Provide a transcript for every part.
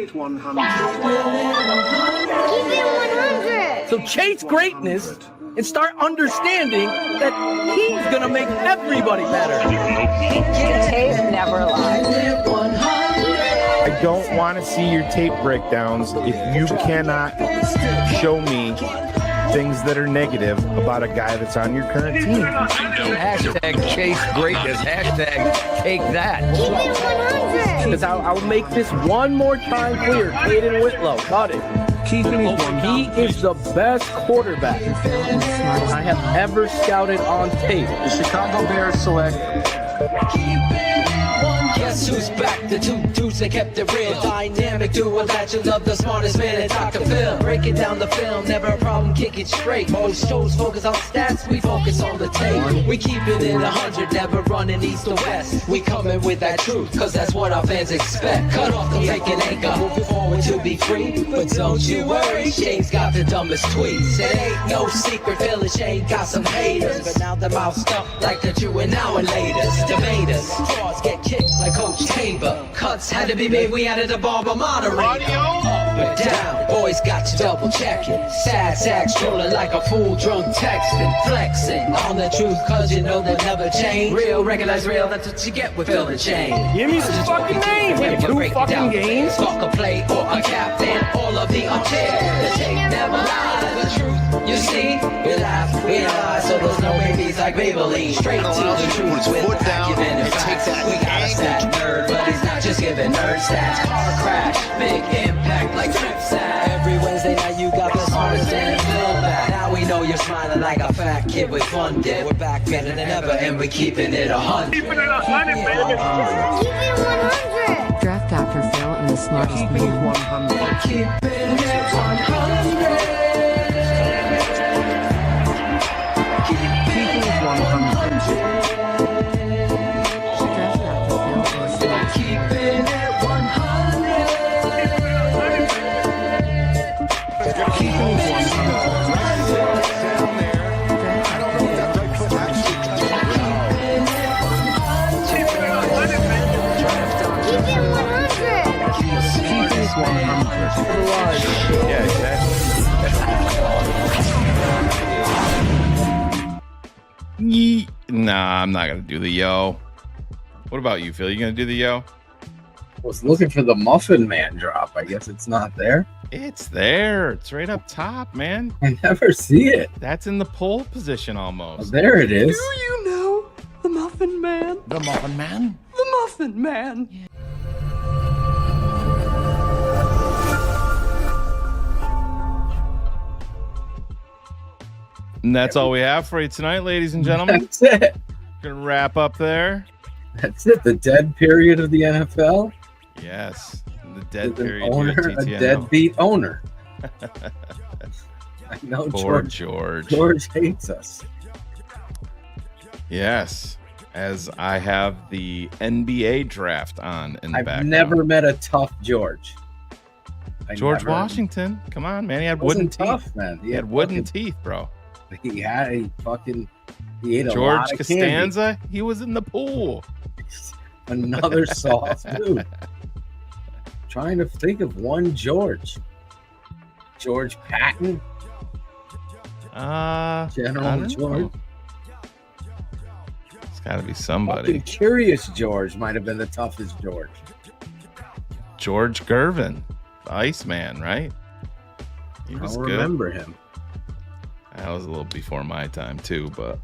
it 100. Keep it 100. So chase greatness and start understanding that he's going to make everybody better. Tape never lies. I don't want to see your tape breakdowns if you cannot show me things that are negative about a guy that's on your current team. Hashtag chase greatness. Hashtag take that. Keep it 100. Because I'll make this one more time clear. Caden Whitlow, got it. He is the best quarterback I have ever scouted on tape. The Chicago Bears select. Guess who's back? The two dudes that kept it real. Dynamic duo that you love, the smartest man in Dr. Phil. Breaking down the film, never a problem, kick it straight. Most shows focus on stats, we focus on the tape. We keep it in 100, never running east or west. We coming with that truth, cause that's what our fans expect. Cut off the fake and anchor, moving forward to be free. But don't you worry, Shane's got the dumbest tweets. It ain't no secret, Phil and Shane got some haters. But now they're mouth stuffed like the Jew and now and laters. Debaters, draws get kicked like Coach Tabor. Cuts had to be made, we added a barber moderator. Up and down, boys got you double checking. Sad sacks trolling like a fool drunk texting. Flexing on the truth cause you know they'll never change. Real, recognize real, that's what you get with Phil and Shane. Give me some fucking names. Wait, 2 fucking games? Fuck a play or a captain, all of the unfair. The tape never lies, the truth you see. We laugh, we lie, so there's no babies like Maybelline. Straight to the truth with acumen and facts. We got a stat nerd, but he's not just giving nerd stats. Car crash, big impact like trip sack. Every Wednesday night you got the smartest and Phil back. Now we know you're smiling like a fat kid with fun dip. We're back better than ever and we're keeping it 100. Keep it 100. Draft Dr. Phil and the smartest man. Keeping it 100. Yeah, exactly. Nah, I'm not gonna do the yo. What about you, Phil? You gonna do the yo? Was looking for the Muffin Man drop. I guess it's not there. It's there. It's right up top, man. I never see it. That's in the pole position Oh, almost. there it is. you know the Muffin Man? The Muffin Man. The Muffin Man. And that's all we have for you tonight, ladies and gentlemen. That's it. Gonna wrap up there. That's it. The dead period of the NFL. Yes, the dead With an period owner, here a at TTNL. deadbeat owner. I know Poor George. George. George hates us. Yes, as I have the NBA draft on in the I've background. never met a tough George. George Washington. Come on, man. He had Wasn't wooden tough, teeth. man. He had wooden teeth, bro. He ate a George lot of Costanza, he was in the pool. candy. Another soft dude. Trying to think of one George. George Patton. I General don't George. know. It's got to be somebody. Fucking Curious George might have been the toughest George. George Gervin, the Iceman, right? He I was don't good. remember him. That was a little before my time too, but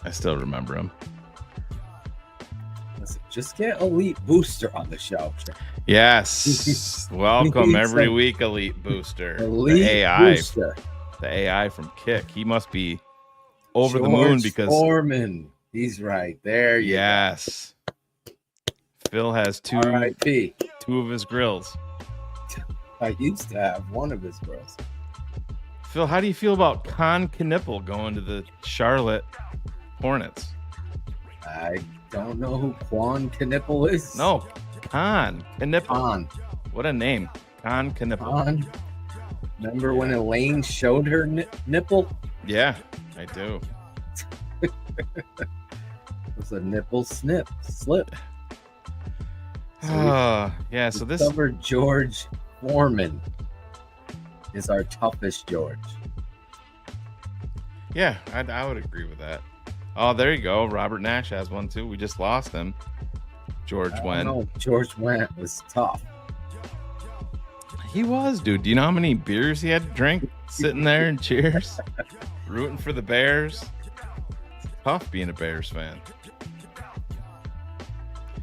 I still remember him. Listen, just get Elite Booster on the show. Yes, welcome He's every a- week, Elite Booster. Elite the AI, Booster. the AI from Kick. He must be over the George moon because Foreman. He's right there. yes, Phil has two R.I.P. of his grills. I used to have one of his girls. Phil, how do you feel about Con Knipple going to the Charlotte Hornets? I don't know who Quan Knipple is. No, Con Knipple. Quan. What a name, Con Knipple. Quan. Remember when Elaine showed her nipple? Yeah, I do. It was a nipple slip. Yeah, so this Discovered George Foreman is our toughest George. Yeah, I would agree with that. Oh, there you go. Robert Nash has one too. We just lost him. George Wendt. No, George Wendt was tough. He was, dude. Do you know how many beers he had to drink sitting there in cheers, rooting for the Bears? It's tough being a Bears fan.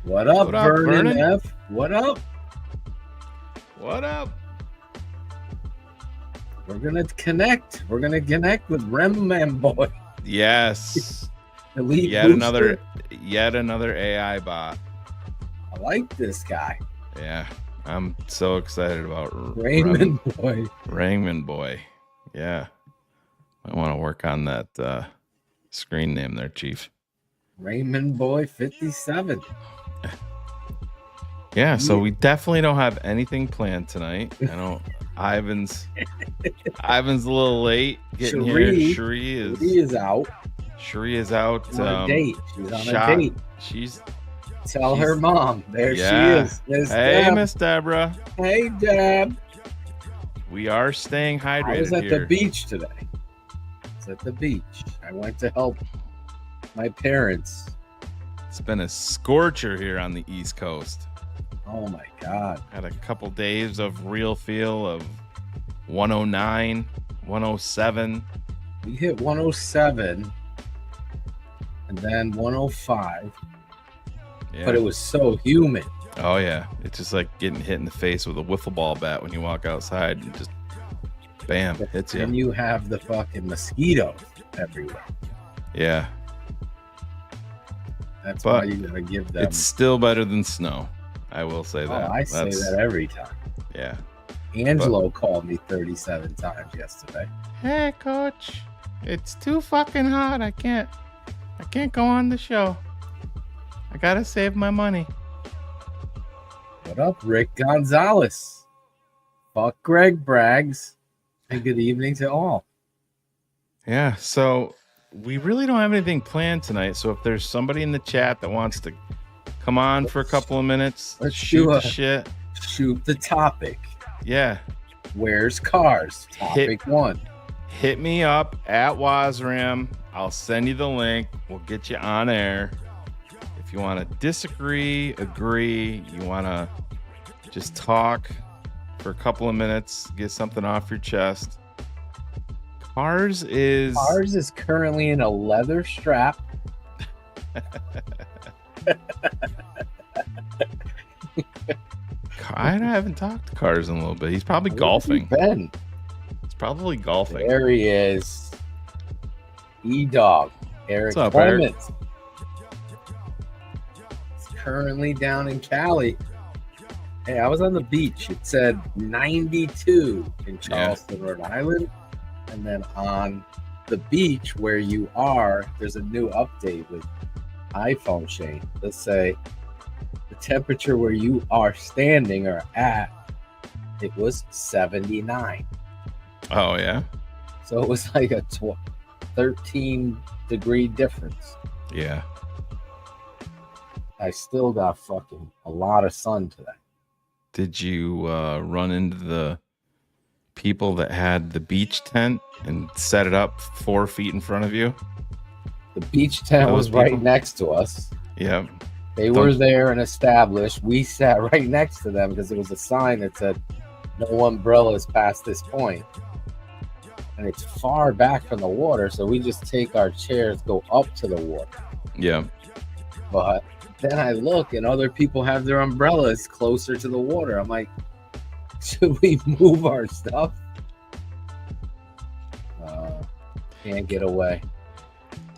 What up, What up, Vernon Vernon? F? What up? What up? We're gonna connect. We're gonna connect with Rem Man Boy. Yes. Elite Yet Booster. another AI bot. I like this guy. Yeah. I'm so excited about Raymond Boy. Raymond Boy. Yeah. I want to work on that screen name there, Chief. Raymond Boy 57. Yeah, so we definitely don't have anything planned tonight. I know Ivan's a little late getting here. Cherie is out. Cherie is out. On a date. She's on shot. a date. Tell her mom. There she is. Miss Hey, Deb. Miss Deborah. Hey, Deb. We are staying hydrated I was at here. the beach today. I was at the beach. I went to help my parents. It's been a scorcher here on the East Coast. Oh my God. Had a couple days of real feel of 109, 107. We hit 107 and then 105, Yeah. but it was so humid. Oh yeah, it's just like getting hit in the face with a wiffle ball bat when you walk outside and just bam, hits you. And you have the fucking mosquitoes everywhere. Yeah, That's but why you gotta give them. it's still better than snow. I will say that. I say that every time. Yeah. Angelo called me 37 times yesterday. Hey, coach, it's too fucking hot. I can't go on the show. I gotta save my money. What up, Rick Gonzalez? Fuck Greg Braggs. And good evening to all. Yeah, so we really don't have anything planned tonight. So if there's somebody in the chat that wants to come on for a couple of minutes, Let's shoot do the a- shit. Shoot the topic. Yeah, Where's cars? Topic one. hit me up at Wazram. I'll send you the link. We'll get you on air. If you want to disagree, agree, you want to just talk for a couple of minutes, get something off your chest. Cars is currently in a leather strap. I haven't talked to Cars in a little bit. He's probably Where golfing. have you been? It's probably golfing. There he is. E-Dog. Eric What's up, Eric? Clements. He's currently down in Cali. Hey, I was on the beach. It said 92 in Charleston, Rhode Island. And then on the beach where you are, there's a new update with iPhone, Shane. Let's say the temperature where you are standing or at, it was 79. Oh, yeah? So it was like a 13 degree difference. Yeah. I still got fucking a lot of sun today. Did you run into the people that had the beach tent and set it up 4 feet in front of you? The beach tent Those was right people? next to us. Yeah. They were there and established. We sat right next to them because there was a sign that said no umbrellas past this point. And it's far back from the water, so we just take our chairs, go up to the water. Yeah. But then I look and other people have their umbrellas closer to the water. I'm like, should we move our stuff? Can't get away.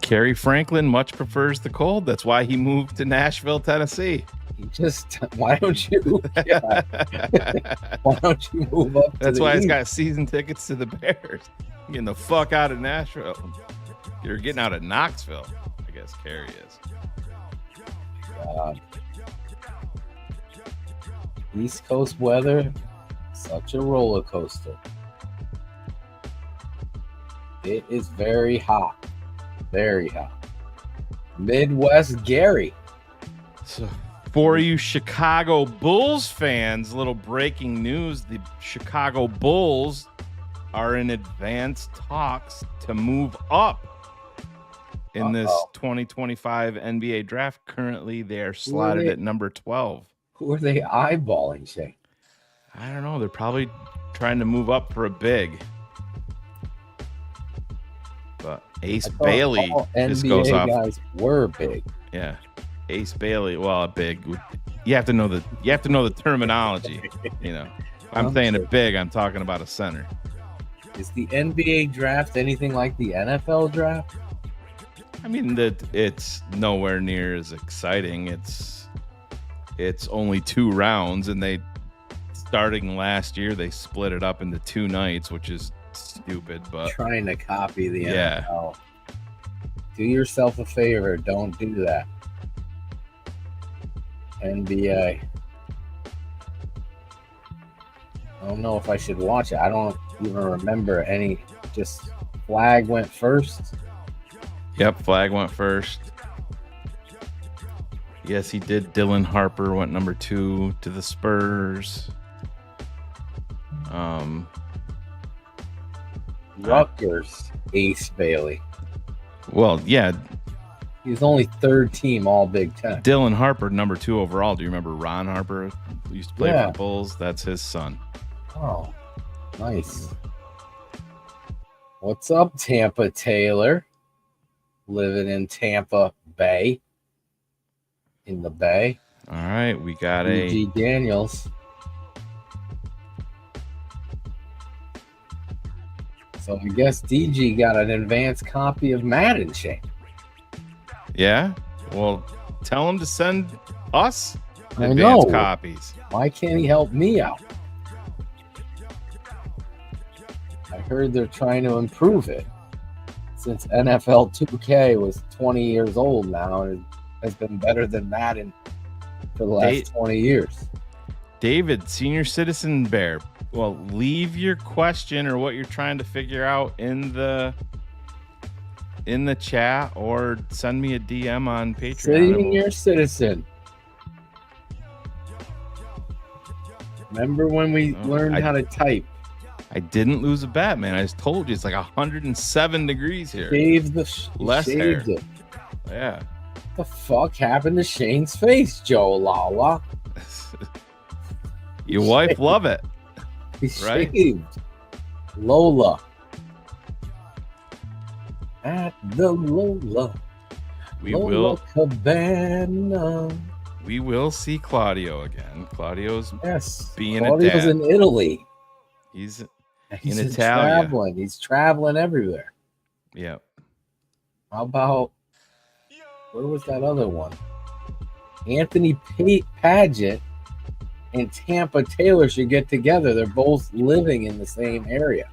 Kerry Franklin much prefers the cold. That's why he moved to Nashville, Tennessee. He just, why don't you? Yeah. Why don't you move up? That's to why the he's east? got season tickets to the Bears. Getting the fuck out of Nashville. You're getting out of Knoxville, I guess Kerry is. East Coast weather, such a roller coaster. It is very hot. Very hot. Midwest Gary. So For you Chicago Bulls fans, little breaking news. The Chicago Bulls are in advanced talks to move up in this 2025 NBA draft. Currently, they are slotted at number 12. Who are they eyeballing, Shane? I don't know. They're probably trying to move up for a big. But Ace Bailey just goes off. Guys were big. Yeah. Ace Bailey, well, a big. You have to know the terminology. You know, if I'm saying a big, I'm talking about a center. Is the NBA draft anything like the NFL draft? I mean, that it's nowhere near as exciting. It's only 2 rounds, and they starting last year they split it up into 2 nights, which is stupid. But trying to copy the NFL. Do yourself a favor. Don't do that. NBA. I don't know if I should watch it. I don't even remember any. Just Flag went first. Yep, Flag went first. Yes, he did. Dylan Harper went number 2 to the Spurs. Rutgers, Ace Bailey. Well, yeah. He was only 3rd team All Big Ten. Dylan Harper, number 2 overall. Do you remember Ron Harper? Who used to play for the Bulls. That's his son. Oh, nice. What's up, Tampa Taylor? Living in Tampa Bay. In the Bay. All right, we got D.G. Daniels. So I guess DG got an advanced copy of Madden, Shane. Yeah? Well, tell him to send us advanced copies. Why can't he help me out? I heard they're trying to improve it. Since NFL 2K was 20 years old now, and it has been better than Madden for the last 20 years. David, senior citizen bear. Well, leave your question or what you're trying to figure out in the chat, or send me a DM on Patreon. Senior citizen. Remember when we learned how to type? I didn't lose a bet, man. I just told you it's like 107 degrees here. Shaved less hair. It. Yeah. What the fuck happened to Shane's face, Joe Lala? Your wife love it. He's right? Shaved. Lola. At the Lola. Will Cabana. We will see Claudio again. Claudio's being Claudio's a dad. in Italy. He's in Italia. Traveling. He's traveling everywhere. Yeah. How about, where was that other one? Anthony Paget and Tampa Taylor should get together. They're both living in the same area.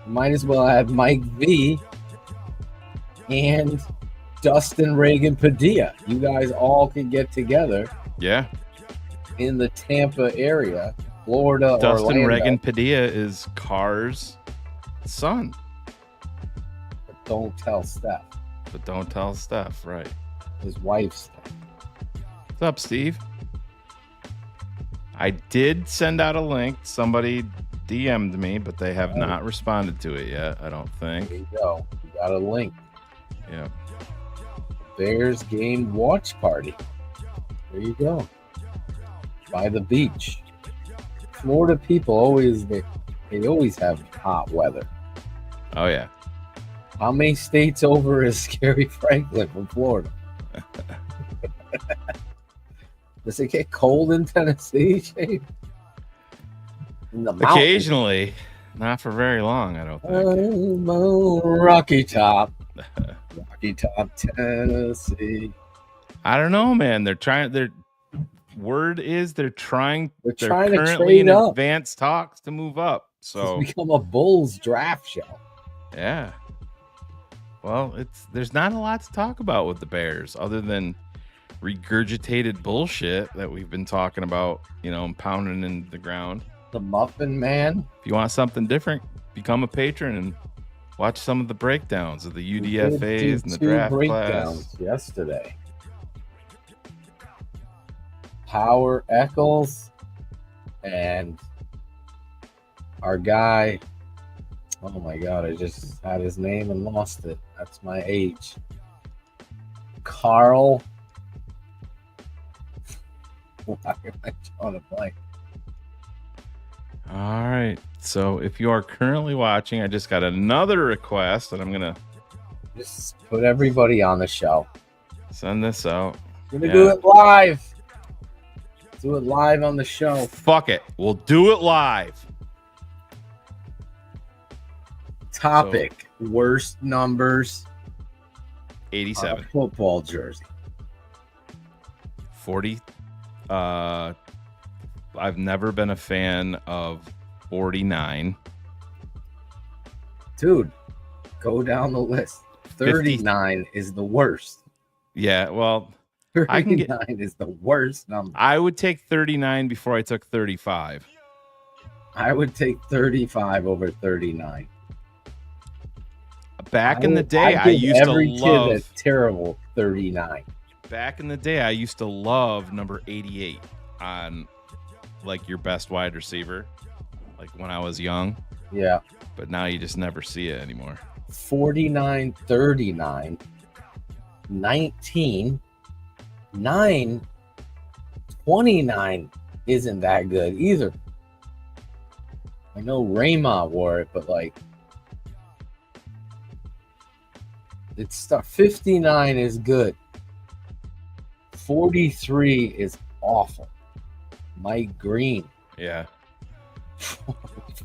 Might as well have Mike V and Dustin Reagan Padilla. You guys all can get together. Yeah. In the Tampa area, Florida, Dustin Orlando. Reagan Padilla is Carr's son. But don't tell Steph. Right. His wife's Steph. What's up, Steve? I did send out a link. Somebody DM'd me, but they have not responded to it yet, I don't think. There you go. You got a link. Yeah. Bears game watch party. There you go. By the beach. Florida people always have hot weather. Oh yeah. How many states over is Gary Franklin from Florida? Does it get cold in Tennessee, Shane? In the mountains? Occasionally, not for very long, I don't think. Rocky Top, Tennessee. I don't know, man. They're currently trade in up. advanced talks to move up. So it's become a Bulls draft show. Yeah. Well, there's not a lot to talk about with the Bears other than regurgitated bullshit that we've been talking about, pounding in the ground. The Muffin Man. If you want something different, become a patron and watch some of the breakdowns of the UDFAs and the draft class yesterday. Power Eccles and our guy. Oh my God, I just had his name and lost it. That's my age. Carl. Why am I trying to play? All right. So if you are currently watching, I just got another request, and I'm gonna Just put everybody on the show. send this out. We're gonna do it live. Do it live on the show. Fuck it. We'll do it live. Topic: worst numbers on a 87. football jersey. 40. I've never been a fan of 49. Dude, go down the list. 39 is the worst. Yeah, well, 39 I can get, is the worst number. I would take 39 before I took 35. I would take 35 over 39. Back in the day, I used to every kid love. a terrible 39. Back in the day, I used to love number 88 on like your best wide receiver, like when I was young. Yeah. But now you just never see it anymore. 49, 39, 19, 9, 29 isn't that good either. I know Raymond wore it, but like it's 59 is good. 43 is awful. Mike Green. Yeah.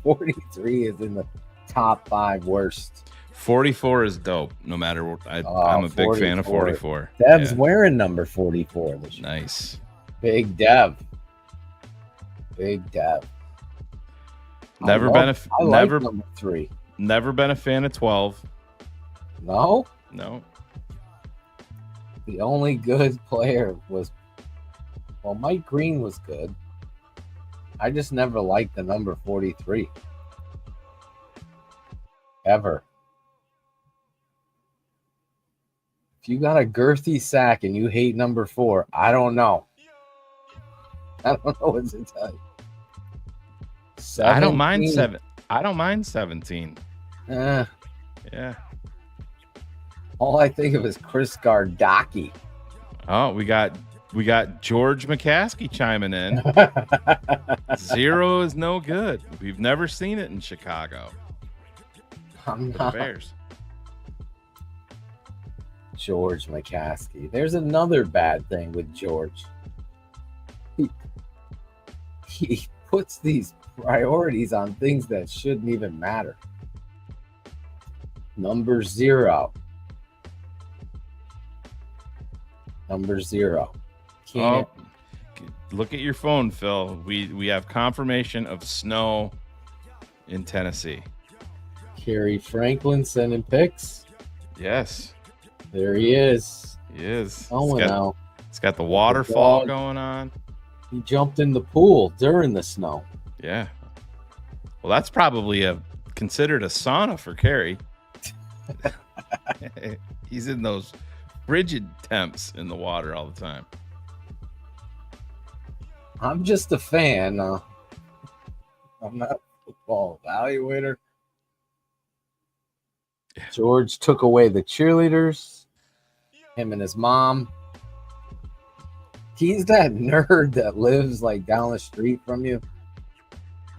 43 is in the top 5 worst. 44 is dope. No matter what, I'm a big fan of 44. Dev's Yeah. wearing number 44 this year. Nice. Big Dev. Big Dev. Never I like number 3. Never been a fan of 12. No, No. the only good player was, well, Mike Green was good. I just never liked the number 43. Ever. If you got a girthy sack and you hate number 4, I don't know. I don't know what to tell you. I don't mind 17. 7. I don't mind 17. Eh, Yeah. all I think of is Chris Gardocki. Oh, we got George McCaskey chiming in. 0 is no good. We've never seen it in Chicago. I'm For the not Bears. George McCaskey. There's another bad thing with George. He puts these priorities on things that shouldn't even matter. Number 0. Number 0. Can't. Oh, look at your phone, Phil. We have confirmation of snow in Tennessee. Kerry Franklin sending pics. Yes, There he is. he is. Oh, now It's got the waterfall dog. going on. he jumped in the pool during the snow. Yeah. Well, that's probably considered a sauna for Kerry. He's in those frigid temps in the water all the time. I'm just a fan. I'm not a football evaluator. George took away the cheerleaders, him and his mom. He's that nerd that lives like down the street from you,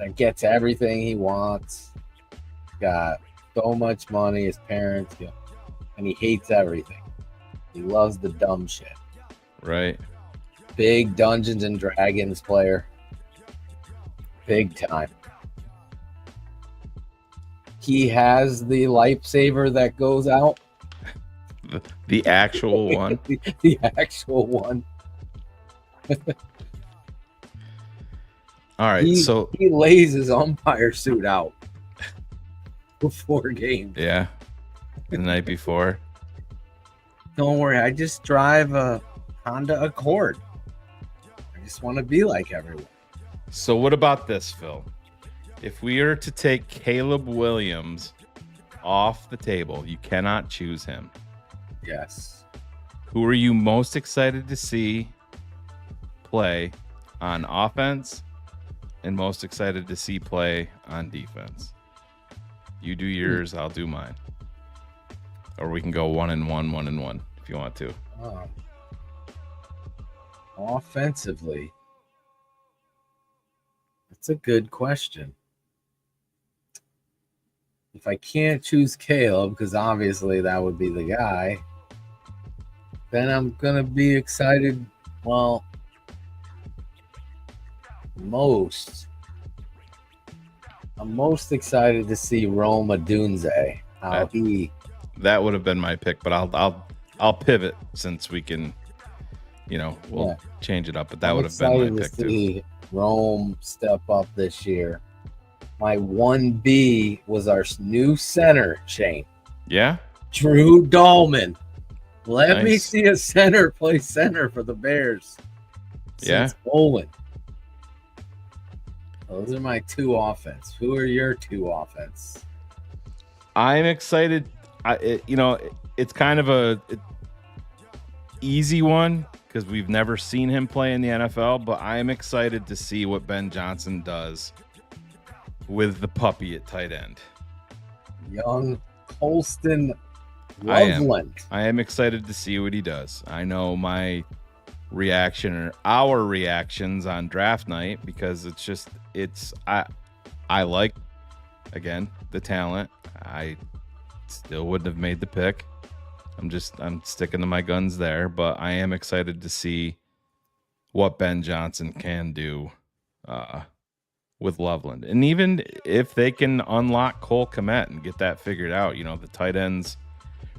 that gets everything he wants. Got so much money, his parents, and he hates everything. He loves the dumb shit. Right. Big Dungeons and Dragons player. Big time. He has the lifesaver that goes out. The actual one. The actual one. All right. So he lays his umpire suit out before games. yeah, the night before. Don't worry, I just drive a Honda Accord. I just want to be like everyone. So what about this, Phil? If we are to take Caleb Williams off the table, you cannot choose him. Yes. Who are you most excited to see play on offense and most excited to see play on defense? You do yours, I'll do mine. Or we can go 1-1, 1-1 if you want to. Offensively, that's a good question. If I can't choose Caleb, because obviously that would be the guy, then I'm going to be excited. Well, I'm most excited to see Rome Odunze. That would have been my pick, but I'll pivot since we can, we'll change it up. But that would have been my pick too. Rome step up this year. My 1B was our new center, Shane. Yeah? Drew Dahlman. Let me Nice. see a center play center for the Bears. Yeah. Since Olin. Those are my 2 offense. Who are your 2 offense? I'm excited. It's kind of a easy one because we've never seen him play in the NFL, but I am excited to see what Ben Johnson does with the puppy at tight end. Young Colston Loveland. I am excited to see what he does. I know my reaction or our reactions on draft night because I like, again, the talent. I still wouldn't have made the pick. I'm sticking to my guns there, but I am excited to see what Ben Johnson can do with Loveland. And even if they can unlock Cole Kmet and get that figured out, the tight ends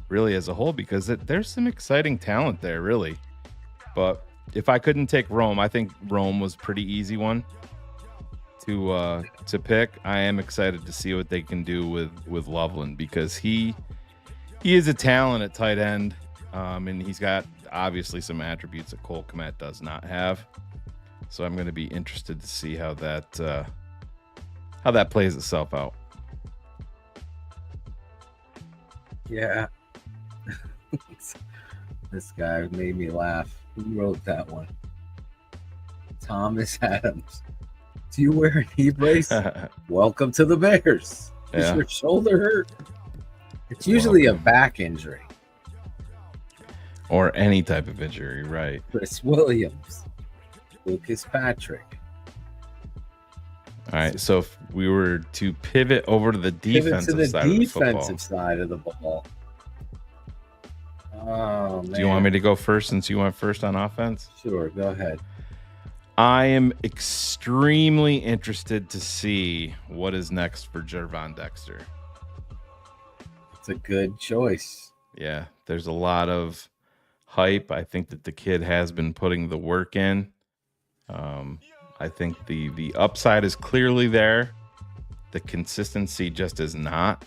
really as a whole, because there's some exciting talent there, really. But if I couldn't take Rome, I think Rome was a pretty easy one to pick. I am excited to see what they can do with Loveland because he is a talent at tight end, and he's got obviously some attributes that Cole Kmet does not have. So I'm going to be interested to see how that plays itself out. Yeah. This guy made me laugh. Who wrote that one? Thomas Adams. Do you wear a knee brace? Welcome to the Bears. Is your shoulder hurt? It's usually a back injury. Or any type of injury, right? Chris Williams. Lucas Patrick. All right, so if we were to pivot over to the defensive side of the ball. Oh, man. Do you want me to go first since you went first on offense? Sure, go ahead. I am extremely interested to see what is next for Jervon Dexter. It's a good choice. Yeah, there's a lot of hype. I think that the kid has been putting the work in. I think the upside is clearly there. The consistency just is not.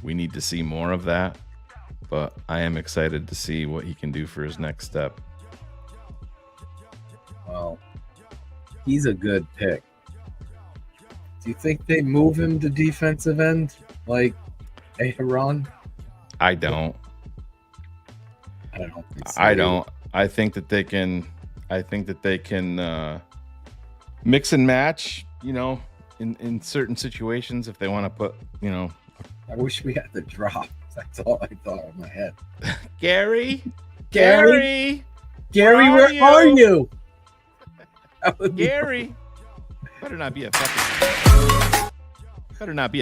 We need to see more of that. But I am excited to see what he can do for his next step. Well, he's a good pick. Do you think they move him to defensive end like Aaron? I don't. I don't. I think that they can. Mix and match. In certain situations, if they want to put. I wish we had the drop. That's all I thought in my head. Gary, where are you? Gary, better not be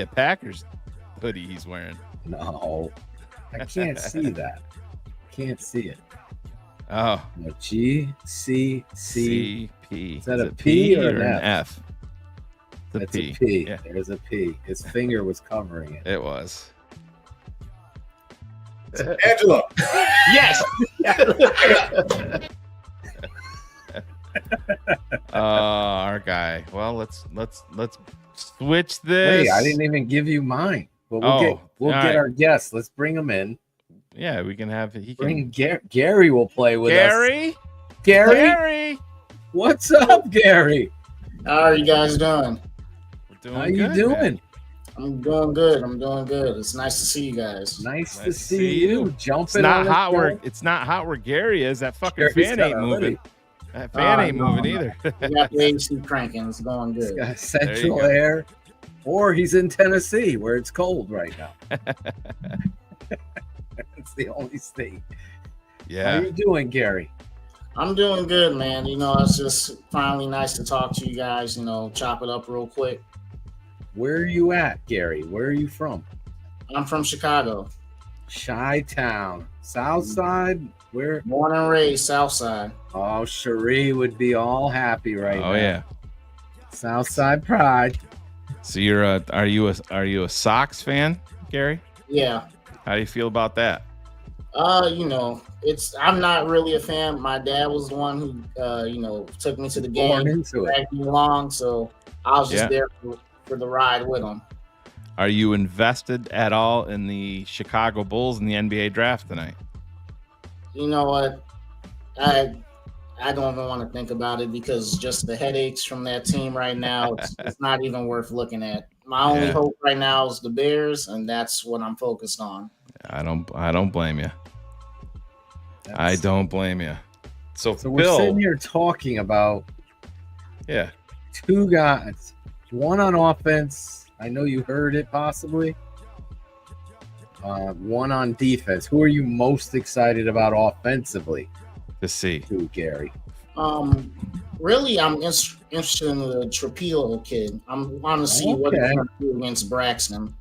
a Packers hoodie he's wearing. No, I can't see that. Can't see it. Oh, no, GCC. CP. Is that a P or an an F? F? The That's P. a P. Yeah. There's a P. His finger was covering it. It was. Angelo. Yes. Our guy. Well, let's switch this. Wait, I didn't even give you mine. But we'll get our guests. Let's bring them in. Yeah, we can have. Gary will play with us. Gary. What's up, Gary? How are you guys doing? We're doing How good, you doing? man. I'm doing good. It's nice to see you guys. Nice to see you. Jumping. It's not hot where Gary is. That fucking Gary's fan got ain't a moving. hoodie. Fan ain't moving either. We got the AC cranking. It's going He's good. got central go. air, or he's in Tennessee where it's cold right now. It's the only state. How Yeah. you doing, Gary? I'm doing good, man. It's just finally nice to talk to you guys. Chop it up real quick. Where are you at, Gary? Where are you from? I'm from Chicago. Chi-town. South side? Where? Born and raised South Side. Oh, Cherie would be all happy right now. Oh yeah. South side pride. So are you a Sox fan, Gary? Yeah. How do you feel about that? I'm not really a fan. My dad was the one who, took me to the game, Born into it. dragged me along. So I was just Yeah. there for the ride with him. Are you invested at all in the Chicago Bulls in the NBA draft tonight? You know what? I don't even want to think about it because just the headaches from that team right now, it's not even worth looking at. My only hope right now is the Bears, and that's what I'm focused on. I don't blame you. I don't blame you. So we're Phil, sitting here talking about yeah, two guys, one on offense. I know you heard it possibly. One on defense. Who are you most excited about offensively? to see. Who, Gary? Really, I'm interested in the Trapilo kid. I want to see what he's going to do against Braxton.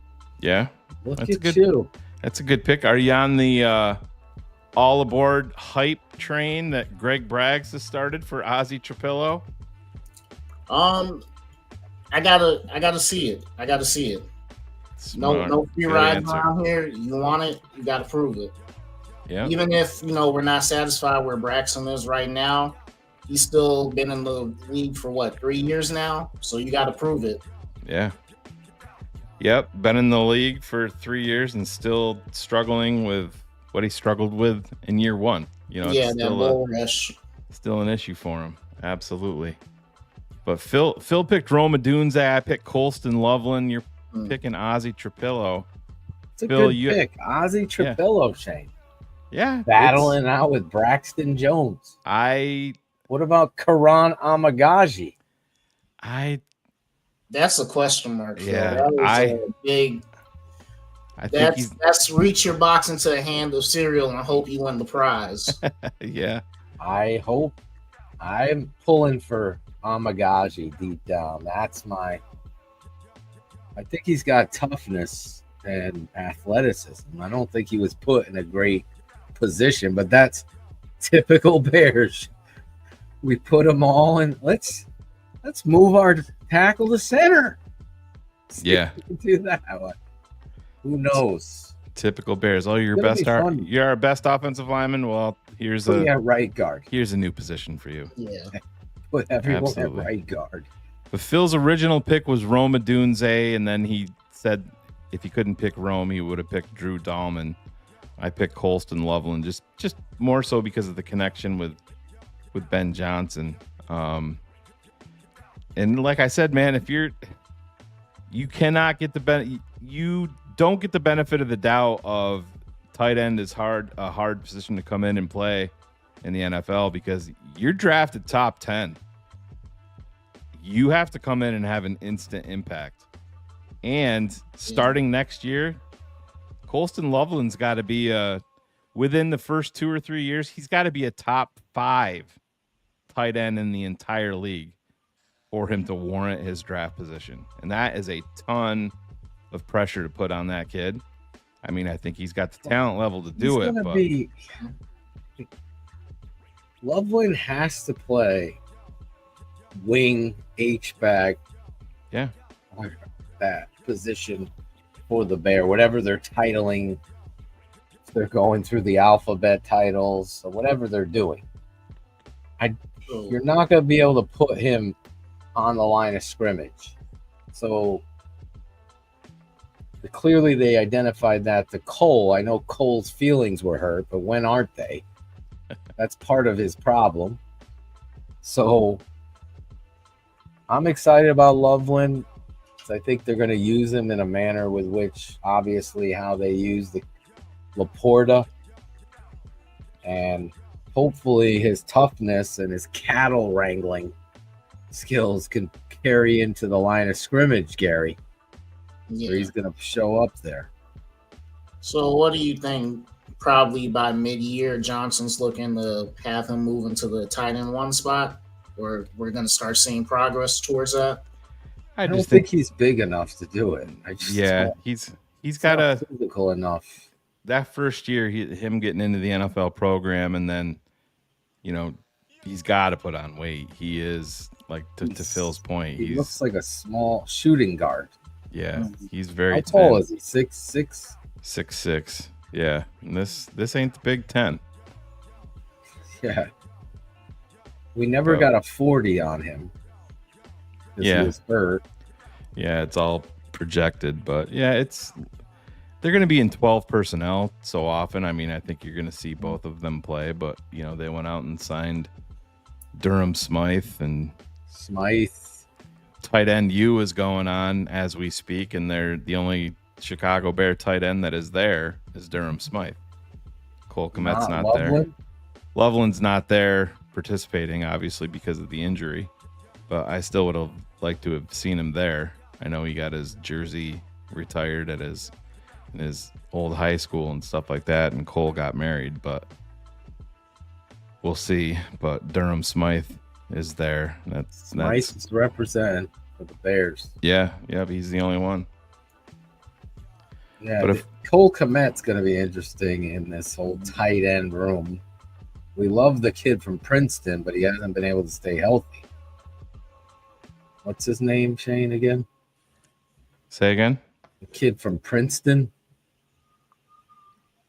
Yeah, Look That's a at good- you. that's a good pick. Are you on the all aboard hype train that Greg Braggs has started for Ozzy Trapilo? I gotta see it. I gotta see it. Smart. No free Good rides answer. around here. You want it, you gotta prove it. Yeah, Even if we're not satisfied where Braxton is right now, he's still been in the league for 3 years now. So you gotta prove it. yeah. Yep, been in the league for 3 years and still struggling with what he struggled with in year one. It's That still bull rush. still an issue for him. Absolutely. But Phil picked Roma Dunze. I picked Colston Loveland. You're picking Ozzy Trapilo. It's a Phil, good pick. Ozzy Trapilo, Shane. Yeah, Battling out with Braxton Jones. What about Karan Amagaji? That's a question mark. Phil. Yeah, That is a big. I think That's reach your box into a hand of cereal and hope you win the prize. yeah. I hope I'm pulling for Amagaji deep down. I think he's got toughness and athleticism. I don't think he was put in a great position, but that's typical Bears. We put them all in. Let's move our tackle to center. Yeah. Do that one. Who knows? Typical Bears. Oh, It's gonna be fun. you're our best offensive lineman. Well, here's Put me at right guard. here's a new position for you. Yeah. Put everyone Absolutely. at right guard. But Phil's original pick was Roma Dunze, and then he said if he couldn't pick Rome, he would have picked Drew Dahlman. I picked Colston Loveland, just more so because of the connection with Ben Johnson. And like I said, man, if you cannot get you don't get the benefit of the doubt of tight end is a hard position to come in and play in the NFL because you're drafted top 10. You have to come in and have an instant impact. And starting next year, Colston Loveland's got to be within the first 2 or 3 years, he's got to be a top 5 tight end in the entire league for him to warrant his draft position. And that is a ton of pressure to put on that kid. I mean, I think he's got the talent level to do it. But Loveland has to play wing H-back. Yeah. That position for the Bear, whatever they're titling, if they're going through the alphabet titles or whatever they're doing. You're not going to be able to put him on the line of scrimmage. So clearly they identified that to Cole. I know Cole's feelings were hurt, but when aren't they? That's part of his problem. So I'm excited about Loveland. I think they're going to use him in a manner with which, obviously, how they use the Laporta. And hopefully his toughness and his cattle wrangling skills can carry into the line of scrimmage, Gary. Yeah. Where he's going to show up there. So what do you think? Probably by mid-year, Johnson's looking to have him move into the tight end 1 spot, or we're going to start seeing progress towards that. I don't think he's big enough to do it. He's got a physical enough. That first year, him getting into the NFL program, and then, he's got to put on weight. He is like to Phil's point. He looks like a small shooting guard. Yeah, he's very. How tall is he? 6'6"? 6'6". Yeah, and this ain't the Big Ten. Yeah, we never got a 40 on him. Yeah, he was hurt. Yeah, it's all projected, but yeah, they're going to be in 12 personnel so often. I mean, I think you're going to see both of them play, but they went out and signed Durham Smythe and tight end U is going on as we speak, and they're the only Chicago Bear tight end that is there is Durham Smythe. Cole Kmet's not there. Loveland's not there participating, obviously, because of the injury, but I still would have liked to have seen him there. I know he got his jersey retired at his old high school and stuff like that, and Cole got married, but we'll see. But Durham Smythe is there. That's nice to represent for the Bears. Yeah, but he's the only one. Yeah, but Cole Kmet's going to be interesting in this whole tight end room. We love the kid from Princeton, but he hasn't been able to stay healthy. What's his name, Shane, again? Say again? The kid from Princeton.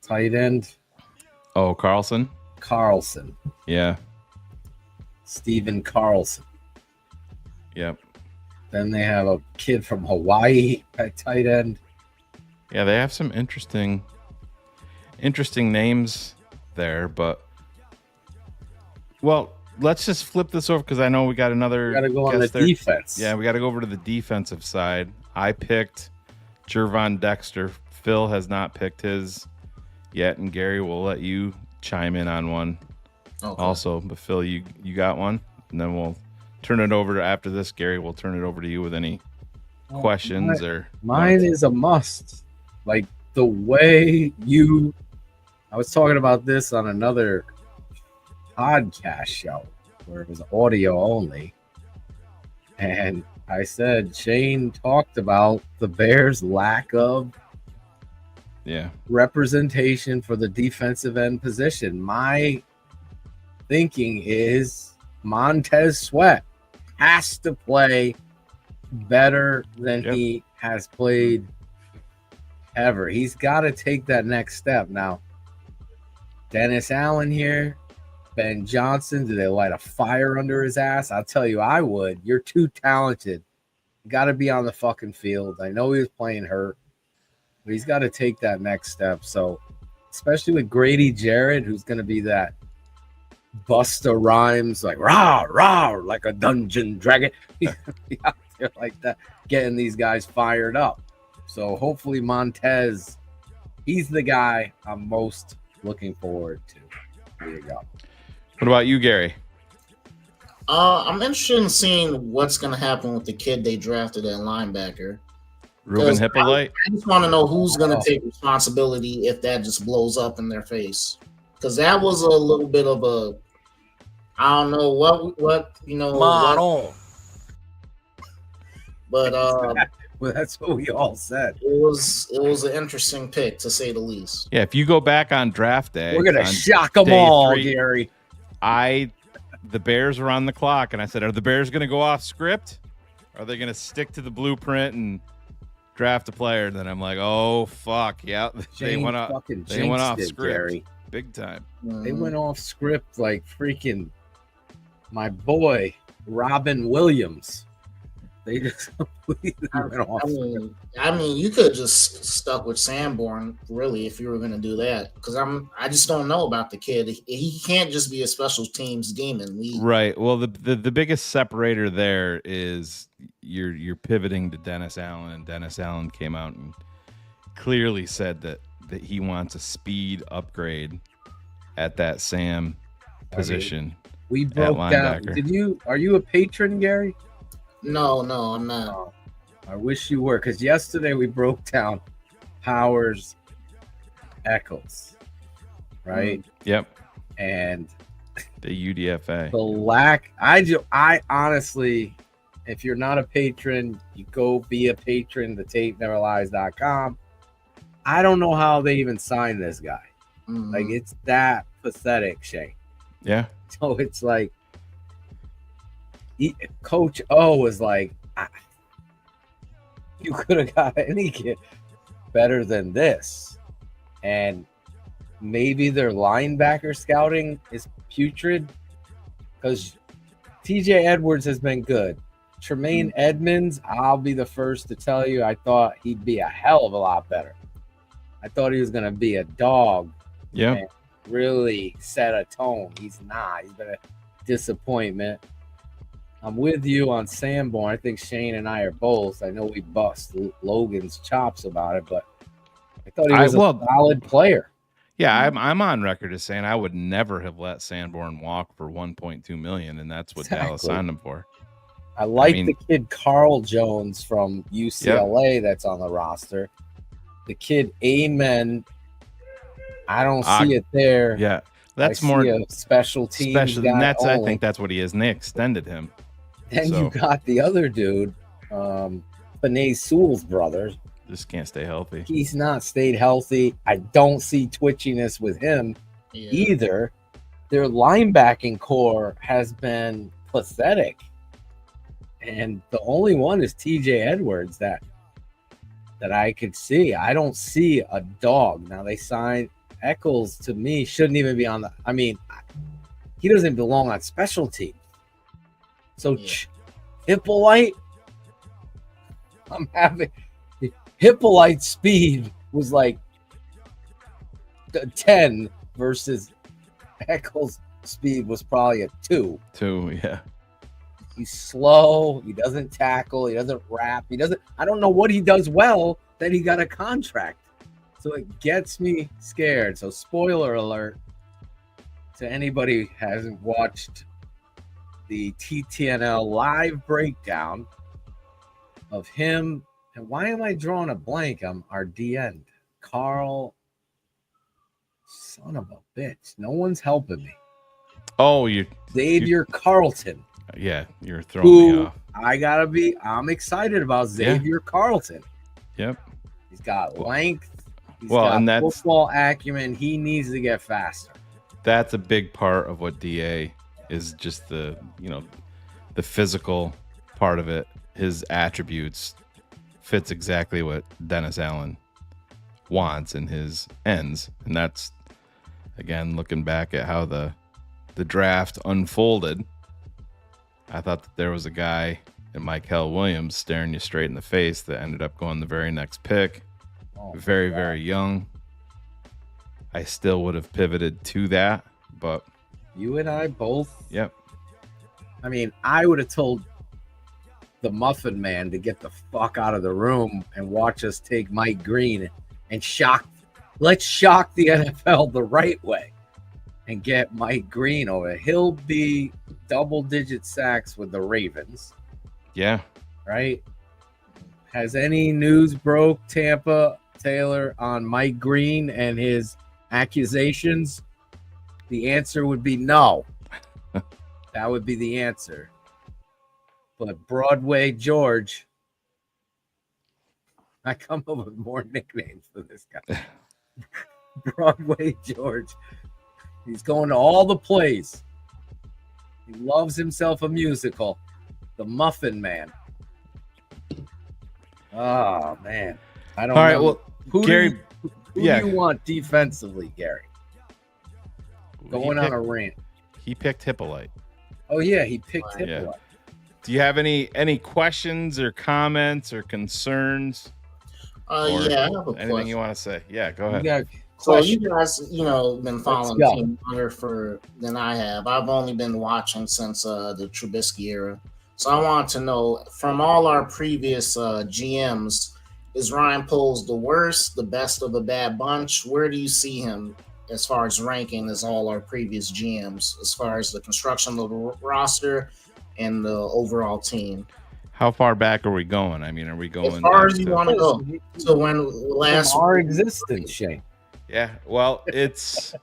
Tight end. Oh, Carlson? Yeah. Steven Carlson. Yep. Then they have a kid from Hawaii at tight end. Yeah, they have some interesting names there, but let's just flip this over because I know we got another. We got to go on the defense. Yeah, we got to go over to the defensive side. I picked Jervon Dexter. Phil has not picked his yet, and Gary will let you chime in on one also. But Phil, you got one, and then we'll turn it over to after this. Gary, we'll turn it over to you with any questions or. Mine is a must. Like the way I was talking about this on another podcast show where it was audio only. And I said, Shane talked about the Bears' lack of representation for the defensive end position. My thinking is Montez Sweat has to play better than he has played ever. He's got to take that next step. Now, Dennis Allen here, Ben Johnson, do they light a fire under his ass? I'll tell you, I would. You're too talented. You got to be on the fucking field. I know he was playing hurt, but he's got to take that next step. So, especially with Grady Jarrett, who's going to be that Busta Rhymes, like rah, rah, like a dungeon dragon. He's going to be out there like that, getting these guys fired up. So hopefully Montez, he's the guy I'm most looking forward to. There you go. What about you, Gary? I'm interested in seeing what's going to happen with the kid they drafted at linebacker. Ruben Hippolyte? I just want to know who's going to take responsibility if that just blows up in their face. Because that was a little bit of a, I don't know what model. But well, that's what we all said. It was an interesting pick, to say the least. Yeah, if you go back on draft day, we're gonna shock them all, Gary. The Bears were on the clock, and I said, "Are the Bears going to go off script? Are they going to stick to the blueprint and draft a player?" And then I'm like, "Oh fuck, yeah, they went off script, Gary. Big time. They went off script like freaking my boy Robin Williams." They just completely went off. I mean, you could have just stuck with Sanborn, really, if you were going to do that. Because I just don't know about the kid. He can't just be a special teams demon. Right. Well, the biggest separator there is you're pivoting to Dennis Allen, and Dennis Allen came out and clearly said that he wants a speed upgrade at that Sam position. We broke down. linebacker. Are you a patron, Gary? No, I'm not. Oh, I wish you were, because yesterday we broke down Powers, Eccles, right? Yep. And The UDFA. the lack. I honestly, if you're not a patron, you go be a patron. The tapeneverlies.com. I don't know how they even signed this guy. Like, it's that pathetic, Shane. Yeah. So it's like, Coach O was like, you could have got any kid better than this. And maybe their linebacker scouting is putrid, because TJ Edwards has been good. Tremaine Edmonds, I'll be the first to tell you, I thought he'd be a hell of a lot better. I thought he was going to be a dog. Yeah. Really set a tone. He's not. He's been a disappointment. I'm with you on Sanborn. I think Shane and I are both. I know we bust Logan's chops about it, but I thought he was a solid player. Yeah, I'm on record as saying I would never have let Sanborn walk for $1.2 million, and that's what Dallas signed him for. I like the kid Carl Jones from UCLA that's on the roster. The kid Amen, I don't see it there. Yeah, that's more a special team. And I think that's what he is, and they extended him. Then you got the other dude, Panay Sewell's brother. Just can't stay healthy. He's not stayed healthy. I don't see twitchiness with him either. Their linebacking core has been pathetic. And the only one is TJ Edwards that I could see. I don't see a dog. Now, they signed Eccles, to me, shouldn't even be on the. I mean, he doesn't belong on special teams. So, Hippolyte, Hippolyte's speed was like 10 versus Eccles' speed was probably a 2. 2, yeah. He's slow. He doesn't tackle. He doesn't wrap. I don't know what he does well that he got a contract. So it gets me scared. So spoiler alert to anybody who hasn't watched the TTNL live breakdown of him. And why am I drawing a blank? I'm our DN. Carl. Son of a bitch. No one's helping me. Oh, Xavier Carlton. Yeah, you're throwing me off. I'm excited about Xavier Carlton. Yep. He's got length. He's got football acumen. He needs to get faster. That's a big part of what DA is, just the physical part of it. His attributes fits exactly what Dennis Allen wants in his ends. And that's, again, looking back at how the draft unfolded, I thought that there was a guy in Michael Williams staring you straight in the face that ended up going the very next pick. Very, very young. I still would have pivoted to that, but you and I both. Yep. I mean, I would have told the Muffin Man to get the fuck out of the room and watch us take Mike Green and let's shock the NFL the right way and get Mike Green over. He'll be double-digit sacks with the Ravens. Yeah. Right? Has any news broke, Tampa Taylor, on Mike Green and his accusations? The answer would be no. That would be the answer. But Broadway George, I come up with more nicknames for this guy. Broadway George. He's going to all the plays. He loves himself a musical. The Muffin Man. Oh, man. I don't know. All right, well, Gary, who do you want defensively, Gary? Going on a rant. He picked Hippolyte. Oh, yeah, he picked Hippolyte. Yeah. Do you have any questions or comments or concerns? I have a anything question. you want to say? Yeah, go ahead. So you guys, been following Team longer than I have. I've only been watching since the Trubisky era. So I want to know, from all our previous GMs, is Ryan Poles the worst, the best of a bad bunch? Where do you see him as far as ranking as all our previous GMs, as far as the construction of the roster and the overall team. How far back are we going? I mean, are we going As far back as you to- want to go. So when last From our existence, Shane. Yeah, well, it's.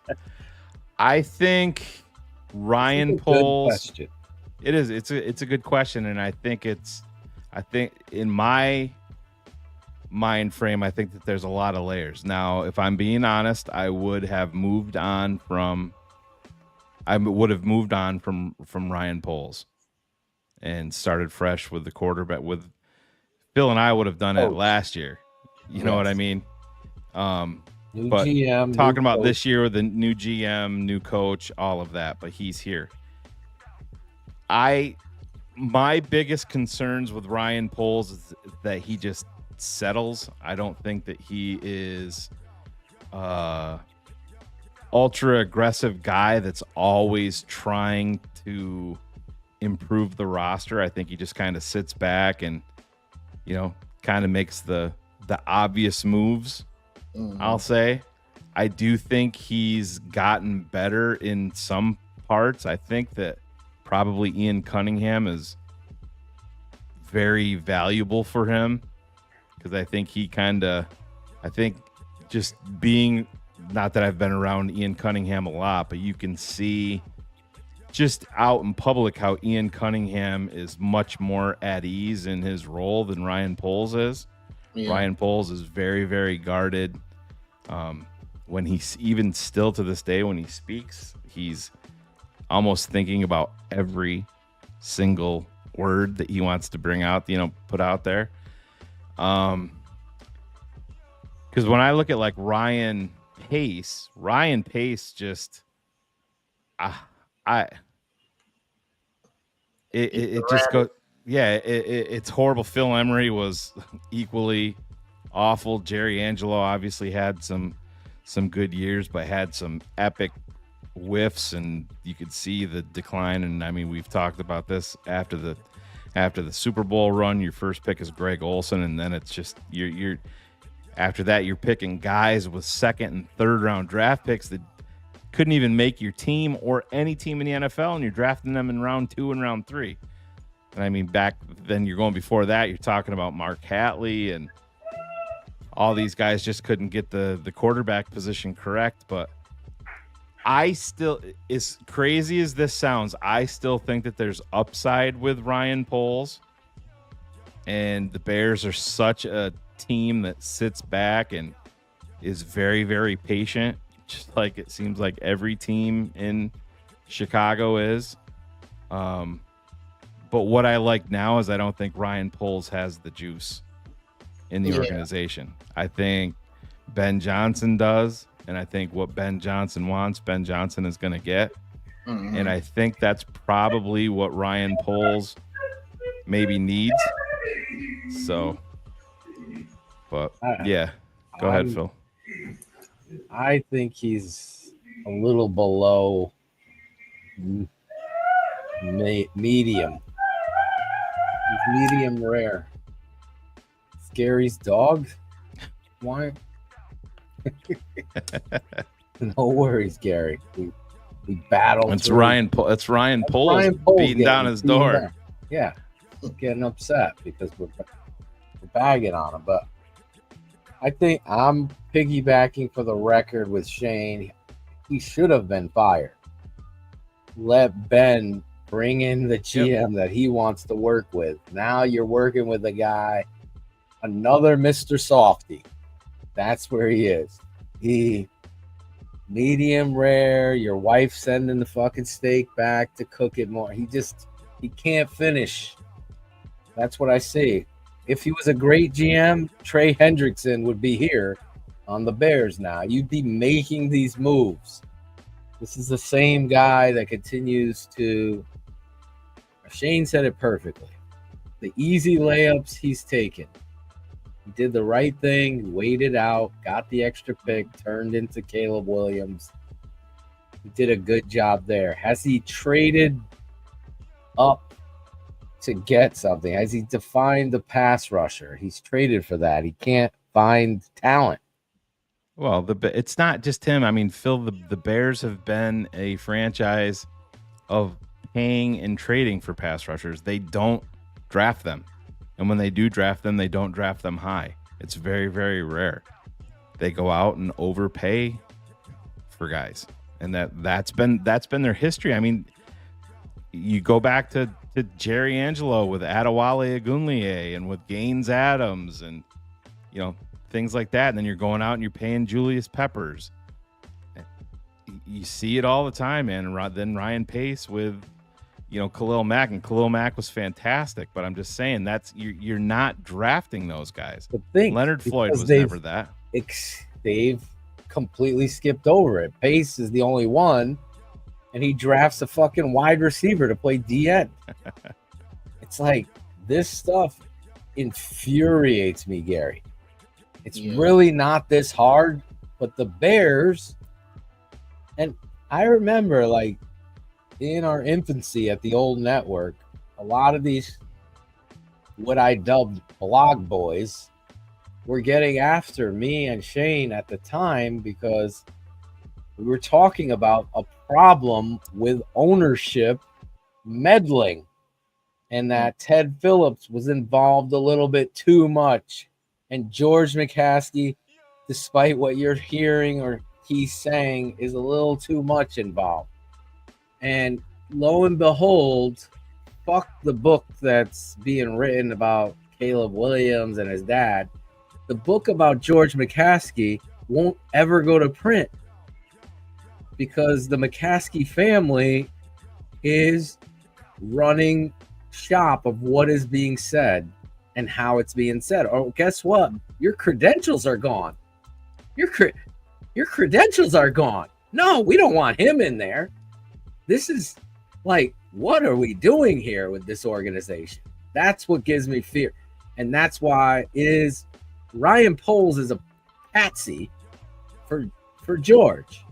I think Ryan Good Poles. question. It is. It's a good question, and I think in my mind frame, I think that there's a lot of layers. Now, if I'm being honest, I would have moved on from Ryan Poles and started fresh with the quarterback. With Phil and I would have done it last year. You know what I mean? New But GM, talking new about coach. this year with the new GM, new coach, all of that, but he's here. My biggest concerns with Ryan Poles is that he just settles. I don't think that he is ultra aggressive guy that's always trying to improve the roster. I think he just kind of sits back and, kind of makes the obvious moves. I'll say. I do think he's gotten better in some parts. I think that probably Ian Cunningham is very valuable for him because I think just being, not that I've been around Ian Cunningham a lot, but you can see just out in public how Ian Cunningham is much more at ease in his role than Ryan Poles is. Yeah. Ryan Poles is very, very guarded. When he's even still to this day, when he speaks, he's almost thinking about every single word that he wants to bring out, put out there. Because when I look at like Ryan Pace just, it just goes, yeah, it's horrible. Phil Emery was equally awful. Jerry Angelo obviously had some good years, but had some epic whiffs, and you could see the decline. And I mean, we've talked about this after the Super Bowl run. Your first pick is Greg Olsen, and then it's just you're after that you're picking guys with second and third round draft picks that couldn't even make your team or any team in the NFL, and you're drafting them in round 2 and round 3. And I mean, back then you're going before that, you're talking about Mark Hatley and all these guys just couldn't get the quarterback position correct. But I still, as crazy as this sounds, I still think that there's upside with Ryan Poles. And the Bears are such a team that sits back and is very, very patient, just like it seems like every team in Chicago is. But what I like now is I don't think Ryan Poles has the juice in the organization. I think Ben Johnson does, and I think what Ben Johnson wants, Ben Johnson is going to get. Mm-hmm. And I think that's probably what Ryan Poles maybe needs. So, but yeah, go ahead, Phil. I think he's a little below medium. He's medium rare. Gary's dog? Why? No worries, Gary. We battled. It's Ryan Poles beating down his door. Yeah, getting upset because we're bagging on him. But I think I'm piggybacking for the record with Shane. He should have been fired. Let Ben bring in the GM that he wants to work with. Now you're working with a guy. Another Mr. Softy. That's where he is. He medium rare. Your wife sending the fucking steak back to cook it more. He can't finish. That's what I see. If he was a great GM, Trey Hendrickson would be here on the Bears now. You'd be making these moves. This is the same guy that continues to. Shane said it perfectly. The easy layups he's taken. He did the right thing, waited out, got the extra pick, turned into Caleb Williams. He did a good job there. Has he traded up to get something? Has he defined the pass rusher? He's traded for that. He can't find talent. Well, it's not just him. I mean, Phil, the Bears have been a franchise of paying and trading for pass rushers. They don't draft them. And when they do draft them, they don't draft them high. It's very, very rare. They go out and overpay for guys. And that's been their history. I mean, you go back to Jerry Angelo with Adewale Ogunleye and with Gaines Adams and, you know, things like that. And then you're going out and you're paying Julius Peppers. You see it all the time, man. And then Ryan Pace with, you know, Khalil Mack, and Khalil Mack was fantastic. But I'm just saying you're not drafting those guys. Leonard Floyd was never that. They've completely skipped over it. Pace is the only one, and he drafts a fucking wide receiver to play DN. It's like, this stuff infuriates me, Gary. It's really not this hard, but the Bears, and I remember, like, in our infancy at the old network, a lot of these, what I dubbed blog boys, were getting after me and Shane at the time because we were talking about a problem with ownership meddling, and that Ted Phillips was involved a little bit too much. And George McCaskey, despite what you're hearing or he's saying, is a little too much involved. And lo and behold, fuck the book that's being written about Caleb Williams and his dad. The book about George McCaskey won't ever go to print because the McCaskey family is running shop of what is being said and how it's being said. Oh, guess what? Your credentials are gone. Your credentials are gone. No, we don't want him in there. This is like, what are we doing here with this organization? That's what gives me fear. And that's why Ryan Poles is a patsy for George.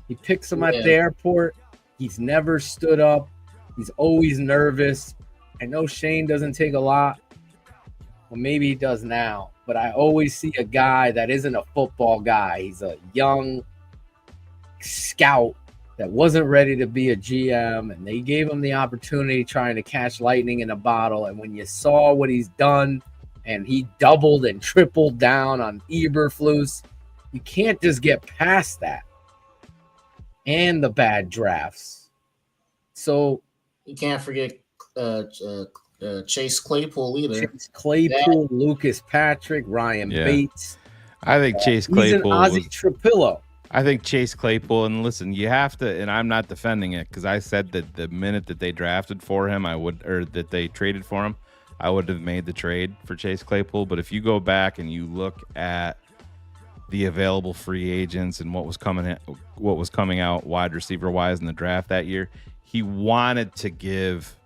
He picks him at the airport. He's never stood up. He's always nervous. I know Shane doesn't take a lot. Well, maybe he does now. But I always see a guy that isn't a football guy. He's a young scout that wasn't ready to be a GM, and they gave him the opportunity trying to catch lightning in a bottle. And when you saw what he's done, and he doubled and tripled down on Eberflus, you can't just get past that. And the bad drafts. So you can't forget Chase Claypool either. Chase Claypool, Lucas Patrick, Ryan Bates. I think Chase Claypool he's an Ozzie Trapillo. I think Chase Claypool, and listen, you have to, and I'm not defending it because I said that the minute that they drafted for him, that they traded for him, I would have made the trade for Chase Claypool. But if you go back and you look at the available free agents and what was coming out wide receiver wise in the draft that year, he wanted to give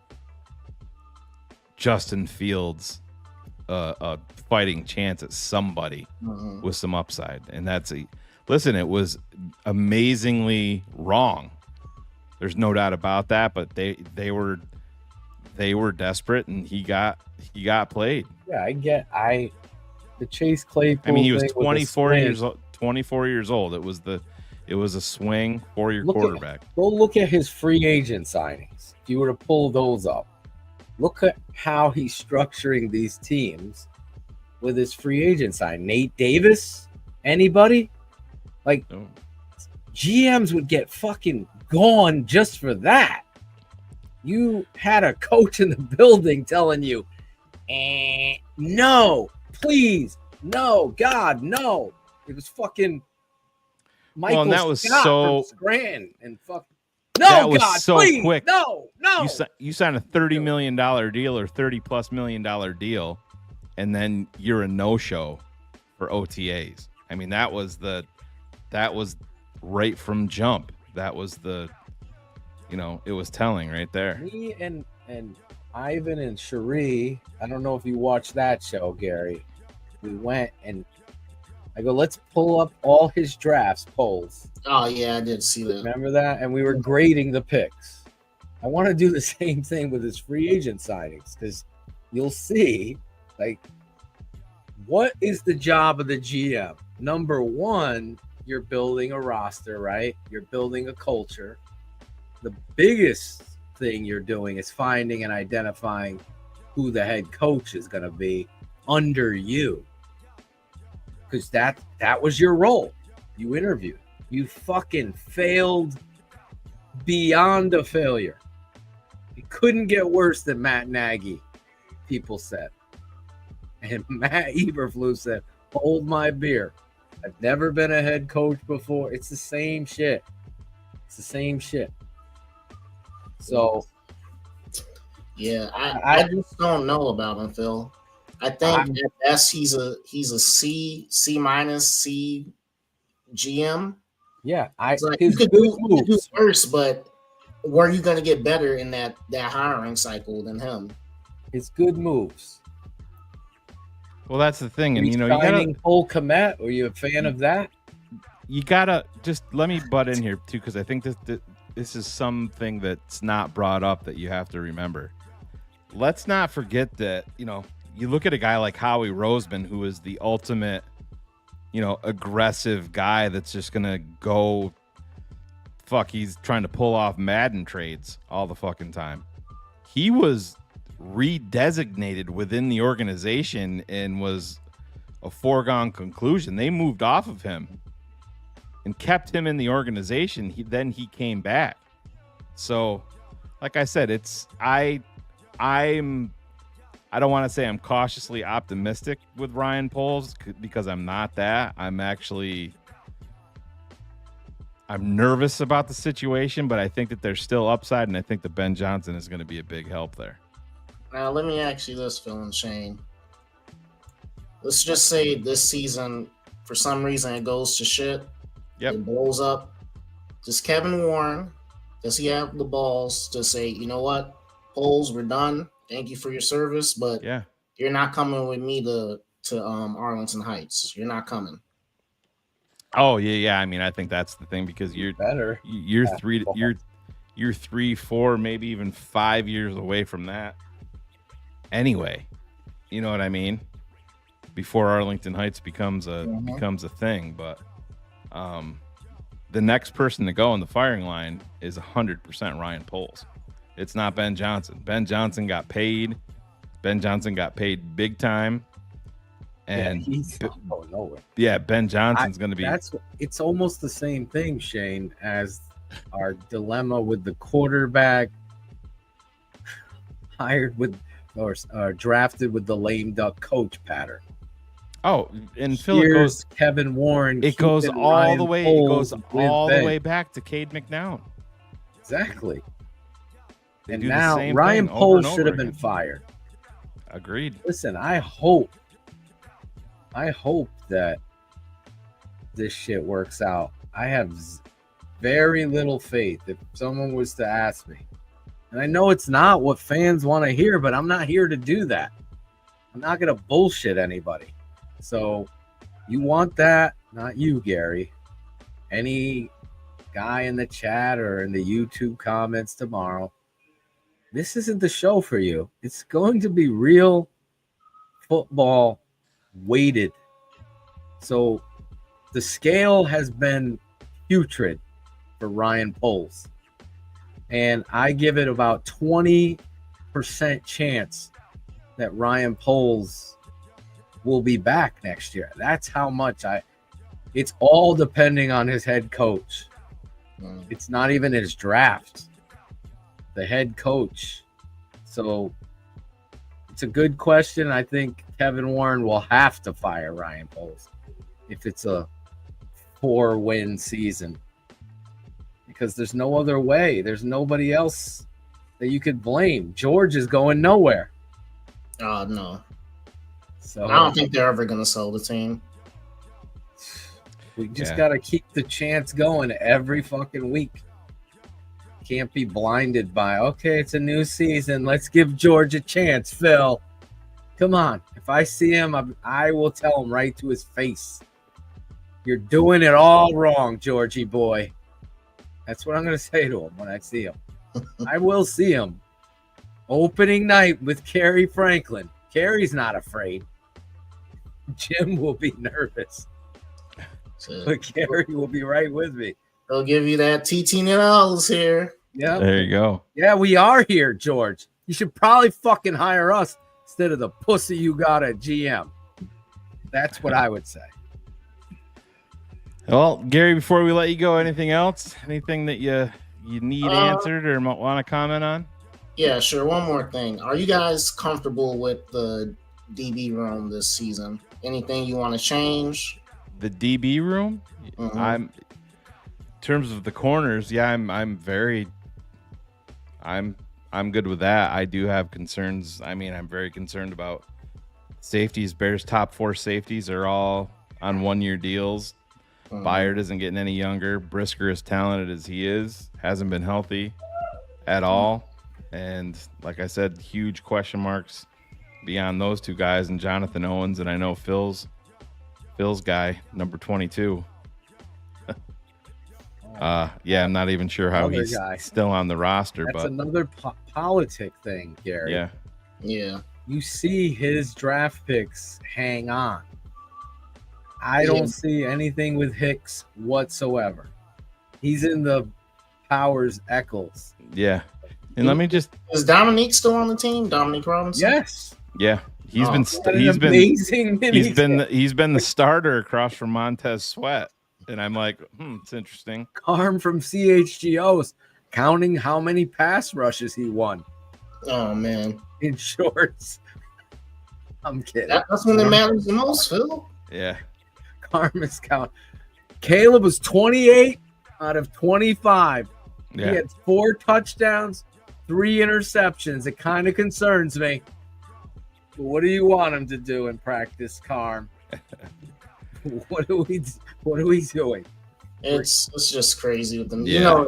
Justin Fields a fighting chance at somebody with some upside, and listen, it was amazingly wrong. There's no doubt about that, but they were desperate, and he got played. Yeah, the Chase Claypool. I mean, he was 24 years old. 24 years old. It was a swing for your quarterback. Go look at his free agent signings. If you were to pull those up, look at how he's structuring these teams with his free agent sign. Nate Davis, anybody? Like, GMs would get fucking gone just for that. You had a coach in the building telling you, no, please, no, God, no. It was fucking Michael and that was Scott so from Scranton and fucking no, that was God, so please, quick. No. You signed a $30 million deal or $30+ million deal, and then you're a no-show for OTAs. I mean, that was right from jump. That was it was telling right there. Me and Ivan and Cherie, I don't know if you watched that show, Gary. We went and I go, let's pull up all his drafts polls. Oh, yeah, I did see that. Remember that? And we were grading the picks. I want to do the same thing with his free agent signings because you'll see, like, What is the job of the GM? Number one, you're building a roster, right? You're building a culture. The biggest thing you're doing is finding and identifying who the head coach is going to be under you. Because that was your role. You interviewed. You fucking failed beyond a failure. It couldn't get worse than Matt Nagy, people said. And Matt Eberflus said, hold my beer. I've never been a head coach before. It's the same shit. It's the same shit. So, yeah, I just don't know about him, Phil. I think at best he's a C minus C GM. Yeah, you could do worse, but where are you going to get better in that hiring cycle than him? His good moves. Well, that's the thing, and you gotta Cole Kmet. Are you a fan of that? You gotta just let me butt in here too, because I think this is something that's not brought up that you have to remember. Let's not forget that you look at a guy like Howie Roseman, who is the ultimate, aggressive guy that's just gonna go. He's trying to pull off Madden trades all the fucking time. He was redesignated within the organization and was a foregone conclusion. They moved off of him and kept him in the organization. Then he came back. So, like I said, I don't want to say I'm cautiously optimistic with Ryan Poles because I'm not that. I'm nervous about the situation, but I think that there's still upside, and I think that Ben Johnson is going to be a big help there. Now, let me ask you this, Phil and Shane. Let's just say this season, for some reason, it goes to shit. Yep. It blows up. Does Kevin Warren, does he have the balls to say, you know what, Poles, we're done. Thank you for your service, but you're not coming with me to Arlington Heights. You're not coming. Oh yeah. I mean, I think that's the thing because you're 3, 4, maybe even 5 years away from that. Anyway, you know what I mean? Before Arlington Heights becomes a thing, but the next person to go in the firing line is 100% Ryan Poles. It's not Ben Johnson. Ben Johnson got paid. Ben Johnson got paid big time. And he's not going nowhere. Yeah, Ben Johnson's going to be. It's almost the same thing, Shane, as our dilemma with the quarterback hired with or drafted with the lame duck coach pattern. Oh, and Phil, it goes Kevin Warren. It goes all Ryan the way. Poles It goes all the way back to Cade McNown. Exactly. They and do now the same Ryan thing Poles over should have again. been fired. Agreed. Listen, I hope that this shit works out. I have very little faith. If someone was to ask me, and I know it's not what fans want to hear, but I'm not here to do that. I'm not going to bullshit anybody. So you want that, not you, Gary. Any guy in the chat or in the YouTube comments tomorrow, this isn't the show for you. It's going to be real football weighted. So the scale has been putrid for Ryan Poles. And I give it about 20% chance that Ryan Poles will be back next year. That's how much it's all depending on his head coach. It's not even his draft. The head coach. So it's a good question. I think Kevin Warren will have to fire Ryan Poles if it's a 4-win season. Because there's no other way. There's nobody else that you could blame. George is going nowhere. No. So I don't think they're ever going to sell the team. We just got to keep the chance going every fucking week. Can't be blinded by, okay, it's a new season. Let's give George a chance, Phil. Come on. If I see him, I will tell him right to his face. You're doing it all wrong, Georgie boy. That's what I'm going to say to him when I see him. I will see him. Opening night with Kerry Franklin. Kerry's not afraid. Jim will be nervous, So, but Gary will be right with me. they'll give you that TTNLs here. Yeah, There you go. yeah, we are here, George. You should probably fucking hire us instead of the pussy you got at GM. That's what I would say. Well, Gary, before we let you go, anything else? Anything that you need answered or want to comment on? Yeah, sure. One more thing. Are you guys comfortable with the DB room this season? Anything you want to change? The DB room? Mhm. In terms of the corners, yeah, I'm good with that. I do have concerns. I mean, I'm very concerned about safeties. Bears' top 4 safeties are all on 1-year deals. Byard isn't getting any younger. Brisker, as talented as he is, hasn't been healthy at all. And like I said, huge question marks beyond those 2 guys and Jonathan Owens. And I know Phil's guy, number 22. Yeah, I'm not even sure how Another he's guy. still on the roster. That's but another politic thing, Gary. yeah, Yeah. You see his draft picks hang on. I don't see anything with Hicks whatsoever. He's in the Powers Eccles. yeah. And let me just Is Dominique still on the team? Dominique Robinson? Yes. yeah. He's Oh, been What an he's been amazing he's been the starter across from Montez Sweat. And I'm like, it's interesting. Carm from CHGO's counting how many pass rushes he won Oh, man. in shorts. I'm kidding. That's when it matters the most, Phil. Yeah. Carm is count. Caleb was 28 out of 25. Yeah. He had 4 touchdowns, 3 interceptions. It kind of concerns me. But what do you want him to do in practice, Carm? What are we doing? It's just crazy with them. Yeah. You know,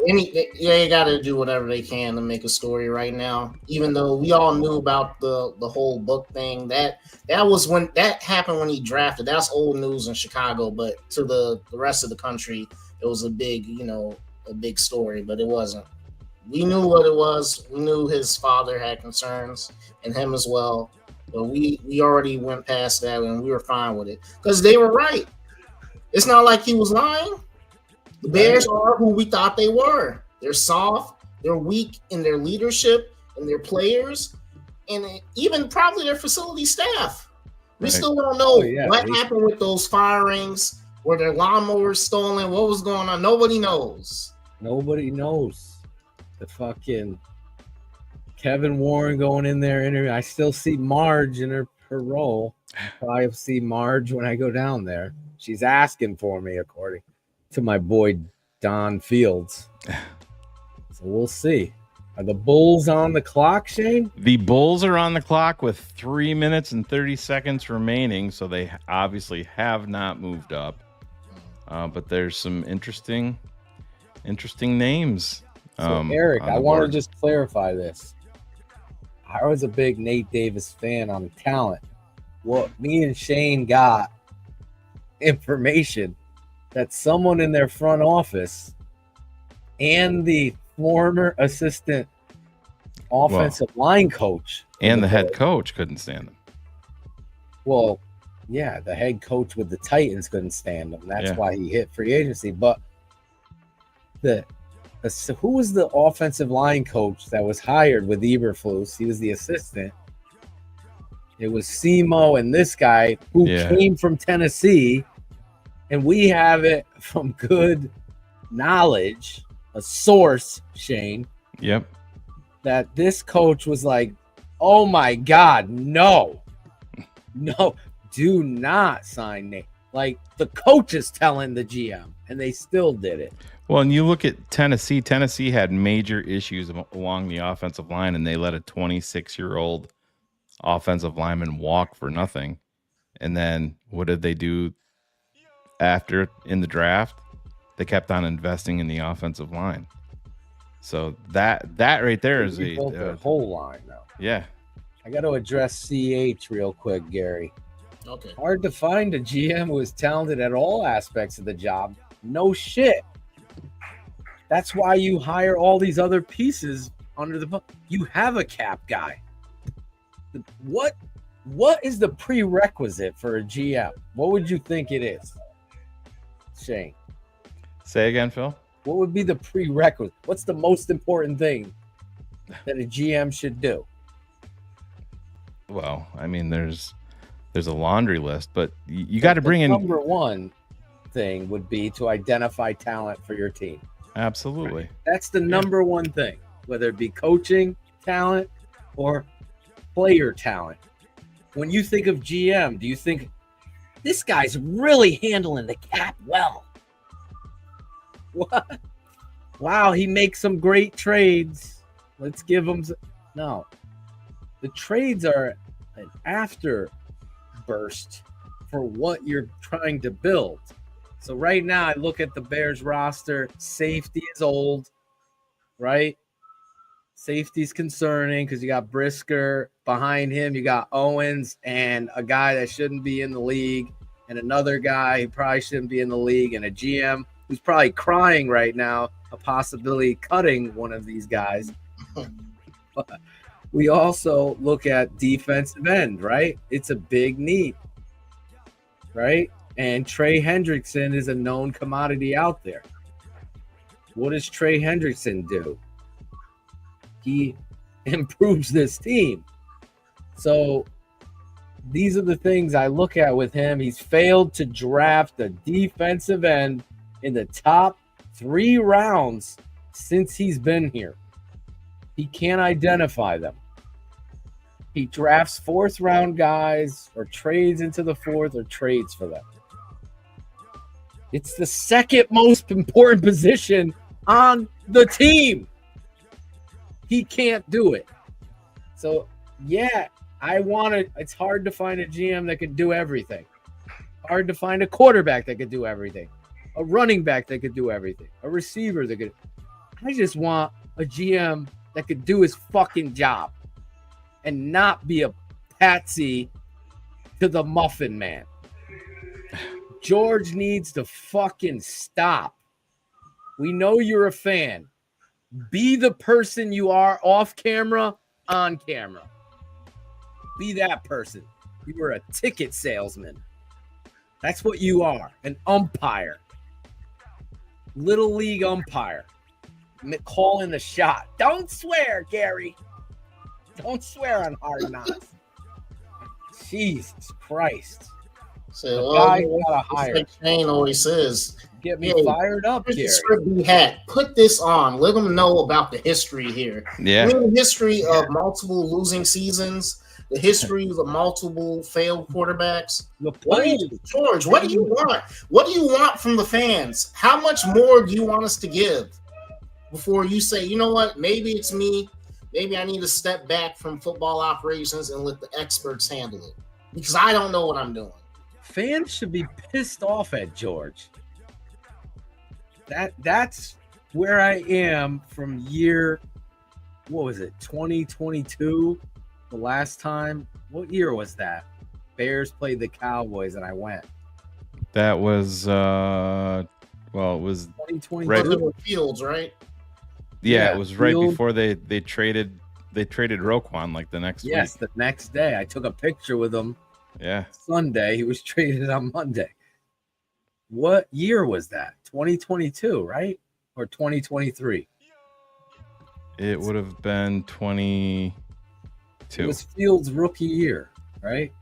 they got to do whatever they can to make a story right now. Even though we all knew about the whole book thing, that was when that happened when he drafted. That's old news in Chicago, but to the rest of the country, it was a big story. But it wasn't. We knew what it was. We knew his father had concerns and him as well. But we already went past that and we were fine with it because they were right. It's not like he was lying. The Bears are who we thought they were. They're soft. They're weak in their leadership and their players, and even probably their facility staff. We still don't know what happened with those firings. Were their lawnmowers stolen? What was going on? Nobody knows. Nobody knows. The fucking Kevin Warren going in there interview. I still see Marge in her role. I see Marge when I go down there. She's asking for me, according to my boy Don Fields. So we'll see. Are the Bulls on the clock, Shane? The Bulls are on the clock with 3 minutes and 30 seconds remaining, so they obviously have not moved up. But there's some interesting names. So Eric, I want to just clarify this. I was a big Nate Davis fan on talent. What me and Shane got information that someone in their front office and the former assistant offensive line coach and the head coach couldn't stand him. Well, yeah, the head coach with the Titans couldn't stand him. That's why he hit free agency. But who was the offensive line coach that was hired with Eberflus? He was the assistant. It was Simo and this guy who came from Tennessee. And we have it from good knowledge, a source, Shane. Yep. That this coach was like, oh my God, no, do not sign Nate. Like the coach is telling the GM, and they still did it. Well, and you look at Tennessee. Tennessee had major issues along the offensive line, and they let a 26-year-old offensive lineman walk for nothing. And then what did they do? After in the draft, they kept on investing in the offensive line. So that right there is the whole line though. Yeah. I got to address CH real quick, Gary. Okay. Hard to find a GM who is talented at all aspects of the job. No shit. That's why you hire all these other pieces under the book. You have a cap guy. What What is the prerequisite for a GM? What would you think it is, Shane? Say again, Phil. What would be the prerequisite? What's the most important thing that a GM should do? Well, I mean, there's a laundry list, but you got to bring in. Number one thing would be to identify talent for your team. Absolutely. That's the number one thing, whether it be coaching talent or player talent. When you think of GM, do you think this guy's really handling the cap well? What? Wow, he makes some great trades. Let's give him no. The trades are an afterburst for what you're trying to build. So right now, I look at the Bears roster. Safety is old, right? Safety's concerning because you got Brisker. Behind him, you got Owens and a guy that shouldn't be in the league and another guy who probably shouldn't be in the league and a GM who's probably crying right now, a possibility cutting one of these guys. But we also look at defensive end, right? It's a big need, right? And Trey Hendrickson is a known commodity out there. What does Trey Hendrickson do? He improves this team. So these are the things I look at with him. He's failed to draft a defensive end in the top 3 rounds since he's been here. He can't identify them. He drafts 4th round guys or trades into the 4th or trades for them. It's the second most important position on the team. He can't do it. So, yeah, it's hard to find a GM that can do everything. Hard to find a quarterback that could do everything. A running back that could do everything. A receiver that could. I just want a GM that could do his fucking job and not be a patsy to the Muffin Man. George needs to fucking stop. We know you're a fan. Be the person you are off camera, on camera. Be that person. You are a ticket salesman. That's what you are, an umpire. Little league umpire. Calling the shot. Don't swear, Gary. Don't swear on Hard Knocks. Jesus Christ. So, guy gotta hire. Like Shane always says, get me fired up, Gary. Put this on. Let them know about the history here. Yeah. The history of multiple losing seasons, the history of multiple failed quarterbacks. George, what do you want? What do you want from the fans? How much more do you want us to give before you say, you know what, maybe it's me. Maybe I need to step back from football operations and let the experts handle it because I don't know what I'm doing. Fans should be pissed off at George. That's where I am from year, what was it, 2022? The last time, what year was that? Bears played the Cowboys and I went. That was it was 2022. right. Fields, right? Yeah, it was right before they traded Roquan like the next week. Yes, the next day. I took a picture with him. Yeah. Sunday. He was traded on Monday. What year was that? 2022, right? Or 2023? It would have been 22. It was Fields' rookie year, right?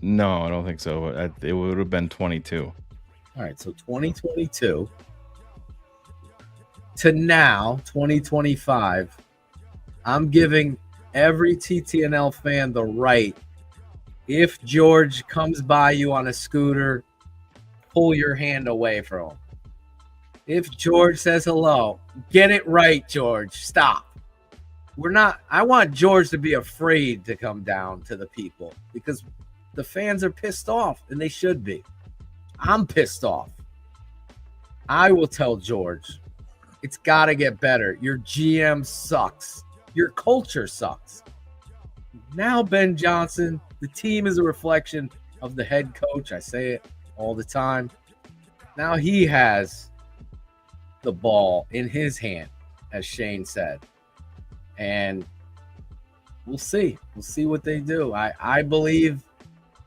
No, I don't think so. It would have been 22. All right, so 2022 to now, 2025, I'm giving every TTNL fan the right. If George comes by you on a scooter, pull your hand away from him. If George says hello, get it right, George. Stop. I want George to be afraid to come down to the people because the fans are pissed off and they should be. I'm pissed off. I will tell George, it's got to get better. Your GM sucks. Your culture sucks. Now, Ben Johnson, the team is a reflection of the head coach. I say it all the time. Now he has the ball in his hand, as Shane said. And We'll see. We'll see what they do. I believe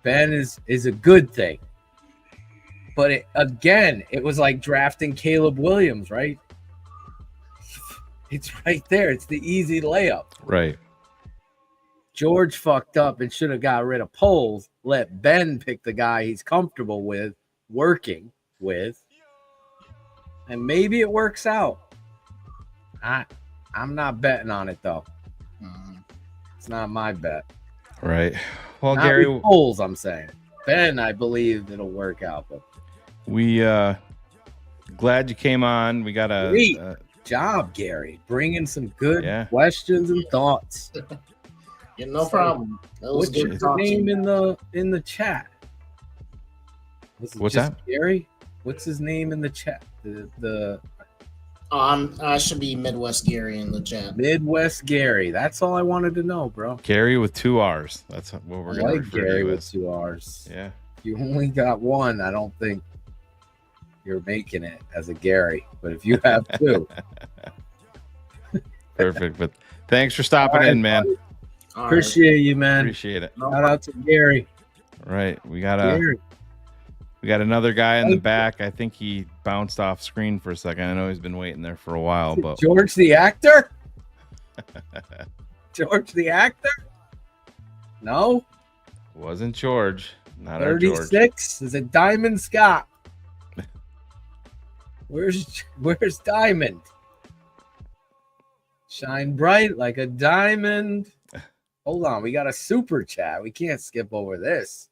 Ben is a good thing. But it was like drafting Caleb Williams, right? It's right there. It's the easy layup. Right. George fucked up and should have got rid of Poles. Let Ben pick the guy he's comfortable with, working with, and maybe it works out. I'm not betting on it though. It's not my bet. Right. Well, Not Gary, with Poles, I'm saying. Ben, I believe it'll work out. But we glad you came on. We got a great job, Gary, bringing some good questions and thoughts. Yeah, no problem. That was What's good his talking. name in the chat? What's just that? Gary? What's his name in the chat? The I should be Midwest Gary in the chat. Midwest Gary. That's all I wanted to know, bro. Gary with 2 R's. That's what we're I going to like refer Gary to you with as. 2 R's. Yeah. If you only got one, I don't think you're making it as a Gary. But if you have 2, Perfect. But thanks for stopping All right, in, man. buddy. Appreciate you, man. Appreciate it. Shout out to Gary. Right. We got another guy in the back. I think he bounced off screen for a second. I know he's been waiting there for a while, but George the actor? George the actor? No? wasn't George. Not our George. 36? Is it Diamond Scott? Where's Diamond? Shine bright like a diamond. Hold on, we got a super chat. We can't skip over this.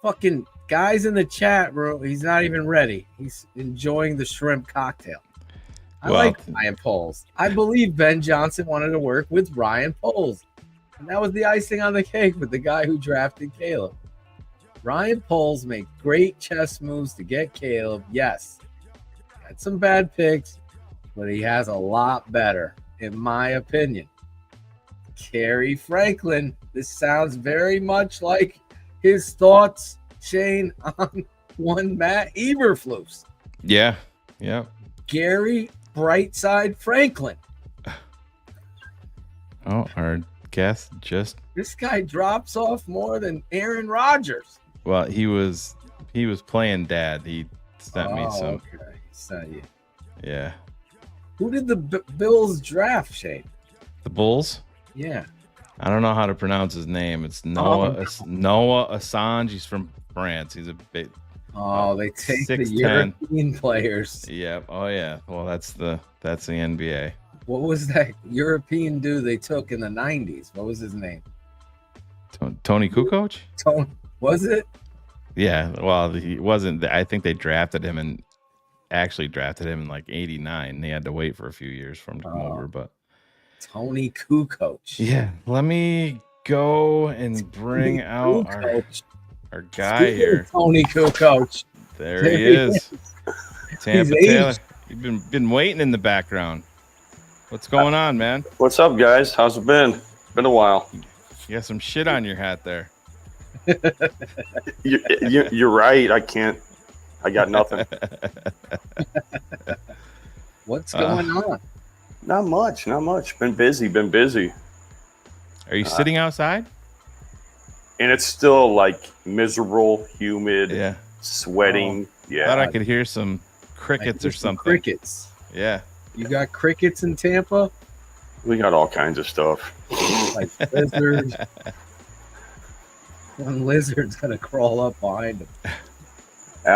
Fucking guys in the chat, bro. He's not even ready. He's enjoying the shrimp cocktail. I like Ryan Poles. I believe Ben Johnson wanted to work with Ryan Poles. And that was the icing on the cake with the guy who drafted Caleb. Ryan Poles made great chess moves to get Caleb. Yes. Had some bad picks, but he has a lot better, in my opinion. Kerry Franklin. This sounds very much like his thoughts, Shane, on one Matt Eberflus. Yeah. Yeah. Gary Brightside Franklin. Oh, our guest just. This guy drops off more than Aaron Rodgers. Well, he was playing dad. He sent me some. Okay. He sent you. Yeah. Who did the Bills draft, Shane? The Bulls? Yeah. I don't know how to pronounce his name. It's Noah Assange. He's from France. He's a bit. Oh, they take 6'10". the European players. Yeah. Oh yeah. Well, that's the NBA. What was that European dude they took in the 90s? What was his name? Tony Kukoc? Was it? Yeah. Well, he wasn't. I think they drafted him and actually drafted him in like '89. They had to wait for a few years for him to come over, but. Tony Kukoc. Yeah, let me go and bring out our guy here. Tony Kukoc. There he is. Tampa Taylor. You've been waiting in the background. What's going on, man? What's up, guys? How's it been? Been a while. You got some shit on your hat there. You're right. I got nothing. What's going on? Not much. Been busy. Are you sitting outside? And it's still like miserable, humid, Yeah. sweating. Yeah. Thought I could hear some crickets or something. Crickets. Yeah. You got crickets in Tampa? We got all kinds of stuff. Like lizards. One lizard's gonna crawl up behind him.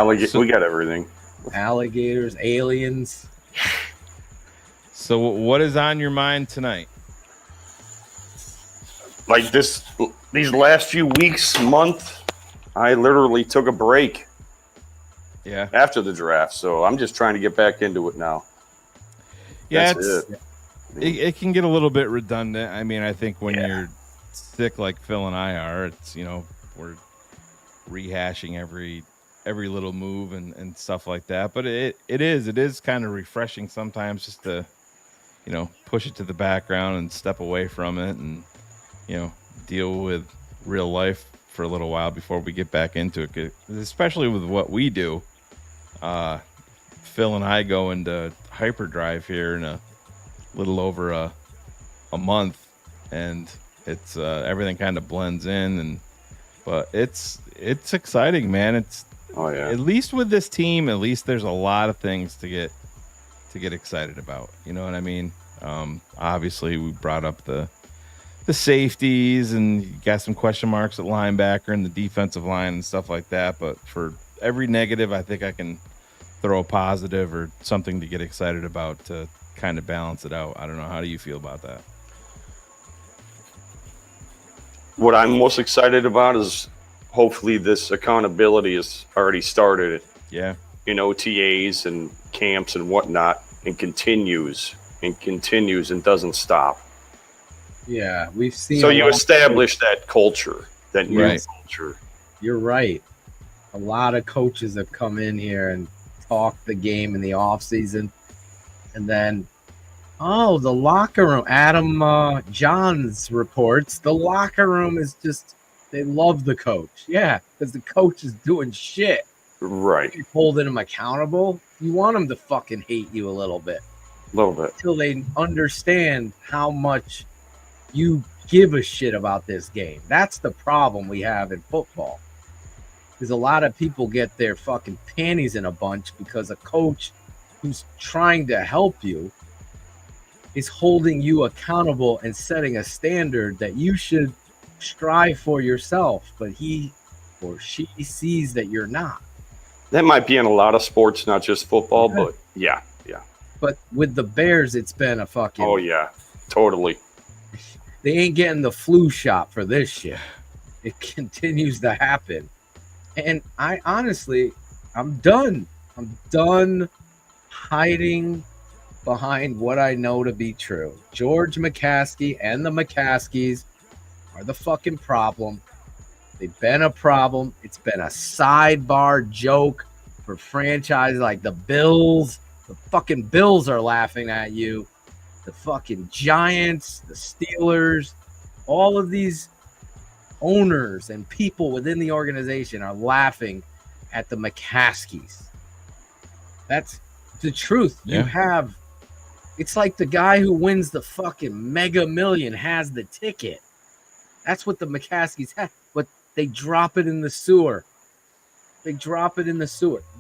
We got everything. Alligators, aliens. So what is on your mind tonight? Like these last few weeks, month, I literally took a break. Yeah. After the draft, so I'm just trying to get back into it now. Yeah, That's it can get a little bit redundant. I mean, I think when you're sick like Phil and I are, it's we're rehashing every little move and stuff like that. But it is kind of refreshing sometimes just to push it to the background and step away from it and deal with real life for a little while before we get back into it. Especially with what we do. Phil and I go into hyperdrive here in a little over a month, and it's everything kind of blends in, but it's exciting, man. It's at least with this team, at least there's a lot of things to get excited about. You know what I mean? Obviously, we brought up the safeties, and you got some question marks at linebacker and the defensive line and stuff like that. But for every negative, I think I can throw a positive or something to get excited about to kind of balance it out. I don't know. How do you feel about that? What I'm most excited about is hopefully this accountability has already started. Yeah. In OTAs and camps and whatnot, and continues and doesn't stop. Yeah, we've seen. So you establish that culture, that new culture. You're right. A lot of coaches have come in here and talked the game in the off season, and then, the locker room. Adam Johns reports the locker room is just, they love the coach. Yeah, because the coach is doing shit. Right. You're holding him accountable. You want him to fucking hate you a little bit. Until they understand how much you give a shit about this game. That's the problem we have in football. Because a lot of people get their fucking panties in a bunch because a coach who's trying to help you is holding you accountable and setting a standard that you should strive for yourself, but he or she sees that you're not. That might be in a lot of sports, not just football, but yeah. But with the Bears, it's been a fucking... Oh, yeah, totally. They ain't getting the flu shot for this shit. It continues to happen. And I honestly, I'm done. I'm done hiding behind what I know to be true. George McCaskey and the McCaskies are the fucking problem. They've been a problem. It's been a sidebar joke for franchises like the Bills. The fucking Bills are laughing at you. The fucking Giants, the Steelers, all of these owners and people within the organization are laughing at the McCaskies. That's the truth. Yeah. You have, it's like the guy who wins the fucking Mega Million has the ticket. That's what the McCaskies have, but they drop it in the sewer.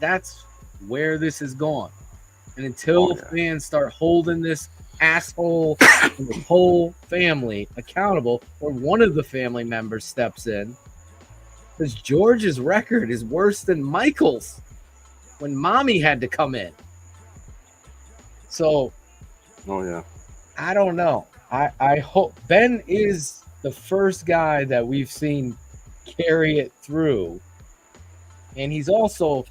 That's where this is gone. And until fans start holding this asshole and the whole family accountable, or one of the family members steps in, because George's record is worse than Michael's when mommy had to come in. So, I don't know. I hope Ben is the first guy that we've seen carry it through, and he's also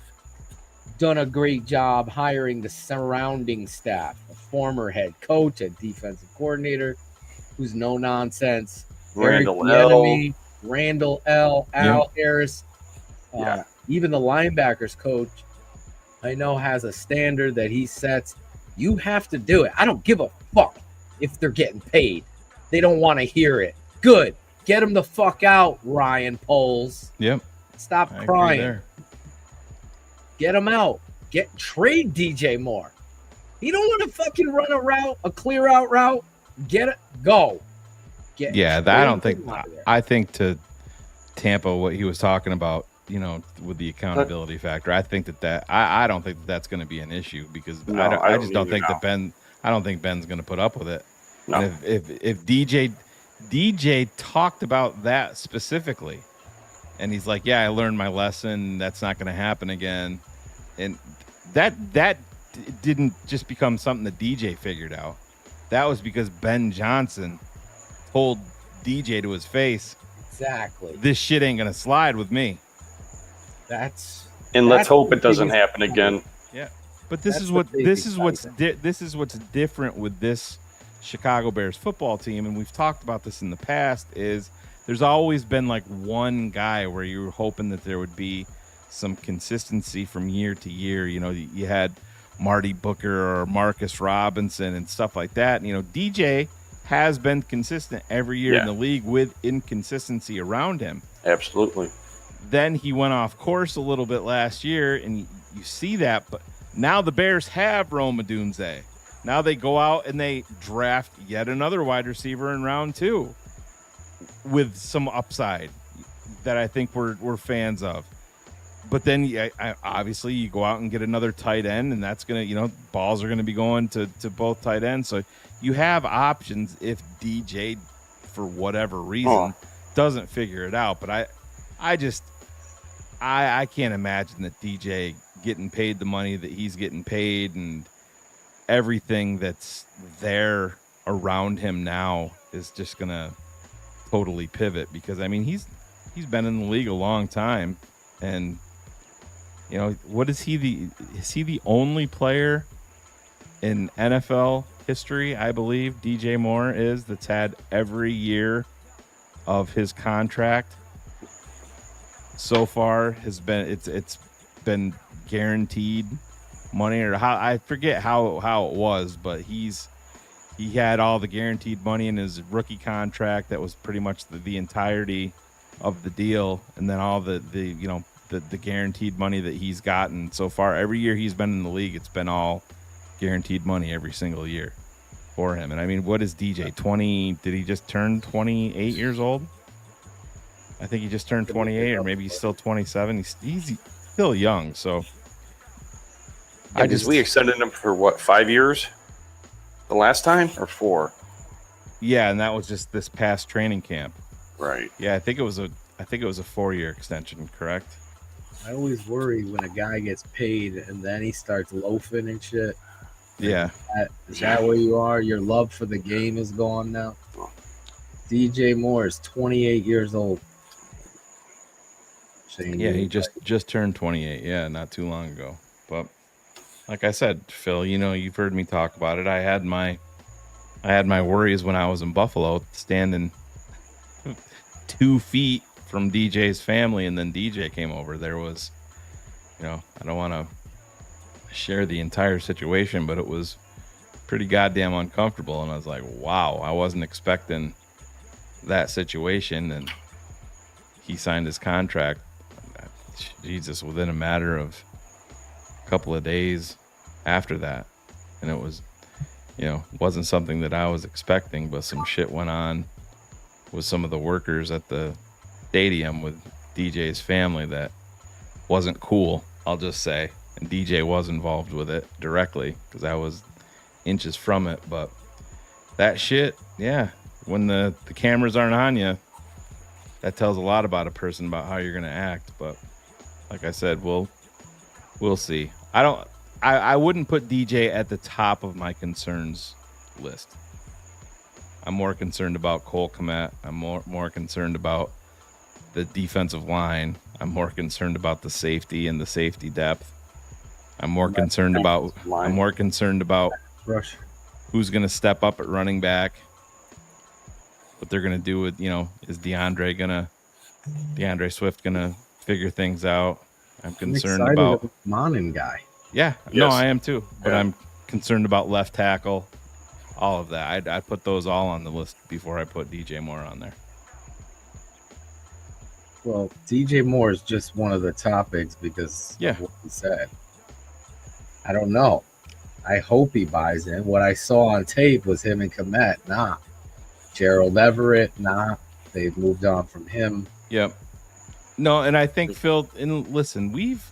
done a great job hiring the surrounding staff, a former head coach, a defensive coordinator who's no nonsense, Randall L, Al Harris, even the linebackers coach, I know, has a standard that he sets. You have to do it. I don't give a fuck if they're getting paid. They don't want to hear it. Good. Get them the fuck out, Ryan Poles. Yep. Stop crying. Get him out. Trade DJ Moore. He don't want to fucking run a route, a clear out route. Get it. Go. I don't think. I think to Tampa, what he was talking about, with the accountability factor, I think that I don't think that's going to be an issue because I just don't think that Ben. I don't think Ben's going to put up with it. No. And if DJ talked about that specifically, and he's like, "Yeah, I learned my lesson. That's not going to happen again," and that didn't just become something that DJ figured out. That was because Ben Johnson told DJ to his face, exactly, this shit ain't gonna slide with me. Let's hope it doesn't happen again. Yeah, but this is what's different with this Chicago Bears football team, and we've talked about this in the past. Is there's always been like one guy where you were hoping that there would be some consistency from year to year. You had Marty Booker or Marcus Robinson and stuff like that. DJ has been consistent every year in the league with inconsistency around him. Absolutely. Then he went off course a little bit last year, and you see that. But now the Bears have Rome Odunze. Now they go out and they draft yet another wide receiver in round 2 with some upside that I think we're fans of. But then obviously you go out and get another tight end, and that's going to, balls are going to be going to both tight ends. So you have options if DJ, for whatever reason, doesn't figure it out. But I can't imagine that DJ getting paid the money that he's getting paid and everything that's there around him now is just going to totally pivot, because I mean, he's been in the league a long time, and what is he the only player in NFL history, I believe DJ Moore is, that's had every year of his contract so far has been it's been guaranteed money, or how, I forget how it was, but he had all the guaranteed money in his rookie contract. That was pretty much the entirety of the deal, and then all the guaranteed money that he's gotten so far. Every year he's been in the league, it's been all guaranteed money every single year for him. And I mean, what is DJ? 20? Did he just turn 28 years old? I think he just turned 28, or maybe he's still 27. He's still young, so. We extended him for what, 5 years? The last time, or 4? Yeah, and that was just this past training camp. Right. Yeah, I think it was a 4-year extension, correct? I always worry when a guy gets paid and then he starts loafing and shit. Yeah. Is that where you are? Your love for the game is gone now? DJ Moore is 28 years old. Yeah, he just turned 28. Yeah, not too long ago. But like I said, Phil, you've heard me talk about it. I had my worries when I was in Buffalo, standing 2 feet from DJ's family, and then DJ came over. There was, I don't want to share the entire situation, but it was pretty goddamn uncomfortable. And I was like, wow, I wasn't expecting that situation. And he signed his contract, Jesus, within a matter of a couple of days after that. And it was, wasn't something that I was expecting, but some shit went on with some of the workers at the stadium with DJ's family that wasn't cool, I'll just say. And DJ was involved with it directly, because I was inches from it. But that shit, yeah, when the cameras aren't on you, that tells a lot about a person, about how you're going to act. But like I said, we'll see. I wouldn't put DJ at the top of my concerns list. I'm more concerned about Cole Kmet. I'm more concerned about the defensive line. I'm more concerned about the safety and the safety depth. I'm more concerned about Rush. Who's going to step up at running back. What they're going to do with, is DeAndre Swift going to figure things out? I'm concerned about the Monin guy. Yeah, yes. No, I am too. But yeah. I'm concerned about left tackle, all of that. I'd put those all on the list before I put DJ Moore on there. Well, DJ Moore is just one of the topics because of what he said. I don't know. I hope he buys in. What I saw on tape was him and Kmet. Nah. Gerald Everett. Nah. They've moved on from him. Yep. No, and I think, Phil, and listen, we've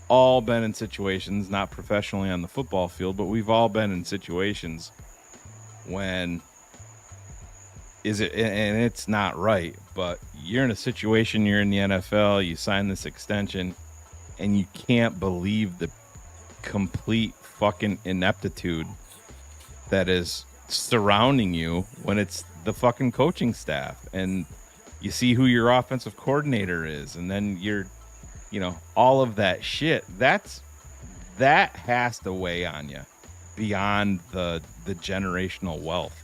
all been in situations, not professionally on the football field, but we've all been in situations when and it's not right, but you're in a situation, you're in the NFL, you sign this extension, and you can't believe the complete fucking ineptitude that is surrounding you when it's the fucking coaching staff, and you see who your offensive coordinator is, and then you're, all of that shit. That has to weigh on you beyond the generational wealth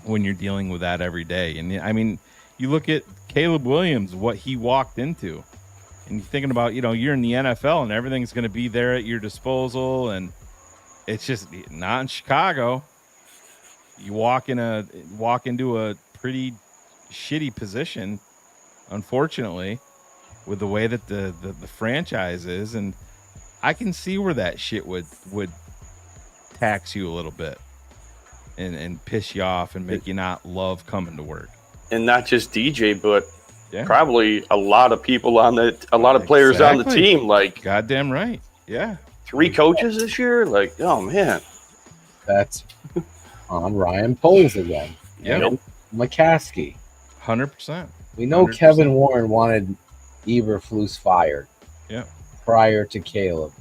when you're dealing with that every day. And I mean, you look at Caleb Williams, what he walked into, and you're thinking about, you're in the NFL and everything's going to be there at your disposal, and it's just not in Chicago. You walk into a pretty shitty position, unfortunately, with the way that the franchise is, and I can see where that shit would tax you a little bit and piss you off and make you not love coming to work. And not just DJ, but Yeah. probably a lot of people on a lot of players on the Exactly. team. Like Goddamn right. Yeah. 3 coaches this year. Like, oh man. That's on Ryan Poles again. Yeah. And McCaskey. 100%. We know 100%. Kevin Warren wanted Eberflus fired. Yeah. Prior to Caleb.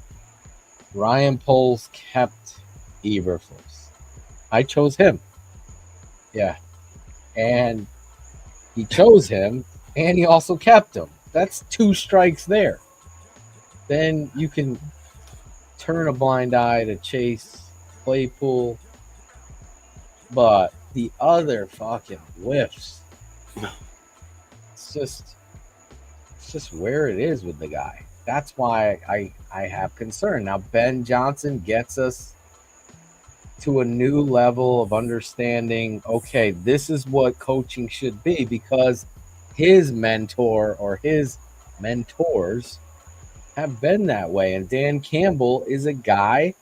Ryan Poles kept Eberflus. I chose him. Yeah. And he chose him, and he also kept him. That's 2 strikes there. Then you can turn a blind eye to Chase Claypool. But the other fucking whiffs. It's just where it is with the guy. That's why I have concern. Now, Ben Johnson gets us to a new level of understanding, okay, this is what coaching should be, because his mentor or his mentors have been that way. And Dan Campbell is a guy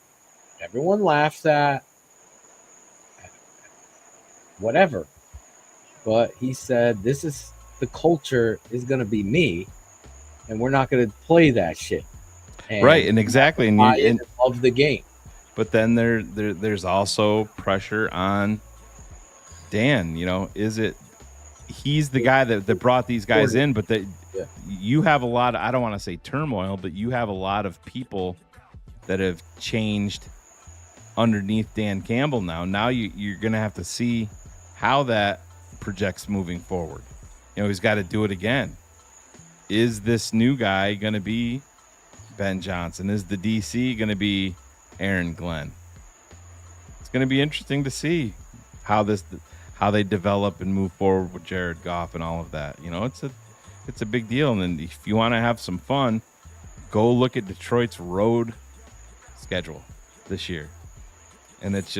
everyone laughs at, whatever. But he said, this is the culture is going to be me, and we're not going to play that shit. And Right, and exactly. And I love the game. But then there's also pressure on Dan. You know, is it he's the guy that brought these guys in, but that you have a lot of, I don't want to say turmoil, but you have a lot of people that have changed underneath Dan Campbell now. Now you're going to have to see how that projects moving forward. You know, he's got to do it again. Is this new guy going to be Ben Johnson? Is the DC going to be Aaron Glenn? It's going to be interesting to see how they develop and move forward with Jared Goff and all of that. You know, it's a big deal. And then if you want to have some fun, go look at Detroit's road schedule this year. And it's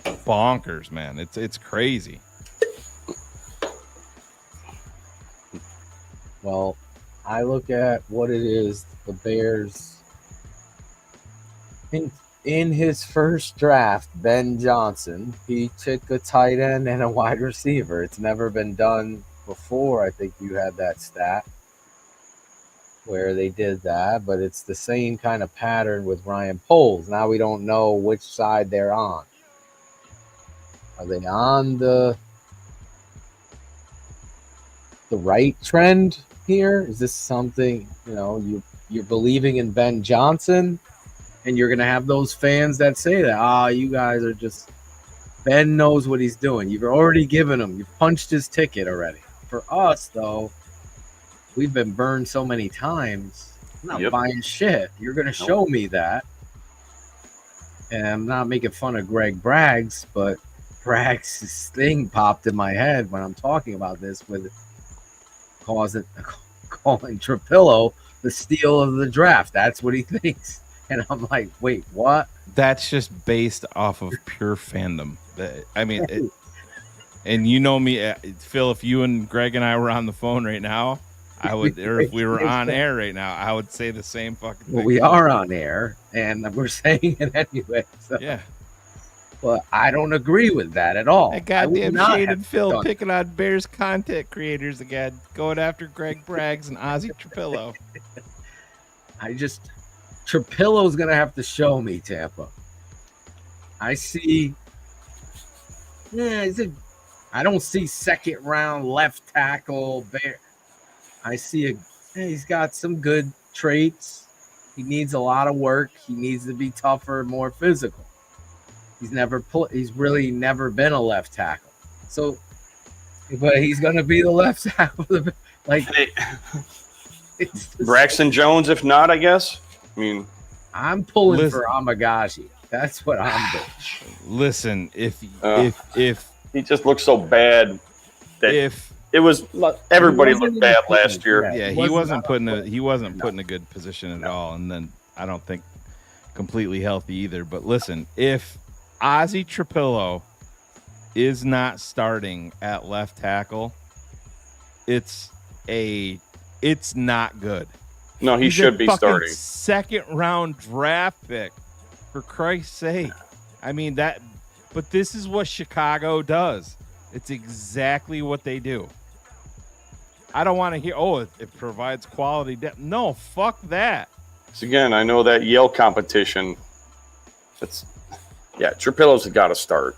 bonkers, man. It's crazy. Well, I look at what it is, the Bears. In his first draft, Ben Johnson, he took a tight end and a wide receiver. It's never been done before. I think you had that stat where they did that, but it's the same kind of pattern with Ryan Poles. Now we don't know which side they're on. Are they on the right trend here? Is this something, you know, you're believing in Ben Johnson, and you're going to have those fans that say that, you guys are just, Ben knows what he's doing. You've already given him, you've punched his ticket already. For us, though, we've been burned so many times. I'm not buying shit. You're going to show me that. And I'm not making fun of Greg Braggs, but Braggs' thing popped in my head when I'm talking about this with calling Trapillo the steal of the draft. That's what he thinks. And I'm like, wait, what? That's just based off of pure fandom. I mean, and you know me, Phil, if you and Greg and I were on the phone right now, I would, or if we were on air right now, I would say the same fucking thing. Well, we are on air, and we're saying it anyway. So. Yeah. But I don't agree with that at all. That goddamn shaded Phil picking on Bears content creators again, going after Greg Braggs and Ozzie Trapillo. Trapillo's going to have to show me, Tampa. I see. I don't see second round left tackle Bear. I see he's got some good traits. He needs a lot of work. He needs to be tougher, more physical. He's really never been a left tackle. So, but he's going to be the left tackle. Braxton Jones, if not, I guess. I mean, I'm pulling for Amagashi. That's what I'm doing. Listen, if he just looks so bad that everybody looked bad last year. Yeah, he wasn't putting a good position at all, and then I don't think completely healthy either. But listen, if Ozzie Trapillo is not starting at left tackle, it's not good. No, he should be starting. Second round draft pick For Christ's sake. I mean, but this is what Chicago does. It's exactly what they do. I don't want to hear, it provides quality depth. No, fuck that. So again, I know that Yale competition. Trapillo's got to start.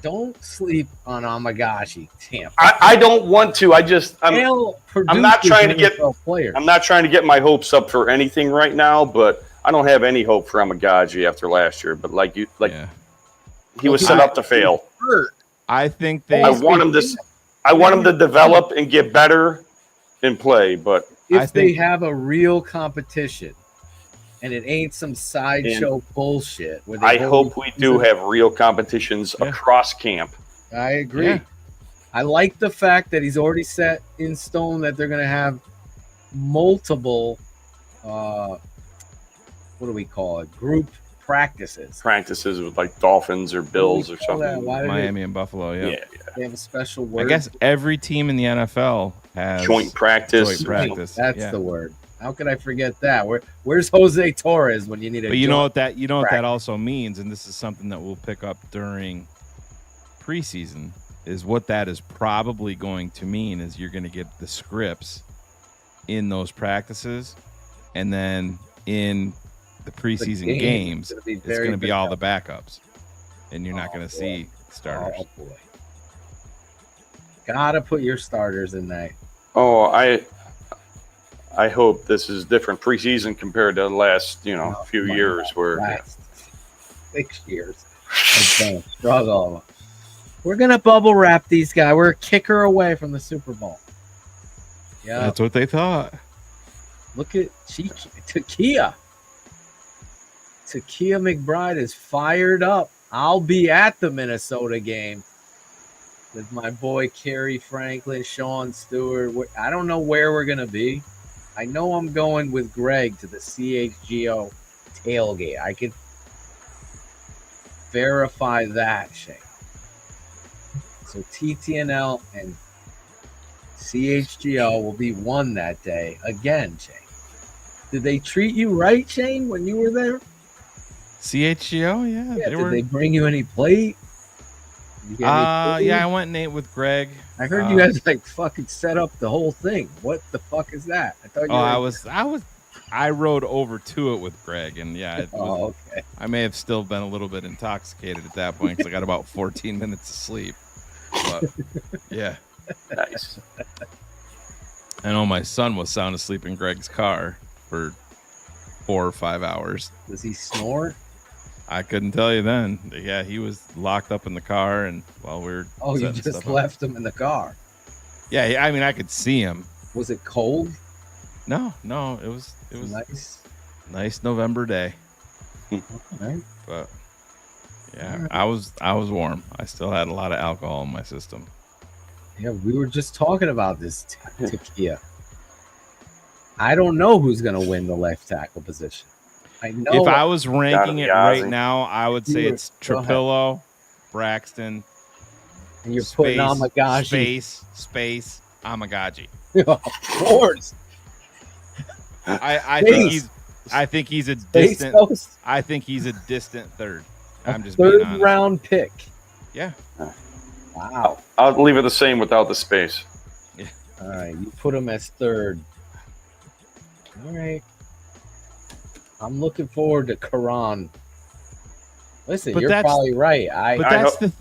Don't sleep on Amagashi, Tampa. I don't want to. I'm not trying to get players. I'm not trying to get my hopes up for anything right now, but I don't have any hope for Amagashi after last year. But he was set up to fail. I think I want him to develop and get better and play, but if they have a real competition and it ain't some sideshow bullshit. I hope we do have real competitions across camp. I agree. Yeah. I like the fact that he's already set in stone that they're going to have multiple, what do we call it? Group practices. Practices with like Dolphins or Bills or something. Miami and Buffalo, yeah. They have a special word. I guess every team in the NFL has joint practice. That's the word. How could I forget that? Where's Jose Torres when you need a? But you know what that also means, and this is something that we'll pick up during preseason. Is what that is probably going to mean is you're going to get the scripts in those practices, and then in the preseason games, it's going to be all the backups, and you're not going to see starters. Oh boy! Gotta put your starters in there. Oh, I hope this is different preseason compared to the last, few years where last 6 years. Struggle. We're gonna bubble wrap these guys. We're a kicker away from the Super Bowl. Yeah, that's what they thought. Look at Takia. Takia McBride is fired up. I'll be at the Minnesota game with my boy Kerry Franklin, Sean Stewart. I don't know where we're gonna be. I know I'm going with Greg to the CHGO tailgate. I could verify that, Shane. So TTNL and CHGO will be one that day again, Shane. Did they treat you right, Shane, when you were there? CHGO, yeah. Did they bring you any plate? I went and ate with Greg. I heard you guys fucking set up the whole thing. What the fuck is that? I thought I rode over to it with Greg, and okay. I may have still been a little bit intoxicated at that point because I got about 14 minutes of sleep. But yeah, nice. I know my son was sound asleep in Greg's car for 4 or 5 hours. Does he snore? I couldn't tell you then. Yeah, he was locked up in the car, and while we were you just left him in the car. Yeah, I mean, I could see him. Was it cold? No, it was nice November day. Right. But yeah, I was warm. I still had a lot of alcohol in my system. Yeah, we were just talking about this Takia. I don't know who's going to win the left tackle position. I know. If I was ranking it right now, I would say it's Trapillo, Braxton, and you're putting Amagashi. Space, Amagashi. Of course. I think he's a distant. I think he's a distant third. I'm just being honest. 3rd round pick. Yeah. Wow. I'll leave it the same without the space. Yeah. All right, you put him as 3rd. All right. I'm looking forward to Karan. Listen, but you're probably right.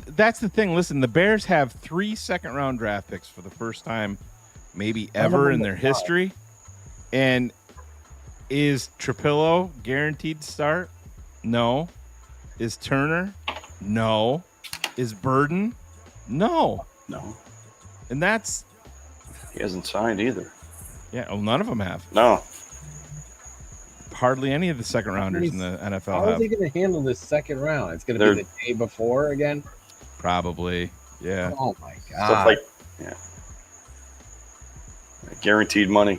That's the thing. Listen, the Bears have 3 second-round draft picks for the first time, maybe ever in their history. And is Trapillo guaranteed to start? No. Is Turner? No. Is Burden? No. And that's he hasn't signed either. Yeah, well, none of them have. No. Hardly any of the second rounders in the NFL How are they going to handle this second round? It's going to be the day before again? Probably, yeah. Oh, my God. Stuff like, guaranteed money.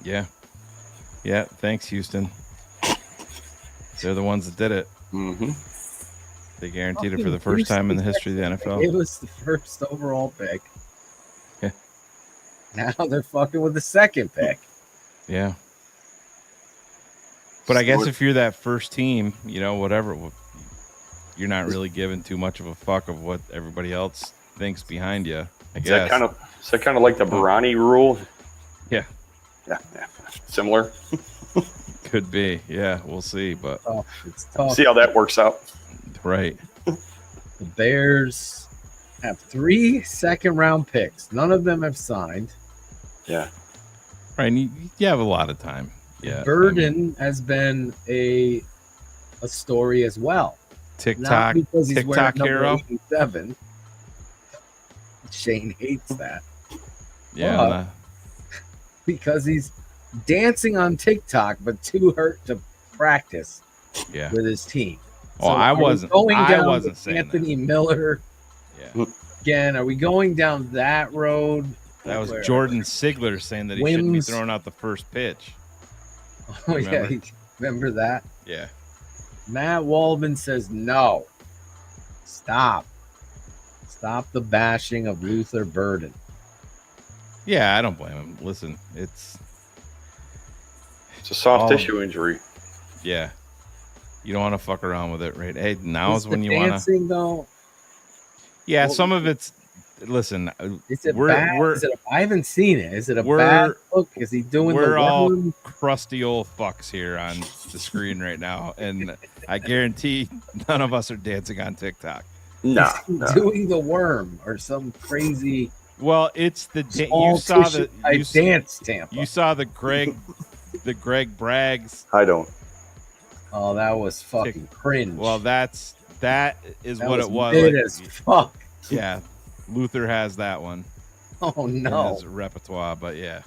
Yeah. Yeah, thanks, Houston. They're the ones that did it. Mm-hmm. They guaranteed it for the first time in the history of the NFL. It was the 1st overall pick. Yeah. Now they're fucking with the 2nd pick. Yeah. But I guess if you're that first team, whatever, you're not really giving too much of a fuck of what everybody else thinks behind you. I guess. Is that kind of like the Barani rule? Yeah. Yeah. Similar. Could be. Yeah, we'll see. But It's tough. See how that works out. Right. The Bears have 3 second-round picks. None of them have signed. Yeah. Right. And you have a lot of time. Yeah. Burden has been a story as well. TikTok. Not because he's TikTok wearing hero. number 87. Shane hates that. Yeah. But because he's dancing on TikTok, but too hurt to practice with his team. Oh, I wasn't saying Anthony Miller. Yeah. Again, are we going down that road? That was Jordan Sigler saying that he shouldn't be throwing out the first pitch. Oh, yeah. Remember that? Yeah. Matt Waldman says no. Stop the bashing of Luther Burden. Yeah, I don't blame him. Listen, it's a soft tissue injury. Yeah. You don't want to fuck around with it, right? Hey, now is when you want want to. Though. Yeah, some of it's. Listen, is it bad? I haven't seen it. Is it a bad look? Is he doing? We're all crusty old fucks here on the screen right now, and I guarantee none of us are dancing on TikTok. No, doing the worm or some crazy. Well, it's the dance Tampa. You saw the Greg Braggs. I don't. Oh, that was fucking cringe. Well, that is what it was. Mid as fuck. Yeah, Luther has that one. Oh no, in his repertoire, but yeah.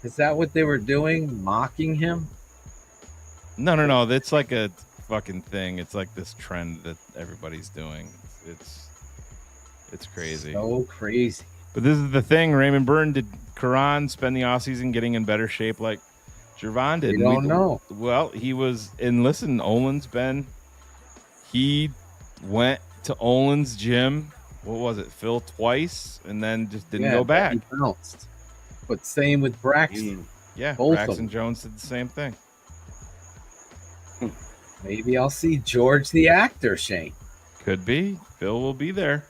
Is that what they were doing? Mocking him? No. That's like a fucking thing. It's like this trend that everybody's doing. It's crazy. So crazy. But this is the thing, Raymond Byrne, did Karan spend the offseason getting in better shape like Gervon did? We don't know. Well, he was, and listen, he went to Olin's gym, what was it, Phil, twice, and then just didn't go back. He bounced. But same with Braxton. Yeah, both Braxton Jones did the same thing. Maybe I'll see George the actor, Shane. Could be. Phil will be there.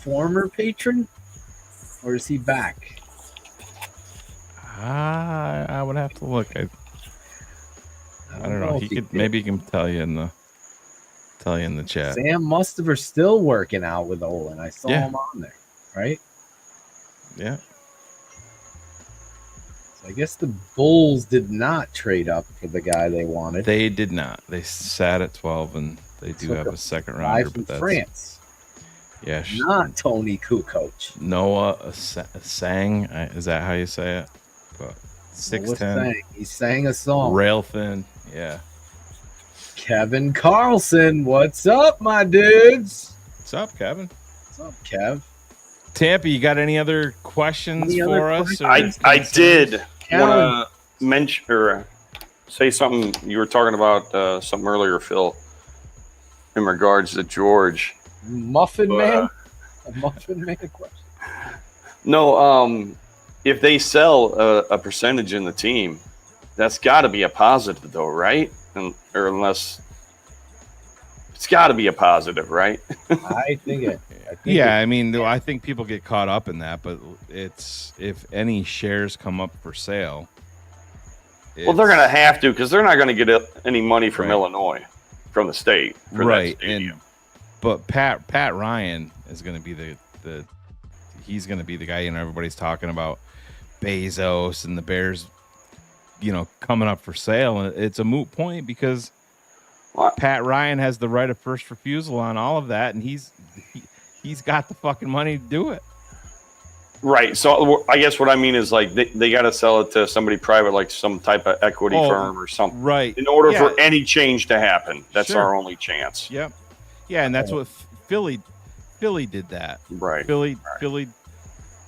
Former patron? Or is he back? I would have to look. I don't know. Maybe he can tell you in the chat. Sam Mustafer still working out with Olin. I saw him on there, right? Yeah. So I guess the Bulls did not trade up for the guy they wanted. They did not. They sat at 12, and they do have a second rounder. From France. Yeah, not Tony Kukoc. Noah sang. Is that how you say it? But 6'10". He sang a song. Rail thin. Yeah. Kevin Carlson, what's up, my dudes? What's up, Kevin? What's up, Kev? Tampa, you got any other questions for us? I did want to mention or say something. You were talking about something earlier, Phil, in regards to George. Muffin Man? A Muffin Man question? No, if they sell a percentage in the team, that's got to be a positive, though, right? Or unless it's got to be a positive, right? I think I think people get caught up in that, but it's if any shares come up for sale. Well, they're going to have to because they're not going to get any money from Illinois, from the state, for that stadium. But Pat Ryan is going to be he's going to be the guy. Everybody's talking about Bezos and the Bears, coming up for sale, and it's a moot point because Pat Ryan has the right of first refusal on all of that, and he's got the fucking money to do it. Right. So I guess what I mean is like they got to sell it to somebody private, like some type of equity firm or something, right? In order for any change to happen, that's our only chance. Yep. Yeah, and that's what Philly did that. Right. Philly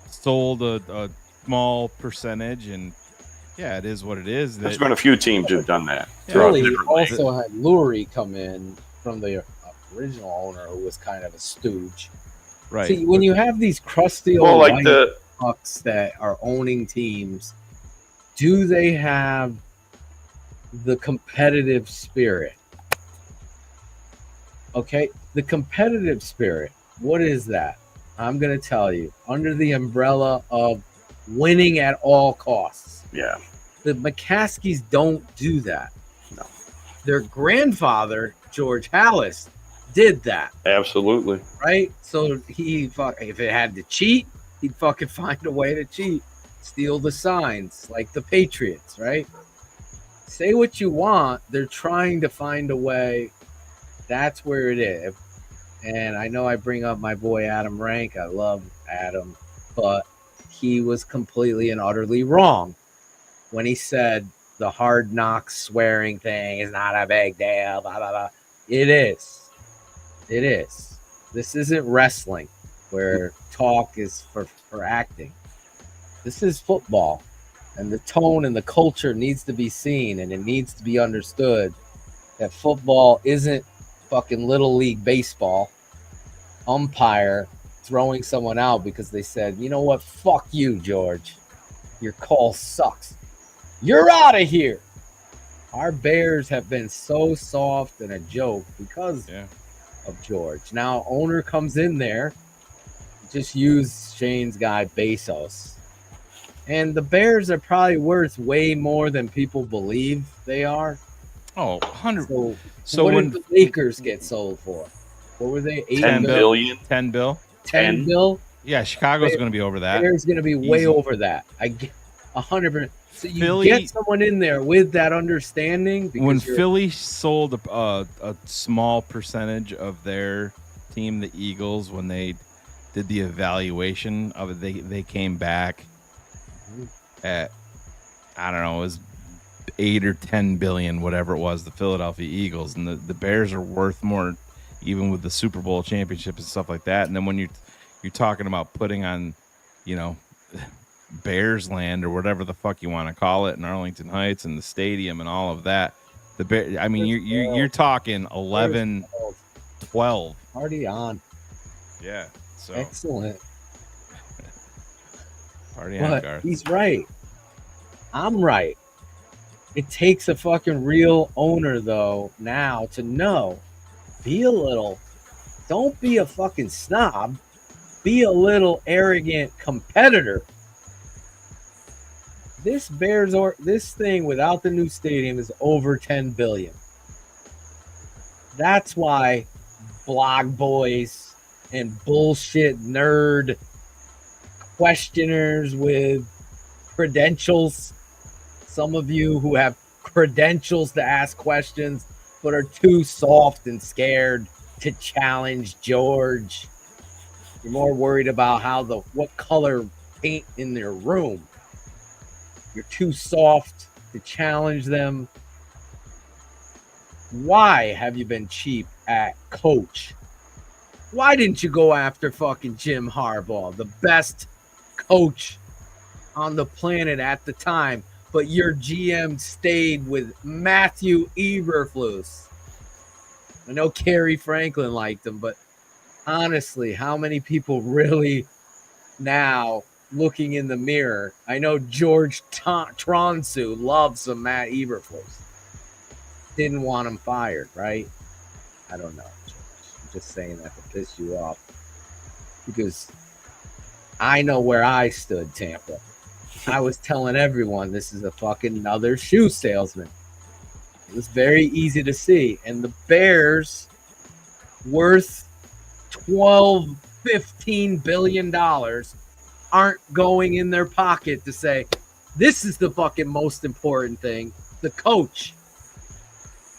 sold a small percentage, and it is what it is. There's been a few teams who've done that. Philly also had Lurie come in from the original owner, who was kind of a stooge. Right. See, when you have these crusty old fucks that are owning teams, do they have the competitive spirit. Okay, the competitive spirit. What is that? I'm going to tell you. Under the umbrella of winning at all costs. Yeah. The McCaskies don't do that. No. Their grandfather, George Halas, did that. Absolutely. Right? So if it had to cheat, he'd fucking find a way to cheat. Steal the signs like the Patriots, right? Say what you want. They're trying to find a way. That's where it is. And I know I bring up my boy Adam Rank. I love Adam, but he was completely and utterly wrong when he said the hard knocks swearing thing is not a big deal. Blah, blah, blah. It is. It is. This isn't wrestling where talk is for acting. This is football. And the tone and the culture needs to be seen, and it needs to be understood that football isn't fucking little league baseball umpire throwing someone out because they said, you know what, fuck you, George, your call sucks, you're out of here. Our Bears have been so soft and a joke because of George. Now owner comes in there, just use Shane's guy Bezos, and the Bears are probably worth way more than people believe they are. Oh, 100. So what did the Lakers get sold for? What were they? 10 billion. 10 bill. 10 bill? Yeah, Chicago's going to be over that. Bears going to be way over that. I get 100%. So you get someone in there with that understanding. When Philly sold a small percentage of their team, the Eagles, when they did the evaluation of it, they came back at, I don't know, it was 8 or 10 billion, whatever it was, the Philadelphia Eagles, and the Bears are worth more, even with the Super Bowl championship and stuff like that. And then when you're talking about putting on, you know, Bears land or whatever the fuck you want to call it in Arlington Heights and the stadium and all of that, I mean, you're talking 11, 12. Already on. Yeah. So excellent. Party on, Garth. He's right. I'm right. It takes a fucking real owner, though, now to know. Be a little. Don't be a fucking snob. Be a little arrogant competitor. This Bears or this thing without the new stadium is over 10 billion. That's why blog boys and bullshit nerd questioners with credentials, some of you who have credentials to ask questions but are too soft and scared to challenge George. You're more worried about what color paint in their room. You're too soft to challenge them. Why have you been cheap at coach? Why didn't you go after fucking Jim Harbaugh, the best coach on the planet at the time, but your GM stayed with Matthew Eberflus? I know Kerry Franklin liked him, but honestly, how many people really now looking in the mirror? I know George Tronsu loves some Matt Eberflus. Didn't want him fired, right? I don't know. I'm just saying that to piss you off because I know where I stood, Tampa. I was telling everyone this is a fucking another shoe salesman. It was very easy to see. And the Bears, worth $12-15 billion, aren't going in their pocket to say, this is the fucking most important thing. The coach.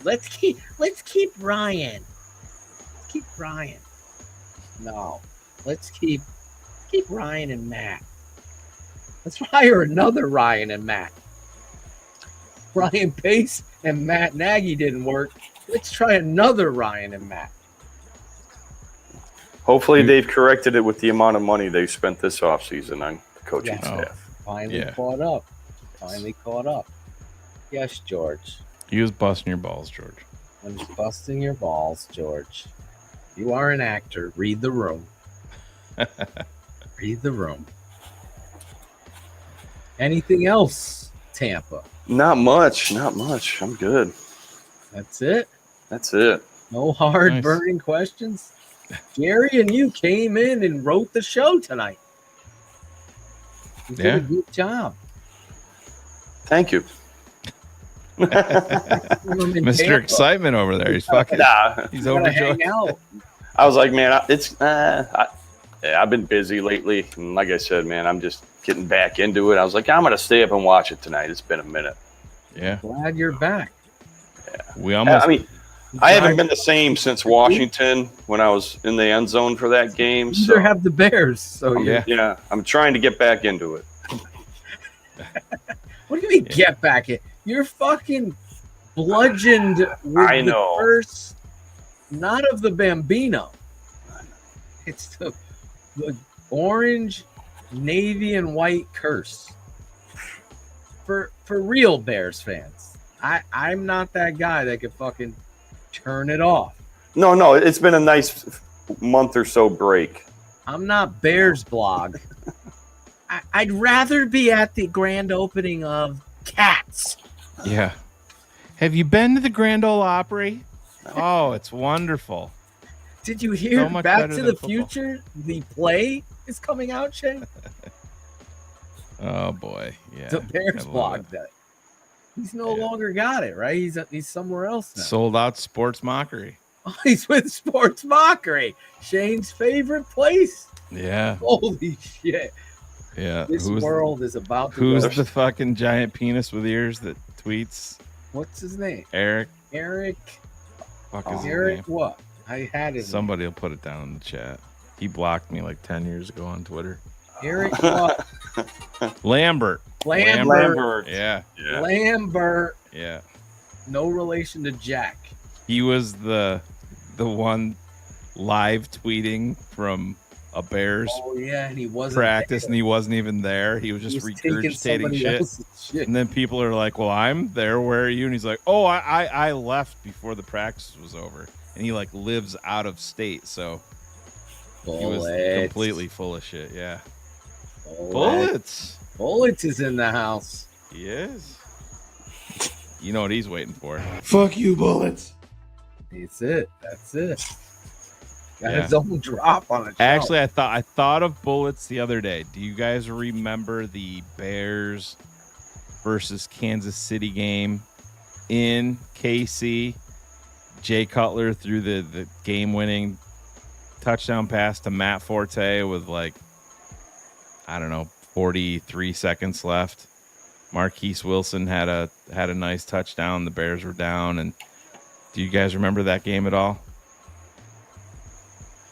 Let's keep Ryan. Let's keep Ryan. No. Let's keep Ryan and Matt. Let's hire another Ryan and Matt. Ryan Pace and Matt Nagy didn't work. Let's try another Ryan and Matt. Hopefully they've corrected it with the amount of money they've spent this offseason on the coaching staff. Finally caught up. Finally caught up. Yes, George. He was busting your balls, George. I'm just busting your balls, George. You are an actor. Read the room. Read the room. Anything else, Tampa? Not much. I'm good. That's it. No hard Nice. burning questions. Gary and you came in and wrote the show tonight. You did Yeah. a good job. Thank you. Mr. Excitement over there. He's fucking. Nah, He's Gotta overjoyed. hang out. I was like, man, I've been busy lately, and like I said, man, I'm just getting back into it. I was like, I'm gonna stay up and watch it tonight. It's been a minute. Yeah. Glad you're back. We almost. I mean, I haven't been the same since Washington when I was in the end zone for that game. You So either have the Bears, so Yeah. yeah, I'm trying to get back into it. What do you mean get back in? You're fucking bludgeoned with I the know. curse, not of the Bambino. It's the orange, navy, and white curse. For real Bears fans. I'm not that guy that could fucking turn it off. No, it's been a nice month or so break. I'm not Bears blog. I'd rather be at the grand opening of Cats. Yeah. Have you been to the Grand Ole Opry? Oh, it's wonderful. Did you hear So much Back better to than the football. Future? The play is coming out, Shane. Oh boy. Yeah. The Bears Gotta love blog it. that. He's no longer got it, right? He's somewhere else now. Sold out sports mockery. Oh, he's with Sports Mockery, Shane's favorite place. Yeah. Holy shit! Yeah. This world is about to Who's go. the fucking giant penis with ears that tweets? What's his name? Eric. Eric. Fuck is his Eric. name? What? I had his Somebody will put it down in the chat. He blocked me like 10 years ago on Twitter. Eric. What? Lambert. Lambert. Yeah. Lambert. Yeah. No relation to Jack. He was the one live tweeting from a Bears Oh yeah, and he wasn't practice, there. and he wasn't even there. He was He just was taking regurgitating somebody shit. else's shit. And then people are like, "Well, I'm there. Where are you?" And he's like, "Oh, I left before the practice was over." And he like lives out of state, so he was Bullets. completely full of shit. Yeah, Bullets. Bullets is in the house. he is. You know what he's waiting for? Fuck you, Bullets. That's it. Got Yeah. his own drop on it. Actually, I thought of Bullets the other day. Do you guys remember the Bears versus Kansas City game in KC? Jay Cutler threw the game-winning touchdown pass to Matt Forte with 43 seconds left. Marquise Wilson had a nice touchdown. The Bears were down, and do you guys remember that game at all?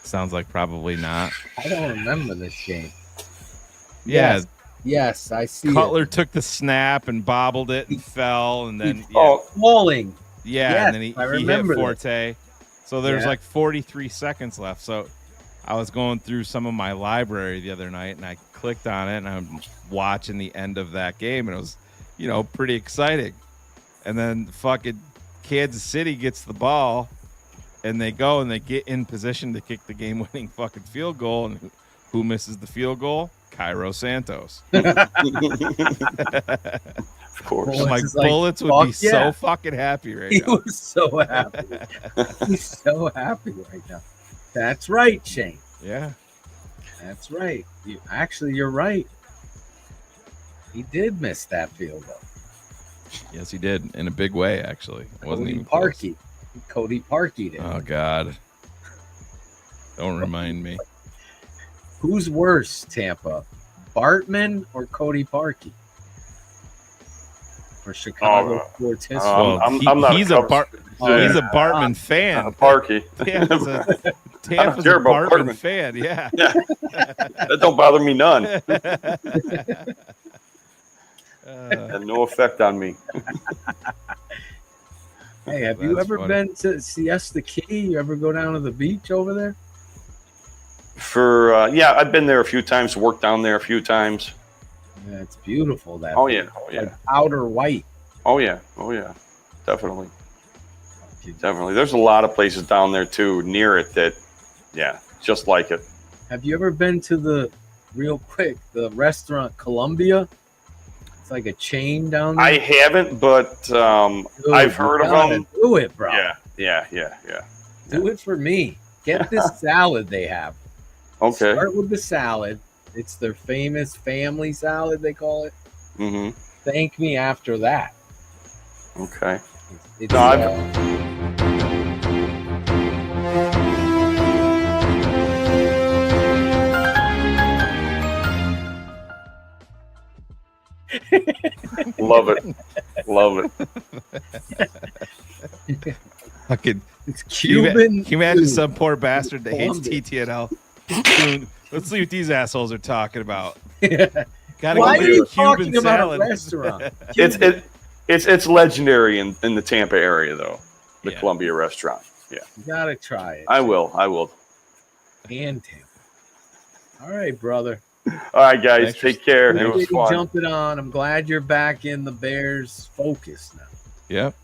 Sounds like probably not. I don't remember this game. Yeah, Yes, I see. Cutler took the snap and bobbled it and fell, and then falling. yeah, and then he I hit remember this. Forte. So there's Yeah. 43 seconds left. So I was going through some of my library the other night, and I clicked on it, and I'm watching the end of that game, and it was, pretty exciting. And then fucking Kansas City gets the ball, and they go and they get in position to kick the game-winning fucking field goal, and who misses the field goal? Cairo Santos. Of course. Bullets would be so fucking happy right He now. was so happy. He's so happy right now. That's right, Shane. Yeah. That's right. You're right. He did miss that field goal. Yes, he did in a big way. Actually, it wasn't Cody even close. Parkey. Cody Parkey did. Oh God! Don't remind me. Who's worse, Tampa? Bartman or Cody Parkey? For Chicago sports history. I'm not he's a a he's a Bartman fan. Parkey. Tampa's care a about Bartman Bartman. fan. Yeah. That don't bother me none. Had no effect on me. Hey, have you That's ever funny. been to Siesta Key? You ever go down to the beach over there? I've been there a few times, worked down there a few times. Yeah, it's beautiful. That Oh, beach. yeah. Oh, yeah. Like outer white. Oh yeah. Definitely. There's a lot of places down there too, near it that, just like it. Have you ever been to the restaurant Columbia? It's It's like a chain down there. I haven't, but Dude, I've you heard of gotta them. Do it, bro. Yeah. Do it for me. Get this salad they have. Okay. Start with the salad. It's their famous family salad, they call it. Mm-hmm. Thank me after that. Okay. It's, No, love it. Fucking it's Cuban. Can you imagine food. some poor bastard that hates Columbia. TTNL? Dude, let's see what these assholes are talking about. Gotta Why go are get you a Cuban talking about salad. a restaurant? It's legendary in the Tampa area though. The Yeah. Columbia restaurant. Yeah. You gotta try it. I will. And Tampa. All right, brother. All right, guys. Thanks for- Take care. It Appreciate was you fun. jumping on. I'm glad you're back in the Bears focus now. Yep.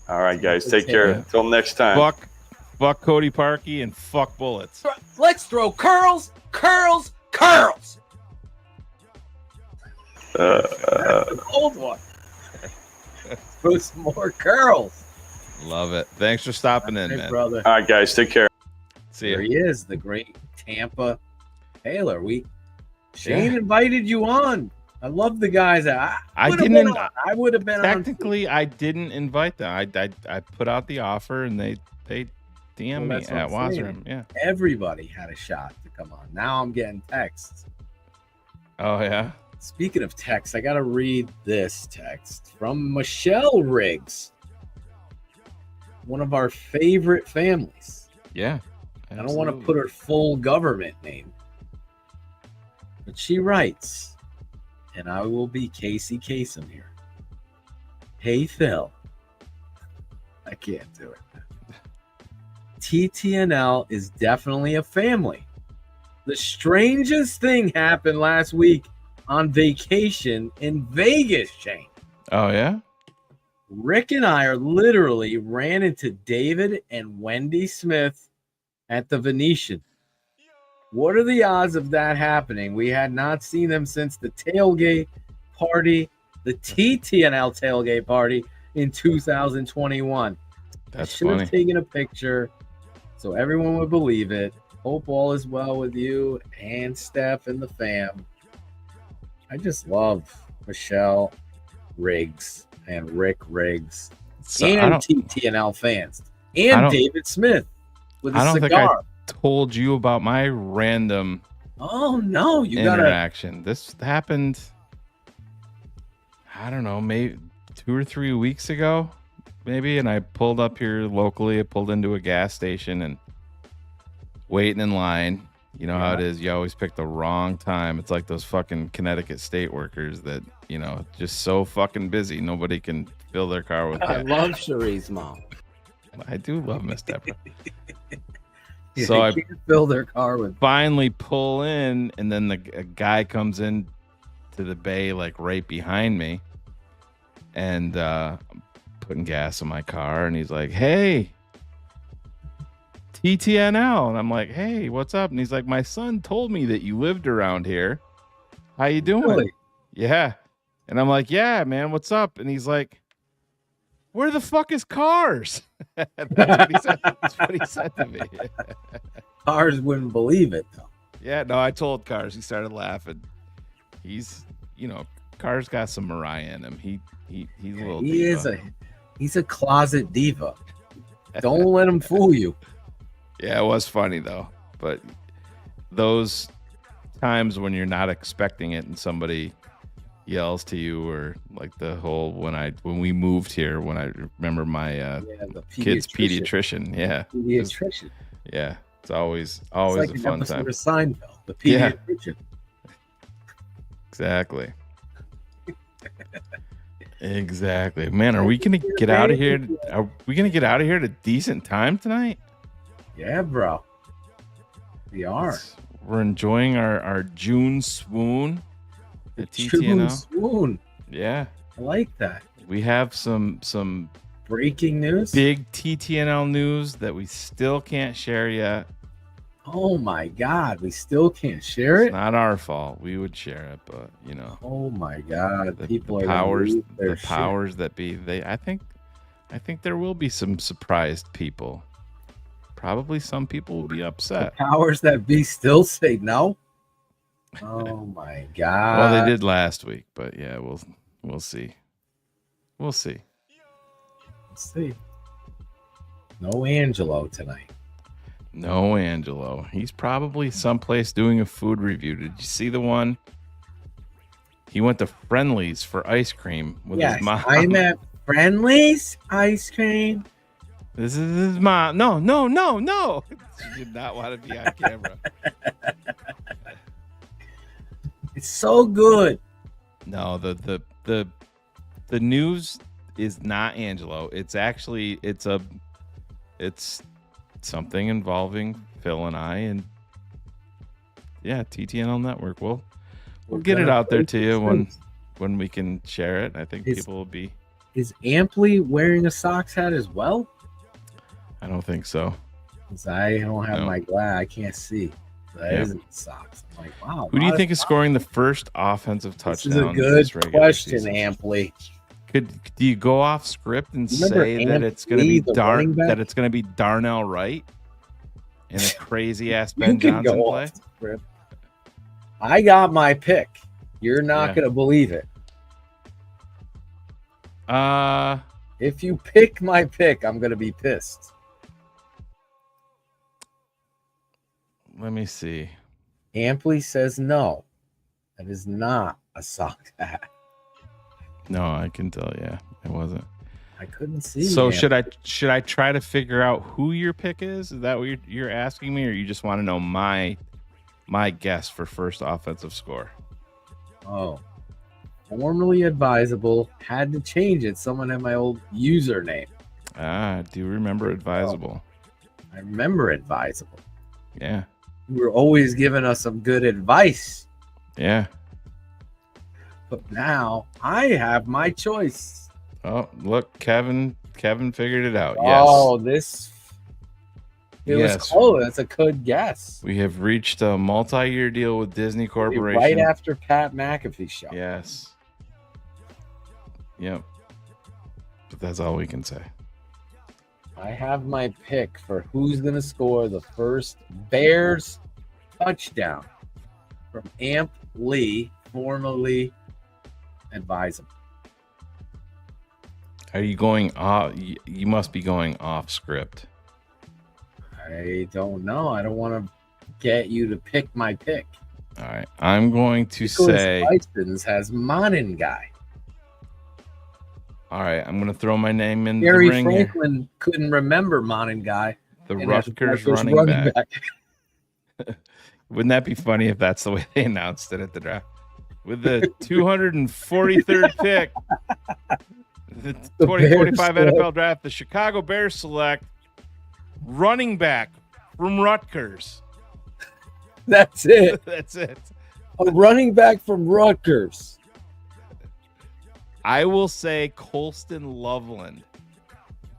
All right, guys. Take care. Yeah. Until next time. Fuck Cody Parkey and fuck bullets. Let's throw curls. Old one. Throw some more curls. Love it. Thanks for stopping in, Hey, man. brother. All right, guys. Take care. See There you. he is, the great Tampa Taylor. Shane invited you on. I love the guys. I would have been Technically, I didn't invite them. I put out the offer and they DM me that's what at I'm saying. Wasram. Yeah. Everybody had a shot to come on. Now I'm getting texts. Oh yeah. Speaking of texts, I got to read this text from Michelle Riggs, one of our favorite families. Yeah. I don't want to put her full government name, but she writes, and I will be Casey Kasem here. Hey, Phil. I can't do it. TTNL is definitely a family. The strangest thing happened last week on vacation in Vegas, Shane. Oh yeah. Rick and I literally ran into David and Wendy Smith at the Venetian. What are the odds of that happening? We had not seen them since the tailgate party, the TTNL tailgate party in 2021. That's I should funny. have taken a picture so everyone would believe it. Hope all is well with you and Steph and the fam. I just love Michelle Riggs and Rick Riggs So and TTNL fans and David Smith with a I don't think cigar. I told you about my random Oh no, you gotta. interaction. This happened, I don't know, maybe 2 or 3 weeks ago, maybe. And I pulled up here locally. I pulled into a gas station and waiting in line. You know how it is. You always pick the wrong time. It's like those fucking Connecticut state workers that, you know, just so fucking busy. Nobody can fill their car with I gas. love Cherie's mom. I do love Miss Deborah. Yeah, So they I can't fill their car with. finally pull in, and then a guy comes in to the bay, like right behind me, and I'm putting gas in my car, and he's like, "Hey, TTNL," and I'm like, "Hey, what's up?" And he's like, "My son told me that you lived around here. How you doing?" Really? Yeah, and I'm like, "Yeah, man, what's up?" And he's like, "Where the fuck is Cars?" That's what he said. That's what he said to me. Cars wouldn't believe it though. Yeah, no, I told Cars. He started laughing. He's, you know, Cars got some Mariah in him. He's a little. He's a closet diva. Don't let him fool you. Yeah, it was funny though. But those times when you're not expecting it and somebody yells to you, or like the whole when we moved here, when I remember my the kid's pediatrician. Yeah, Pediatrician. yeah, it's always It's like a an fun episode time. of Seinfeld. The Yeah. pediatrician. Exactly. Exactly. Man, are we gonna get out of here? Are we gonna get out of here at a decent time tonight? Yeah, bro. We are. We're enjoying our June swoon at June TTNL. swoon. Yeah. I like that. We have some Breaking news. big TTNL news that we still can't share yet. Oh my God, we still can't share It's it. not our fault. We would share it, but Oh my God, people are powers, gonna lose their the powers that be. I think there will be some surprised people. Probably some people will be upset. The powers that be still say no. Oh my God. Well, they did last week, but yeah, we'll see. We'll see. Let's see. No Angelo tonight. No Angelo. He's probably someplace doing a food review. Did you see the one? He went to Friendly's for ice cream with his mom. I'm at Friendly's ice cream. This is his mom. No. She did not want to be on camera. It's so good. No, the news is not Angelo. It's actually it's something involving Phil and I, and yeah, TTNL Network. We'll get it out there to you when we can share it. I think people will be. Is Amply wearing a Sox hat as well? I don't think so. 'Cause I don't have my glass. I can't see. So that isn't Sox. I'm like, wow. Who do you think is scoring the first offensive touchdown? This is a good question, Amply. Do you go off script and say that it's going to be it's going to be Darnell Wright in a crazy ass Ben Johnson play? I got my pick. You're not going to believe it. If you pick my pick, I'm going to be pissed. Let me see. Amply says no. That is not a Sox hat. No, I can tell. Yeah, it wasn't. I couldn't see. So should I try to figure out who your pick is? Is that what you're asking me, or you just want to know my guess for first offensive score? Oh, formerly advisable. Had to change it. Someone had my old username. Do you remember advisable? I remember advisable. Yeah. You were always giving us some good advice. Yeah. But now I have my choice. Oh, look, Kevin figured it out. Oh, yes. It was close. That's a good guess. We have reached a multi-year deal with Disney Corporation. Right after Pat McAfee show. Yes. Yep. But that's all we can say. I have my pick for who's going to score the first Bears touchdown from Amp Lee, formerly advisable. Are you going off? You must be going off script. I don't know. I don't want to get you to pick my pick. All right. I'm going to Nicholas say Tysons has Monin guy. All right. I'm going to throw my name in Gary the ring Franklin here. couldn't remember Monin guy. The Rutgers running back. Wouldn't that be funny if that's the way they announced it at the draft? With the 243rd pick, the 2045 NFL draft, the Chicago Bears select running back from Rutgers. That's it. That's it. A running back from Rutgers. I will say Colston Loveland.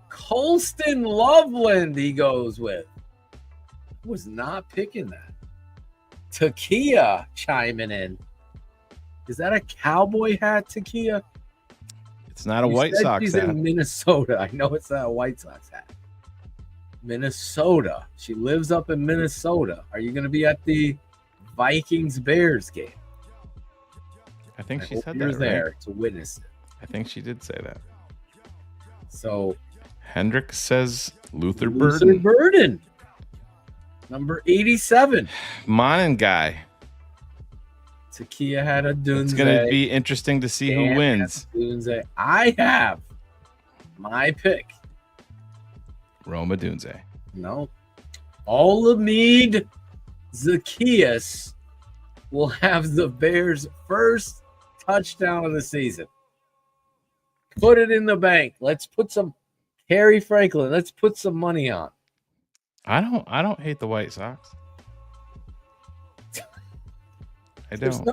Colston Loveland, he goes with. I was not picking that. Takia chiming in. Is that a cowboy hat, Takia? It's not a White Sox she's hat. in Minnesota. I know it's not a White Sox hat. Minnesota. She lives up in Minnesota. Are you going to be at the Vikings-Bears game? I think she said you're that, there right? to witness it. I think she did say that. So Hendrick says Luther Burden. Number 87. Monin guy. Takia had a Dunze. It's going to be interesting to see who wins. Dunze. I have my pick. Roma Dunze. No. Olamide Zacchaeus will have the Bears' first touchdown of the season. Put it in the bank. Let's put some Harry Franklin. Let's put some money on. I don't hate the White Sox. I don't.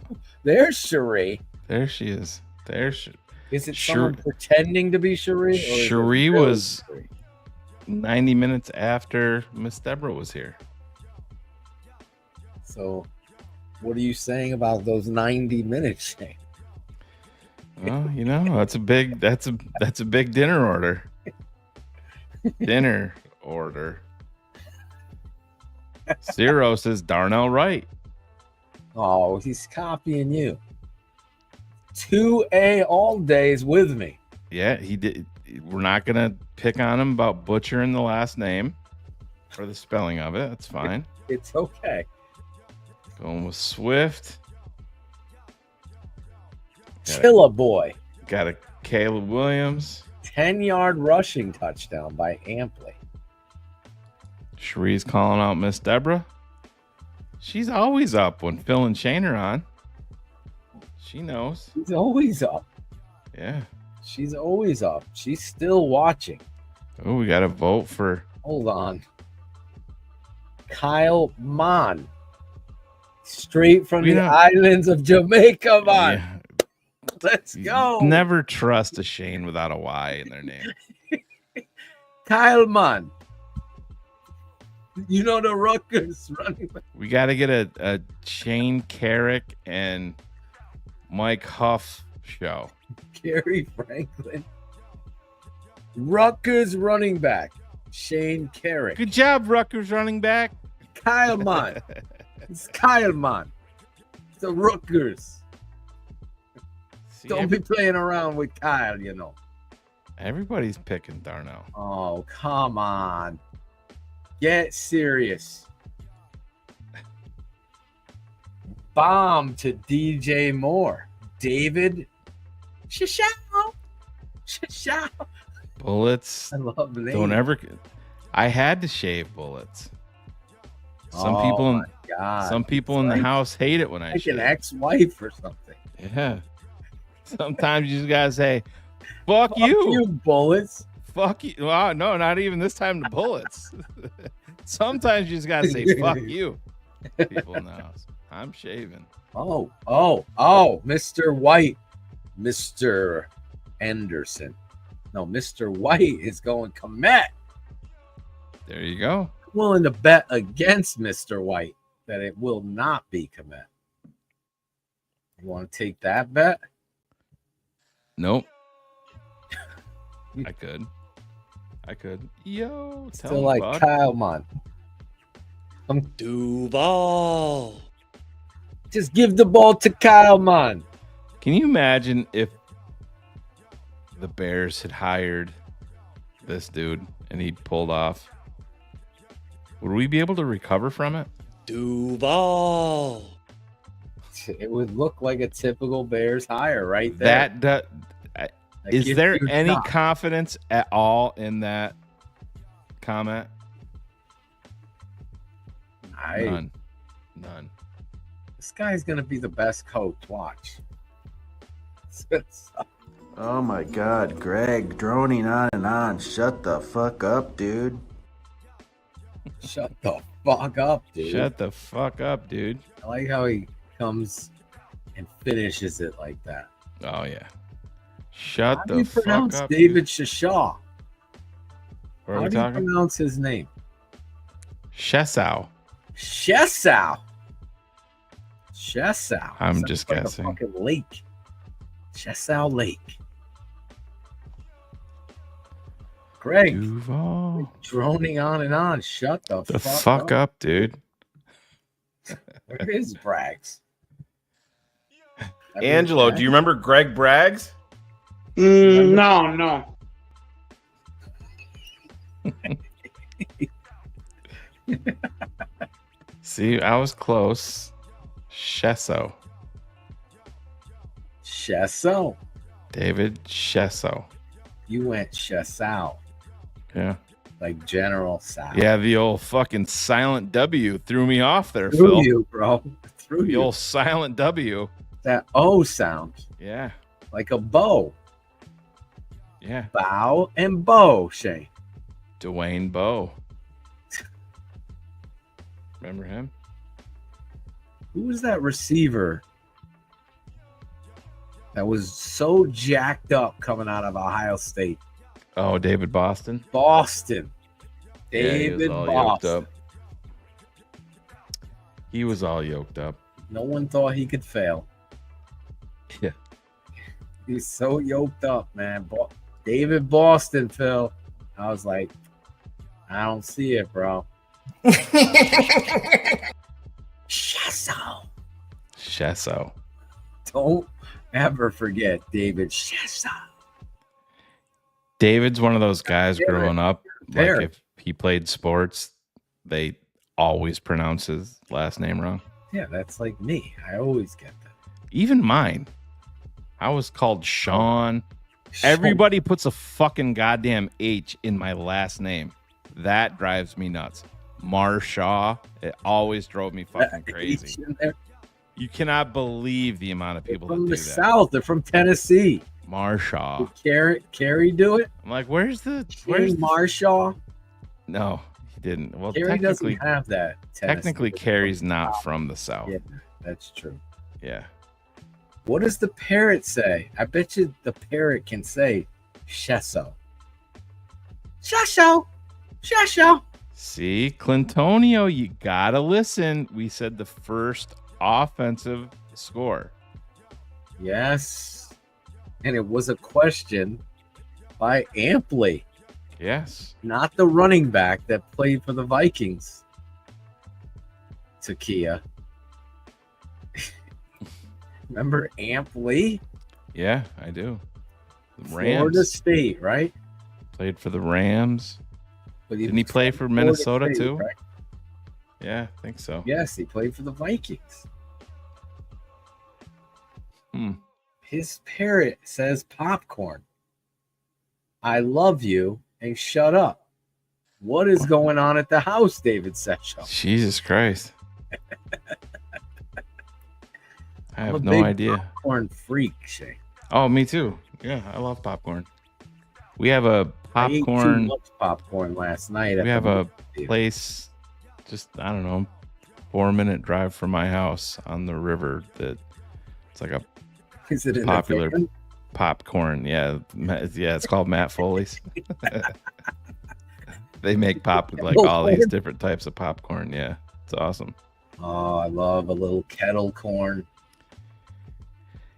There's Cherie. There she is. Is it someone pretending to be Cherie? Cherie was 90 minutes after Miss Deborah was here. So, what are you saying about those 90 minutes, Shane? Well, that's a big dinner order. Dinner order. Zero says Darnell Wright. Oh, he's copying you. 2A all days with me. Yeah, he did. We're not gonna pick on him about butchering the last name or the spelling of it. That's fine. It's okay. Going with Swift. Chilla boy. Got a Caleb Williams. 10-yard rushing touchdown by Ampley. Shree's calling out Miss Deborah. She's always up when Phil and Shane are on. She knows. She's always up. Yeah. She's always up. She's still watching. Oh, we got to vote for. Hold on. Kyle Mon. Straight from the islands of Jamaica, man. Yeah. Let's go. Never trust a Shane without a Y in their name. Kyle Mon. You know the Rutgers running back. We got to get a Shane Carrick and Mike Huff show. Gary Franklin. Rutgers running back. Shane Carrick. Good job, Rutgers running back. Kyle Mon. It's Kyle Mon. It's the Rutgers. Don't be playing around with Kyle, Everybody's picking Darnell. Oh, come on. Get serious. Bomb to DJ Moore. David Shashow. Bullets. I love the name. Don't ever. I had to shave bullets. Some people in the house hate it when I like shave. An ex-wife or something. Yeah. Sometimes you just gotta say, "Fuck you. You bullets." Fuck you. Well, no, not even this time. The bullets. Sometimes you just gotta say, "Fuck you." People in the house. I'm shaving. Oh, Mr. White, Mr. Anderson. No, Mr. White is going Komet. There you go. I'm willing to bet against Mr. White that it will not be Komet. You want to take that bet? Nope. I could. Yo, still like bud. Kyle Mon. Duval. Just give the ball to Kyle Mon. Can you imagine if the Bears had hired this dude and he pulled off? Would we be able to recover from it? Duval. It would look like a typical Bears hire right there. Is there any confidence at all in that comment? None. This guy's gonna be the best coach. Watch. Oh my God, Greg, droning on and on. Shut the fuck up, dude. Shut the fuck up, dude. Shut the fuck up, dude. I like how he comes and finishes it like that. Oh yeah. Shut How the do you fuck pronounce up, David dude. Shashaw? What are How we do you talking? pronounce his name? Shesau. Shesau. I'm Sounds just like guessing. A fucking lake. Shesau Lake. Greg, Duval. droning on and on. Shut the fuck up, dude. Where is Braggs? Angelo, do you remember Greg Braggs? No. See, I was close. Shesso. Shesso. David Shesso. You went Shesau. Yeah. Like General Sal. Yeah, the old fucking silent W threw me off there, Through Phil. you, bro. Through The you. old silent W. That O sound. Yeah. Like a bow. Yeah. Bow and bow, Shane. Dwayne Bowe. Remember him? Who was that receiver that was so jacked up coming out of Ohio State? Oh, David Boston. Boston. Yeah, he was David all yoked Boston. up. He was all yoked up. No one thought he could fail. Yeah. He's so yoked up, man. David Boston, Phil. I was like, I don't see it, bro. Shesso. Don't ever forget David Shesso. David's one of those guys growing up. Like Parrot. if he played sports, they always pronounce his last name wrong. Yeah, that's like me. I always get that. Even mine. I was called Sean. Everybody puts a fucking goddamn H in my last name. That drives me nuts. Marshaw. It always drove me fucking crazy. You cannot believe the amount of people From that the do that. South. They're from Tennessee. Marshaw. Did Carrie do it? I'm like, where's Where's Marshaw? No, he didn't. Well, Carrie technically, doesn't have that. technically, Carrie's not from the South. Yeah, that's true. Yeah. What does the parrot say? I bet you the parrot can say Shesso. Shesso. Shesso. See, Clintonio, you gotta listen. We said the first offensive score. Yes. And it was a question by Ampley, Yes. not the running back that played for the Vikings. Takia. Remember Ampley? Yeah, I do. The Florida Rams State, right? played for the Rams. But Didn't he was play from for Florida Minnesota State, too? right? Yeah, I think so. Yes, he played for the Vikings. His parrot says popcorn. I love you and shut up. What is going on at the house, David Sessions? Jesus Christ. I I'm have a no big idea. popcorn freak, Shay. Oh, me too. Yeah, I love popcorn. We have a I ate too popcorn. much popcorn last night. at We the have a movie theater. place just, I don't know, 4-minute drive from my house on the river that it's like a Is it in popular the van? popcorn. Yeah, it's called Matt Foley's. They make like all these different types of popcorn. Yeah, it's awesome. Oh, I love a little kettle corn.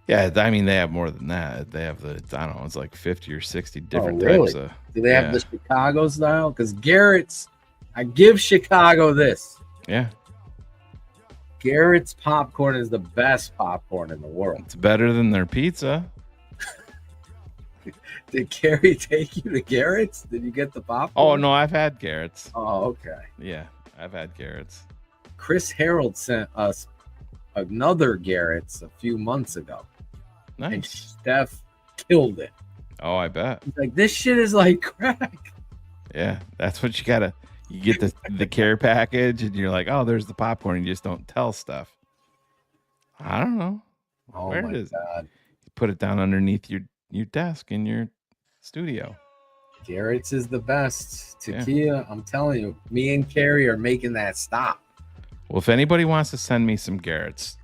Yeah, I mean they have more than that. They have I don't know, it's like 50 or 60 different really? types of. Do they have the Chicago style? Because Garrett's, I give Chicago this. Yeah, Garrett's popcorn is the best popcorn in the world. it's better than their pizza. Did Carrie take you to Garrett's? Did you get the popcorn? Oh no, I've had Garrett's. Oh, okay. Yeah, I've had Garrett's. Chris Harold sent us another Garrett's a few months ago. And Nice. Steph killed it. Oh, I bet. He's like, this shit is like crack. Yeah, that's what you gotta. You get the care package, and you're like, oh, there's the popcorn. You just don't tell stuff. I don't know. Oh Where my it is. God. You put it down underneath your desk in your studio. Garrett's is the best. Yeah. Takia, I'm telling you, me and Carrie are making that stop. Well, if anybody wants to send me some Garrett's,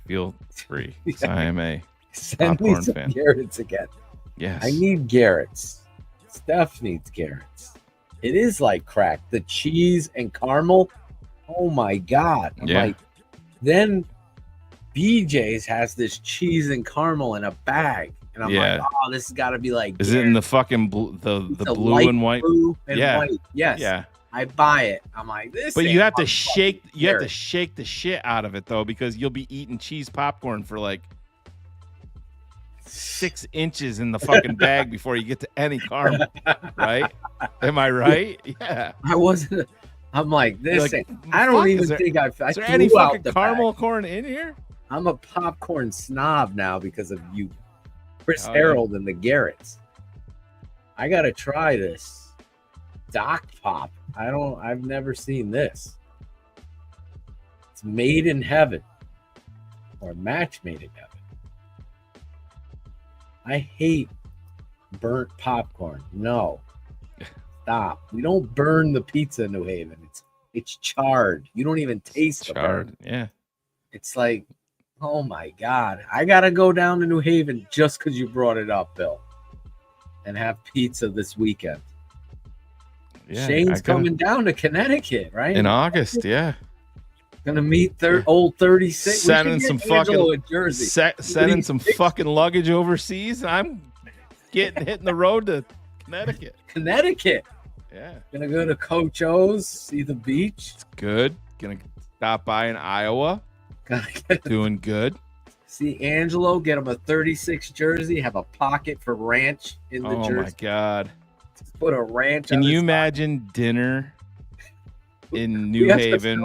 feel free. 'Cause I am a Send me popcorn some fan. Garrett's again. Yes. I need Garrett's. Steph needs Garrett's. It is like crack. The cheese and caramel. Oh my God. I'm Yeah. like, then BJ's has this cheese and caramel in a bag. And I'm Yeah. like, oh, this has got to be like Is it in the fucking the blue light and white? blue and Yeah. white. Yes. Yeah. I buy it. I'm like, this. But ain't you have to my shake. fucking You have to Garrett's. shake the shit out of it though, because you'll be eating cheese popcorn for like 6 inches in the fucking bag before you get to any caramel. Right? Am I right? Yeah. I wasn't. I'm like, You're this. like, ain't, I don't fuck, even is there- think I Is there threw any out fucking the caramel bag. corn in here? I'm a popcorn snob now because of you, Chris Oh, yeah. Harold and the Garretts. I gotta try this Doc Pop. I've never seen this. It's made in heaven, or match made in heaven. I hate burnt popcorn. No, stop. We don't burn the pizza in New Haven. It's charred. You don't even taste the burn. Charred. Yeah. It's like, oh my God, I gotta go down to New Haven just because you brought it up, Bill, and have pizza this weekend. Yeah. I Shane's gotta- coming down to Connecticut, right? in August. Yeah. Gonna meet old 36. Sending some fucking jersey. sending some fucking luggage overseas. I'm hitting the road to Connecticut. Connecticut. Yeah. Gonna go to Coach O's, see the beach. It's good. Gonna stop by in Iowa. Doing good. See Angelo, get him a 36 jersey, have a pocket for ranch in the jersey. Oh my God. Just put a ranch Can on you his imagine dinner in New Haven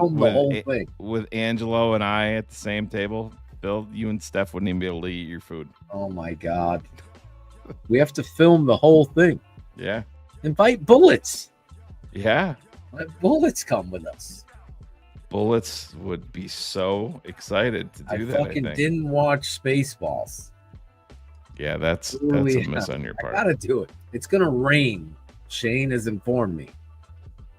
with Angelo and I at the same table? Bill, you and Steph wouldn't even be able to eat your food. Oh my God. We have to film the whole thing. Yeah. Invite Bullets. Yeah. Let Bullets come with us. Bullets would be so excited to do that. I fucking didn't watch Spaceballs. Yeah, that's a miss on your part. I gotta do it. It's gonna rain. Shane has informed me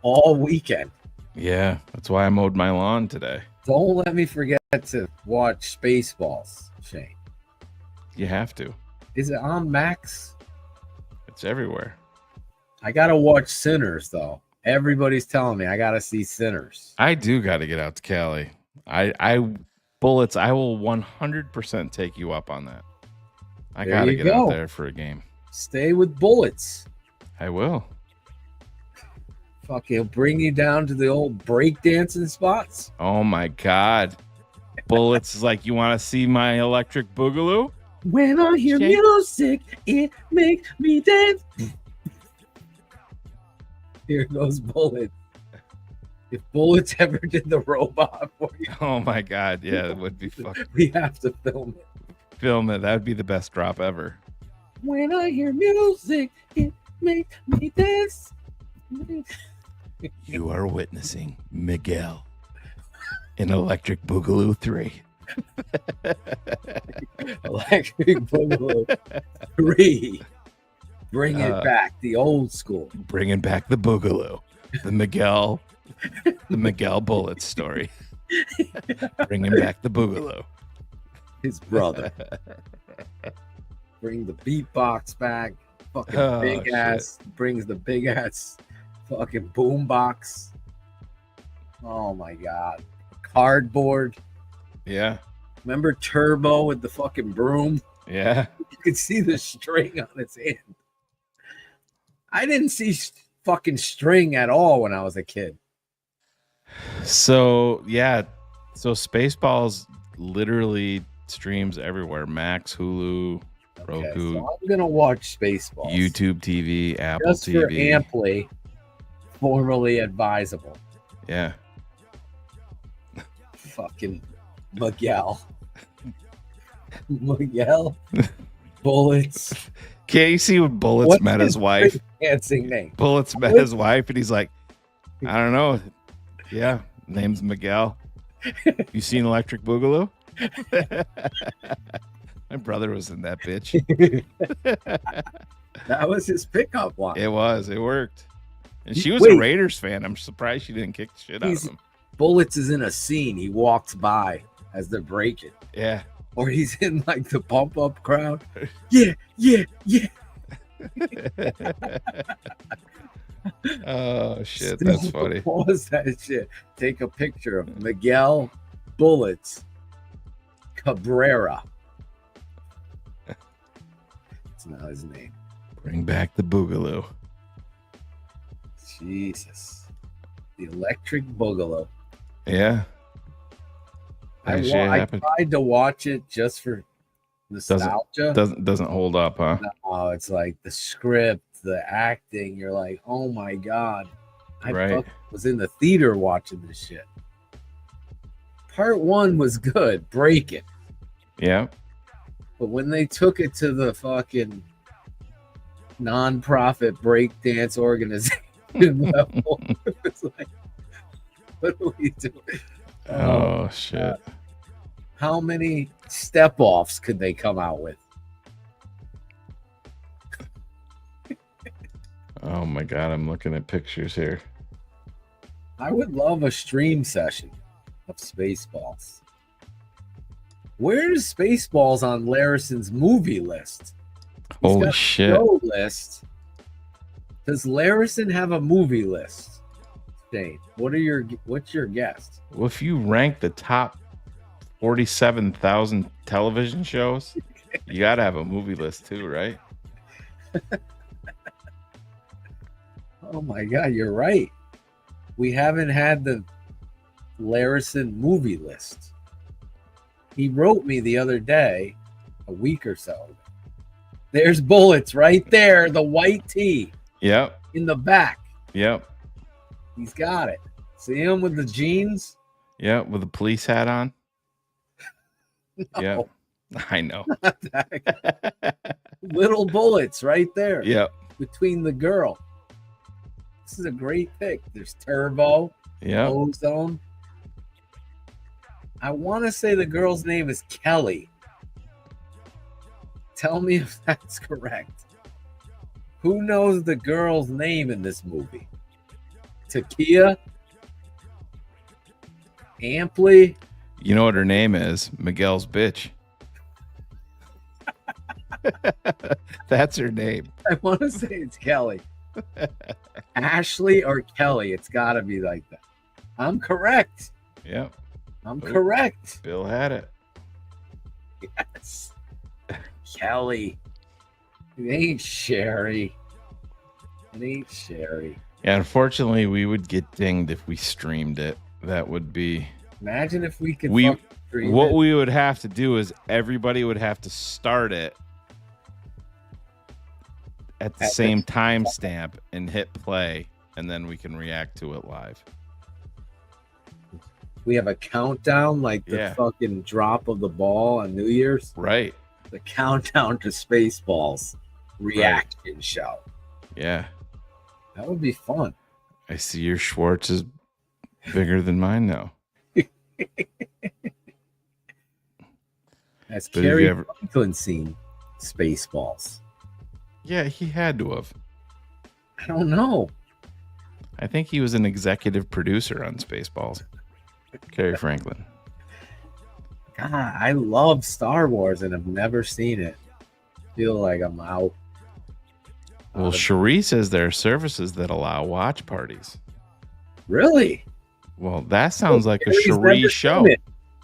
all weekend. Yeah, that's why I mowed my lawn today. Don't let me forget to watch Spaceballs, Shane. You have to. Is it on Max? It's everywhere. I gotta watch Sinners though. Everybody's telling me I gotta see Sinners. I do got to get out to Cali. Bullets. I will 100% take you up on that. I got to get out there for a game. Stay with Bullets. I will. Fuck, he'll bring you down to the old breakdancing spots. Oh my God. Bullets is like, you want to see my electric boogaloo? When I hear music, it makes me dance. Here goes Bullets. If Bullets ever did the robot for you. Oh my God. Yeah, it would be fucking. We have to film it. Film it. That would be the best drop ever. When I hear music, it makes me dance. You are witnessing Miguel in Electric Boogaloo 3. Electric Boogaloo 3. Bring it back, the old school. Bringing back the Boogaloo. The Miguel Bullets story. Bringing back the Boogaloo. His brother. Bring the beatbox back. Fucking big ass. Brings the big ass fucking boombox. Oh my God. Cardboard. Yeah. Remember Turbo with the fucking broom? Yeah. You could see the string on its hand. I didn't see fucking string at all when I was a kid. So, yeah. So Spaceballs literally streams everywhere. Max, Hulu, Roku. So I'm going to watch Spaceballs. YouTube TV, Apple Just TV. For amply, formerly advisable. Yeah. Fucking Miguel. Miguel. Bullets. Can't you see when Bullets met his wife? Dancing name. Bullets met his wife, and he's like, I don't know. Yeah, name's Miguel. You seen Electric Boogaloo? My brother was in that bitch. That was his pickup line. It was. It worked. And she was a Raiders fan. I'm surprised she didn't kick the shit out of him. Bullets is in a scene. He walks by as they're breaking. Yeah. Or he's in like the pump up crowd. Yeah, yeah, yeah. Oh shit, that's funny. Pause that shit. Take a picture of Miguel Bullets Cabrera. That's not his name. Bring back the Boogaloo. Jesus. The Electric Boogaloo. Yeah. I tried to watch it just for nostalgia. Doesn't hold up, huh? No, it's like the script, the acting. You're like, oh my God. I was in the theater watching this shit. Part 1 was good. Break it. Yeah. But when they took it to the fucking non-profit breakdance organization level, it's like, what are we doing? Oh shit. God. How many step-offs could they come out with? Oh my God, I'm looking at pictures here. I would love a stream session of Spaceballs. Where's Spaceballs on Larison's movie list? Holy shit. Show list. Does Larison have a movie list? Shane? What's your guess? Well, if you rank the top 47,000 television shows, you got to have a movie list too, right? Oh my God, you're right. We haven't had the Larison movie list. He wrote me the other day, a week or so ago. There's bullets right there, the white tee. Yep. In the back. Yep. He's got it. See him with the jeans? Yep, with the police hat on. No, Yep. I know. Little bullets right there. Yep. Between the girl. This is a great pick. There's Turbo. Yep. Ozone. I want to say the girl's name is Kelly. Tell me if that's correct. Who knows the girl's name in this movie? Takia? Amply? You know what her name is? Miguel's bitch. That's her name. I want to say it's Kelly. Ashley or Kelly. It's got to be like that. I'm correct. Yep. I'm correct. Bill had it. Yes. Kelly. It ain't Sherry. It ain't Sherry. Yeah, unfortunately, we would get dinged if we streamed it. That would be. Imagine if we could. What we would have to do is everybody would have to start it at the same timestamp and hit play, and then we can react to it live. We have a countdown like the fucking drop of the ball on New Year's. Right. The countdown to Spaceballs reaction show. Yeah. That would be fun. I see your Schwartz is bigger than mine now. Has Kerry Franklin seen Spaceballs? Yeah, he had to have. I don't know. I think he was an executive producer on Spaceballs. Kerry Franklin. God, I love Star Wars and have never seen it. Feel like I'm out. Well, Cherie says there are services that allow watch parties. Really? Well, that sounds like a Cherie show.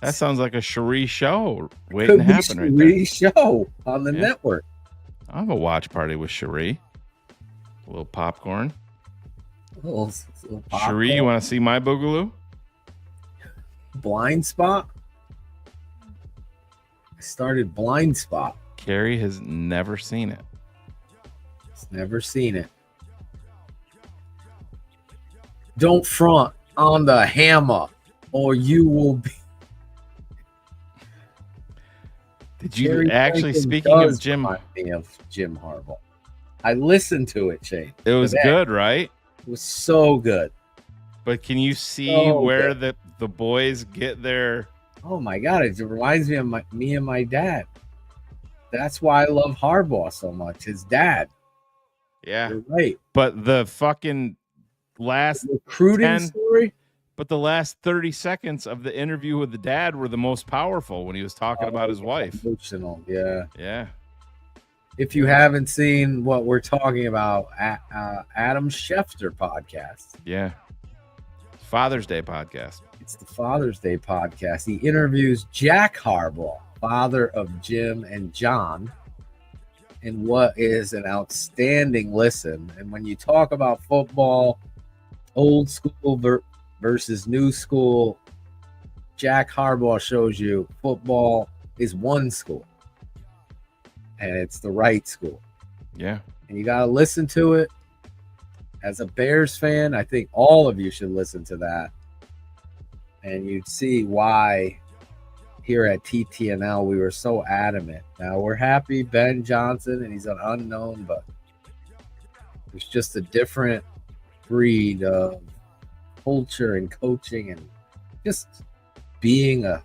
That sounds like a Cherie show waiting to happen right there. Cherie show on the network. I have a watch party with Cherie. A little popcorn. Little popcorn. Cherie, you want to see my boogaloo? Blind Spot? I started Blind Spot. Carrie has never seen it. He's never seen it. Don't front on the hammer or you will be. Did you actually, speaking of Jim Harbaugh, I listened to it, Shane. It was good, right? It was so good. But can you see where the boys get their... Oh my God, it reminds me of me and my dad. That's why I love Harbaugh so much. His dad. Yeah. You're right. But the fucking last recruiting story? But the last 30 seconds of the interview with the dad were the most powerful when he was talking about his wife. Emotional, yeah. Yeah. If you haven't seen what we're talking about, Adam Schefter podcast. Yeah. Father's Day podcast. It's the Father's Day podcast. He interviews Jack Harbaugh, father of Jim and John, in what is an outstanding listen. And when you talk about football, old school versus new school, Jack Harbaugh shows you football is one school and it's the right school. Yeah. And you got to listen to it. As a Bears fan, I think all of you should listen to that. And you'd see why here at TTNL we were so adamant. Now we're happy Ben Johnson, and he's an unknown, but there's just a different breed of culture and coaching and just being a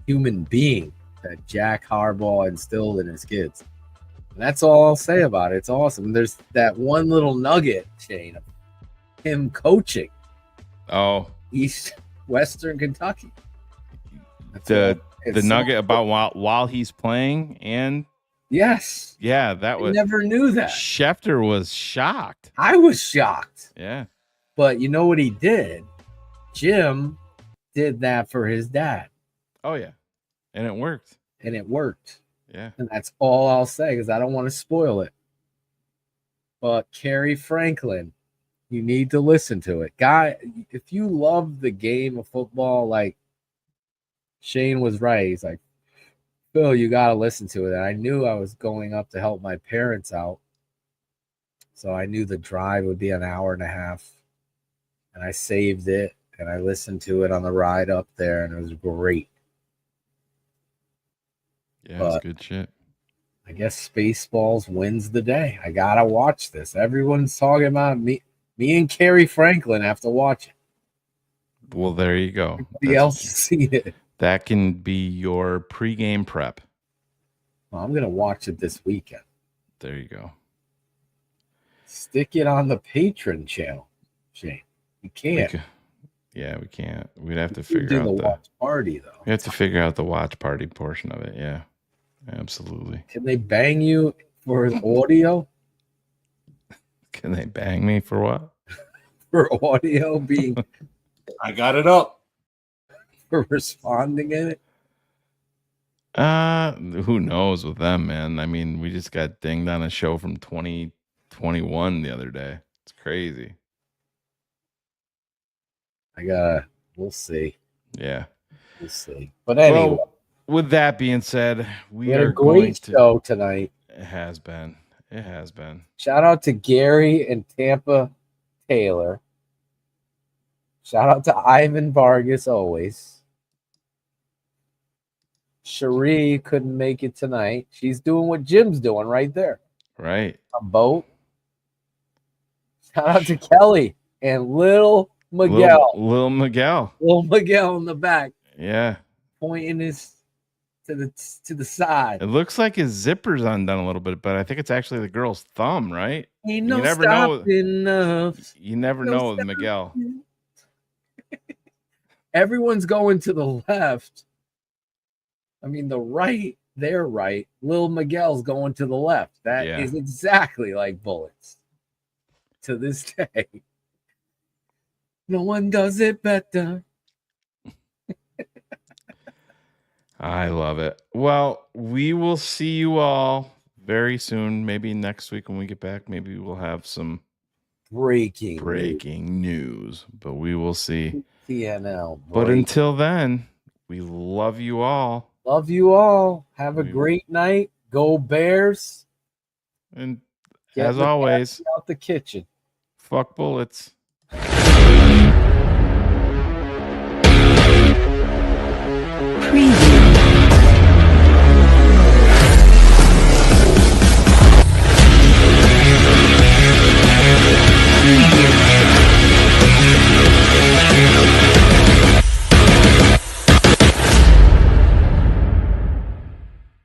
human being that Jack Harbaugh instilled in his kids. And that's all I'll say about it. It's awesome. There's that one little nugget, Shane, of him coaching. Oh. Western Kentucky. The nugget about while he's playing and yes. Yeah, that was I never knew that. Schefter was shocked. I was shocked. Yeah. But you know what he did? Jim did that for his dad. Oh yeah, and it worked. And it worked. Yeah. And that's all I'll say because I don't want to spoil it. But Kerry Franklin, you need to listen to it. Guy, if you love the game of football, like Shane was right. He's like, Phil, you got to listen to it. And I knew I was going up to help my parents out. So I knew the drive would be an hour and a half. And I saved it and I listened to it on the ride up there, and it was great. Yeah, it's good shit. I guess Spaceballs wins the day. I gotta watch this. Everyone's talking about me and Kerry Franklin have to watch it. Well, there you go. Everybody else has seen it. That can be your pregame prep. Well, I'm gonna watch it this weekend. There you go. Stick it on the Patreon channel, Shane. You can't. We can't. We'd have to figure out the watch party though. We have to figure out the watch party portion of it. Yeah, absolutely. Can they bang you for audio? Can they bang me for what? For audio being. I got it up. For responding in it. Who knows with them, man? I mean, we just got dinged on a show from 2021 the other day. It's crazy. We'll see. Yeah. We'll see. But anyway. Well, with that being said, we had are a great going show tonight. It has been. It has been. Shout out to Gary and Tampa Taylor. Shout out to Ivan Vargas always. Cherie couldn't make it tonight. She's doing what Jim's doing right there. Right. A boat. Shout out to Kelly and Lil Miguel. Lil Miguel. Lil Miguel in the back. Yeah. Pointing his to the side. It looks like his zipper's undone a little bit, but I think it's actually the girl's thumb, right? Ain't no stopping us. You never know with Miguel. Everyone's going to the left. I mean, the right, they're right. Lil Miguel's going to the left. That is exactly like bullets to this day. No one does it better. I love it. Well, we will see you all very soon. Maybe next week when we get back, maybe we'll have some breaking news. But we will see. TTNL. But until then, we love you all. Love you all. Have a great night. Go Bears. And as always, out the kitchen. Fuck bullets. Preview.